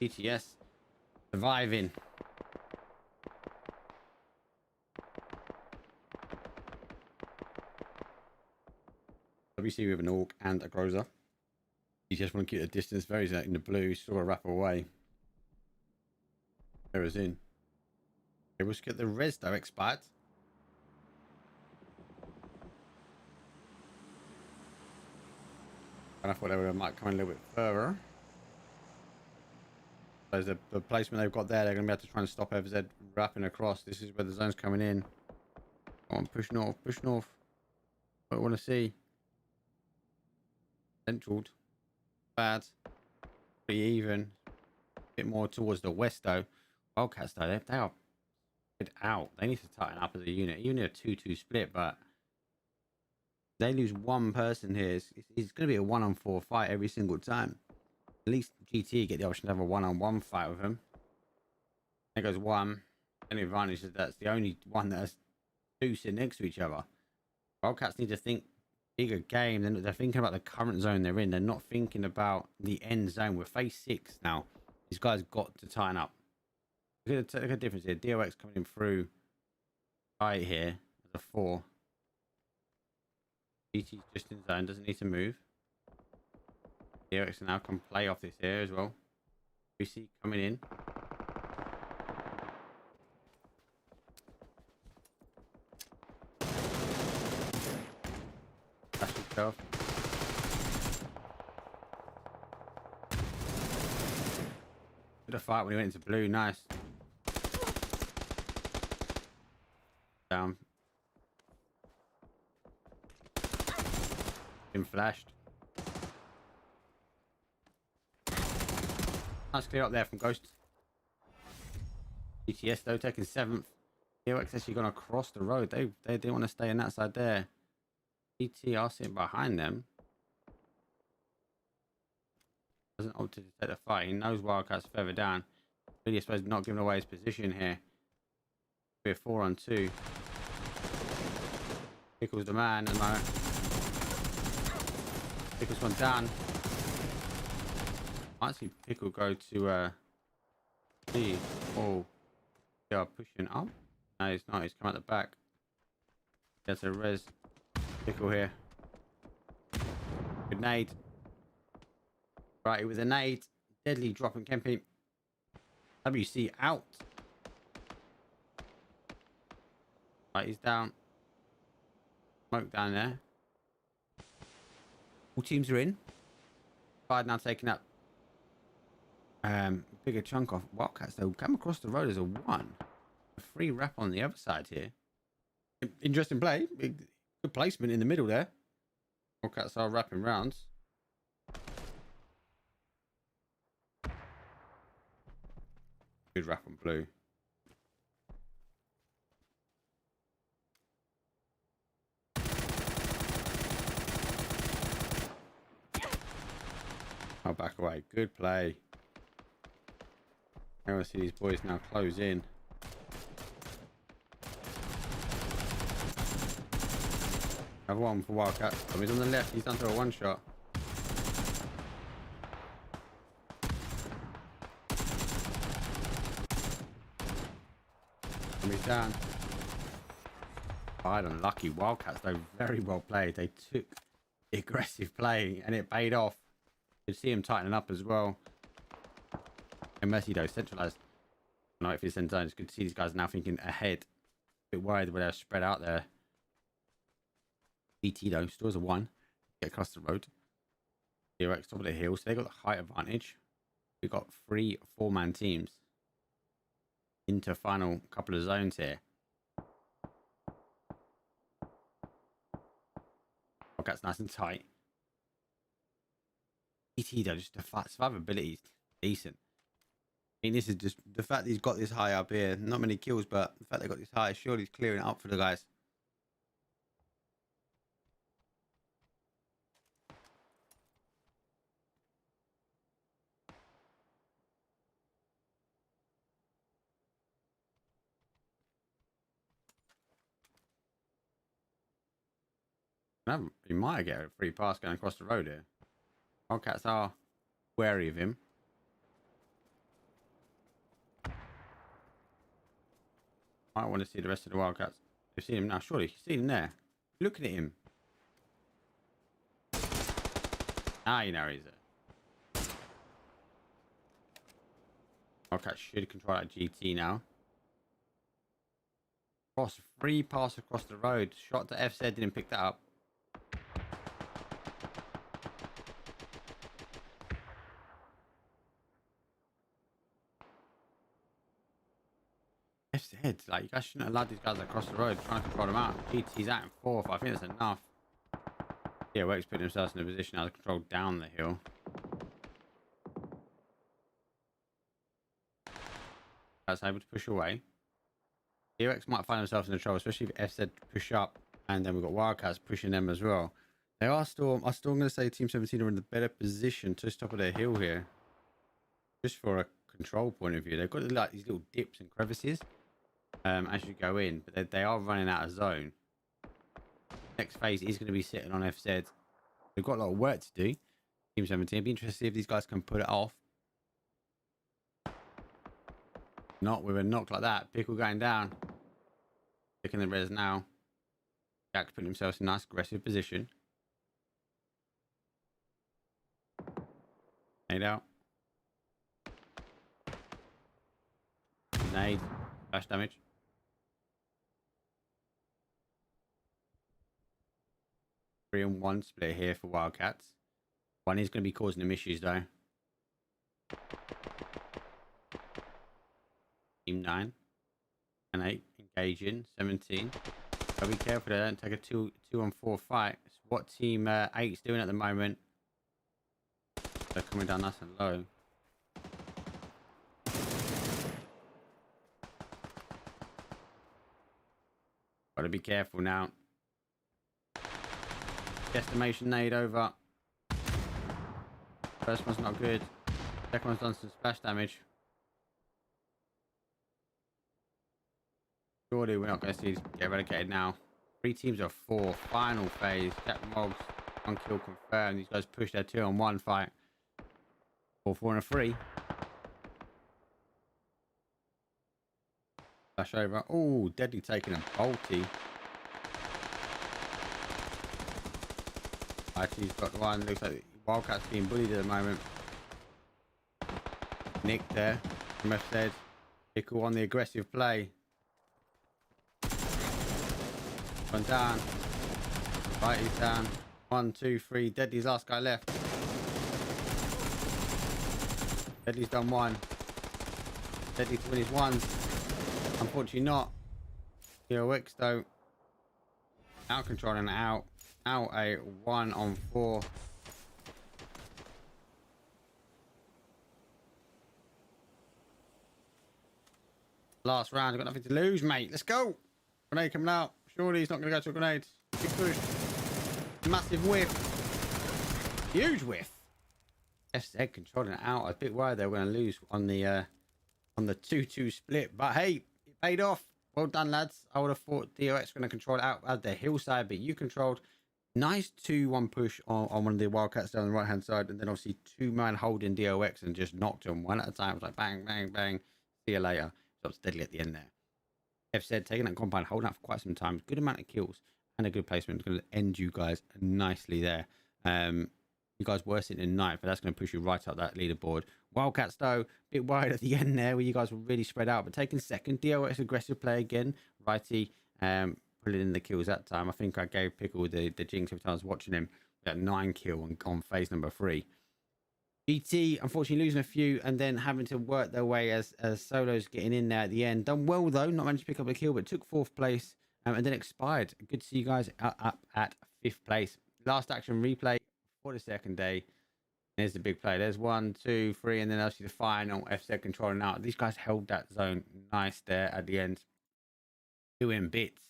GTS surviving. WC with an Orc and a Groza. GTS want to keep the distance. Very in the blue. Saw a wrap away. There was in. Okay, we'll get the res though expired. And I thought they might come in a little bit further. So the placement they've got there, they're going to be able to try and stop FZ wrapping across. This is where the zone's coming in. Come on, push north, push north. What I want to see. Centraled. Bad. Pretty even. A bit more towards the west though. Wildcats though, they are out. They need to tighten up as a unit. Even a 2-2 split, but they lose one person here. It's going to be a 1-on-4 fight every single time. At least GT get the option to have a 1-on-1 fight with them. There goes one. Any advantage is that's the only one that has 2 sitting next to each other. Wildcats need to think bigger game. They're thinking about the current zone they're in. They're not thinking about the end zone. We're phase 6 now. These guys got to tighten up. Look at the difference here. DOX coming in through right here as a 4. GT's just in zone, doesn't need to move. DOX now can play off this here as well. We see coming in. That's himself. Good fight when he went into blue, nice. Down. Been flashed. Nice clear up there from Ghost. GTS though taking 7th. DOX actually gone across the road. They didn't want to stay on that side there. GT are sitting behind them. Doesn't opt to take the fight. He knows Wildcats further down. Really, I suppose not giving away his position here. We're 4-on-2. Pickles the man, and Pickles one down. Might see Pickle go to C. Oh, they are pushing up. No, he's not. He's come out the back. There's a res. Pickle here. Good nade. Right, with a nade. Deadly dropping Kempi. WC out. Right, he's down. Smoke down there. All teams are in. Fire now taking up bigger chunk off Wildcats. They'll come across the road as a 1. A free wrap on the other side here. Interesting play. Good placement in the middle there. Wildcats are wrapping rounds. Good wrap on blue. I'll back away. Good play. I want to see these boys now close in. Another one for Wildcat. Oh, he's on the left. He's done to a one shot. And he's down. Quite unlucky. Wildcats, though, very well played. They took the aggressive play and it paid off. You could see him tightening up as well. And Mercy, though, centralized. I don't know if it's in zone. It's good to see these guys now thinking ahead. A bit worried where they're spread out there. EPT, though, stores a 1. Get across the road. T-Rex top of the hill. So they got the height advantage. We've got 3 4-man teams into final couple of zones here. Wildcat's nice and tight. EPT, though, just the survivability is decent. I mean, this is just the fact that he's got this high up here. Not many kills, but the fact they got this high, surely he's clearing it up for the guys. He might get a free pass going across the road here. Wildcats are wary of him. I want to see the rest of the Wildcats. You've seen him now, surely. You've seen him there. Looking at him. Ah, you know he's there. Wildcats should control that GT now. Cross, free pass across the road. Shot to FZ, didn't pick that up. FZ, like, you guys shouldn't have allowed these guys across the road trying to control them out. GT's out in 4th. I think that's enough. Yeah, Wex put themselves in a position now to control down the hill. That's able to push away. EX might find themselves in trouble, especially if FZ push up, and then we've got Wildcats pushing them as well. They are still, I'm still going to say Team 17 are in the better position to top of their hill here. Just for a control point of view. They've got like these little dips and crevices as you go in, but they are running out of zone. Next phase is going to be sitting on FZ. They've got a lot of work to do. Team 17, be interested to see if these guys can put it off. Not with a knock like that. Pickle going down. Picking the res now. Jack's putting himself in a nice aggressive position. Nade out. Nade. Flash damage. Three and one split here for Wildcats. One is going to be causing them issues though. Team 9 and 8 engaging 17. So be careful they don't take a 2-on-4 fight. It's what team 8 is doing at the moment. They're coming down nice and low. Gotta be careful now. Estimation nade over. First one's not good. Second one's done some splash damage. Surely we're not going to see these get eradicated now. 3 teams of 4. Final phase. Captain Mogs. 1 kill confirmed. These guys push their 2-on-1 fight. 4-4 and a 3. Flash over. Oh, Deadly taking a bolty. IT's got the one. Looks like Wildcats being bullied at the moment. Nick there. MF said. Pickle on the aggressive play. One down. Right, he's down. 1, 2, 3. Deadly's last guy left. Deadly's done 1. Deadly to win his 1s. Unfortunately not. Wix though. Out controlling out. Out a 1-on-4. Last round. I've got nothing to lose, mate. Let's go. Grenade coming out. Surely he's not going to go to a grenade. Big push. Massive whiff. Huge whiff. FZ controlling it out. I was a bit worried they were going to lose on the 2-2 split. But hey, it paid off. Well done, lads. I would have thought DOX were going to control it out at the hillside, but you controlled Nice 2-1 push on one of the Wildcats down the right hand side, and then obviously 2-man holding DOX and just knocked them one at a time. It was like bang, bang, bang. See you later. Stops deadly at the end there. said taking that compound, holding out for quite some time, good amount of kills and a good placement. It's going to end you guys nicely there. You guys were sitting in ninth, but that's going to push you right up that leaderboard. Wildcats though, a bit wide at the end there, where you guys were really spread out, but taking second. DOX aggressive play again. Righty, pulling in the kills that time. I think I gave Pickle the jinx every time I was watching him. We had 9 kills on phase number 3. GT unfortunately losing a few and then having to work their way as solos getting in there at the end. Done well though, not managed to pick up a kill, but took 4th place and then expired. Good to see you guys up at 5th place. Last action replay for the second day. There's the big play. There's 1, 2, 3, and then actually the final FZ controlling out. These guys held that zone nice there at the end, doing bits.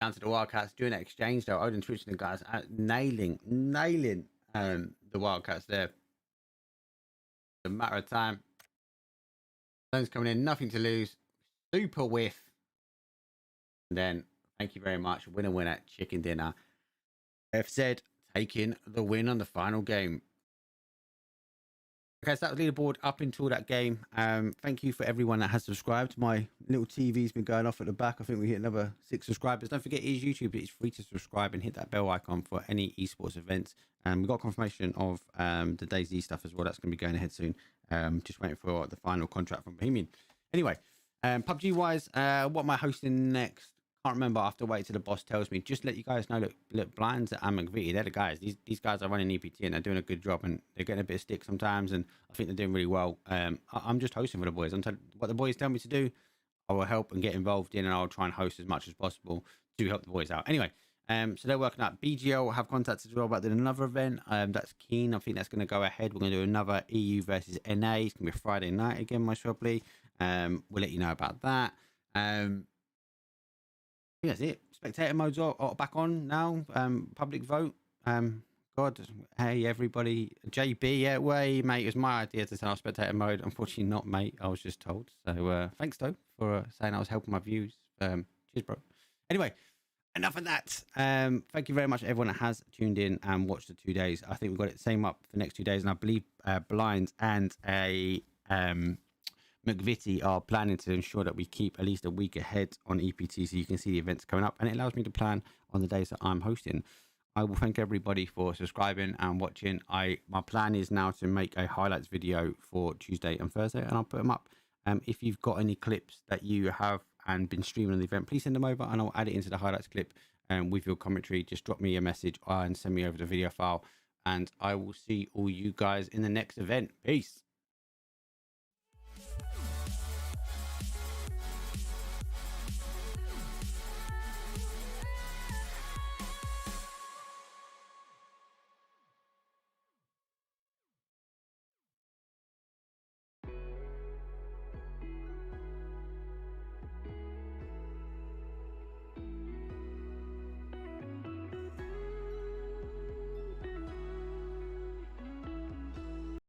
Down to the Wildcats doing that exchange though. Odin switching the guys out, nailing the Wildcats there. A matter of time. Zone's coming in, nothing to lose. Super whiff. And then, thank you very much. Winner, chicken dinner. FZ taking the win on the final game. Okay, so that was leaderboard up until that game. Thank you for everyone that has subscribed. My little TV's been going off at the back. I think we hit another 6 subscribers. Don't forget, it is YouTube. It's free to subscribe and hit that bell icon for any esports events. We got confirmation of the DayZ stuff as well. That's going to be going ahead soon. Just waiting for the final contract from Bohemian. Anyway, PUBG wise, what am I hosting next? Can't remember. I have to wait till the boss tells me. Just let you guys know, look, Blinds and McVitie, they're the guys. These guys are running EPT and they're doing a good job, and they're getting a bit of stick sometimes, and I think they're doing really well. I'm just hosting for the boys. What the boys tell me to do, I will help and get involved in, and I'll try and host as much as possible to help the boys out. Anyway, so they're working out. BGL have contacted as well about doing another event. That's keen. I think that's going to go ahead. We're going to do another EU versus NA. It's going to be a Friday night again, most probably. We'll let you know about that. That's it. Spectator mode's are back on now. Public vote. God, hey everybody. JB, yeah, way mate. It was my idea to turn off spectator mode. Unfortunately, not mate. I was just told. So thanks though for saying I was helping my views. Cheers, bro. Anyway, enough of that. Thank you very much, everyone that has tuned in and watched the 2 days. I think we've got it same up for the next 2 days, and I believe Blinds and a McVitie are planning to ensure that we keep at least a week ahead on EPT, so you can see the events coming up, and it allows me to plan on the days that I'm hosting. I will thank everybody for subscribing and watching. My plan is now to make a highlights video for Tuesday and Thursday, and I'll put them up. If you've got any clips that you have and been streaming on the event, please send them over and I'll add it into the highlights clip with your commentary. Just drop me a message and send me over the video file, and I will see all you guys in the next event. Peace.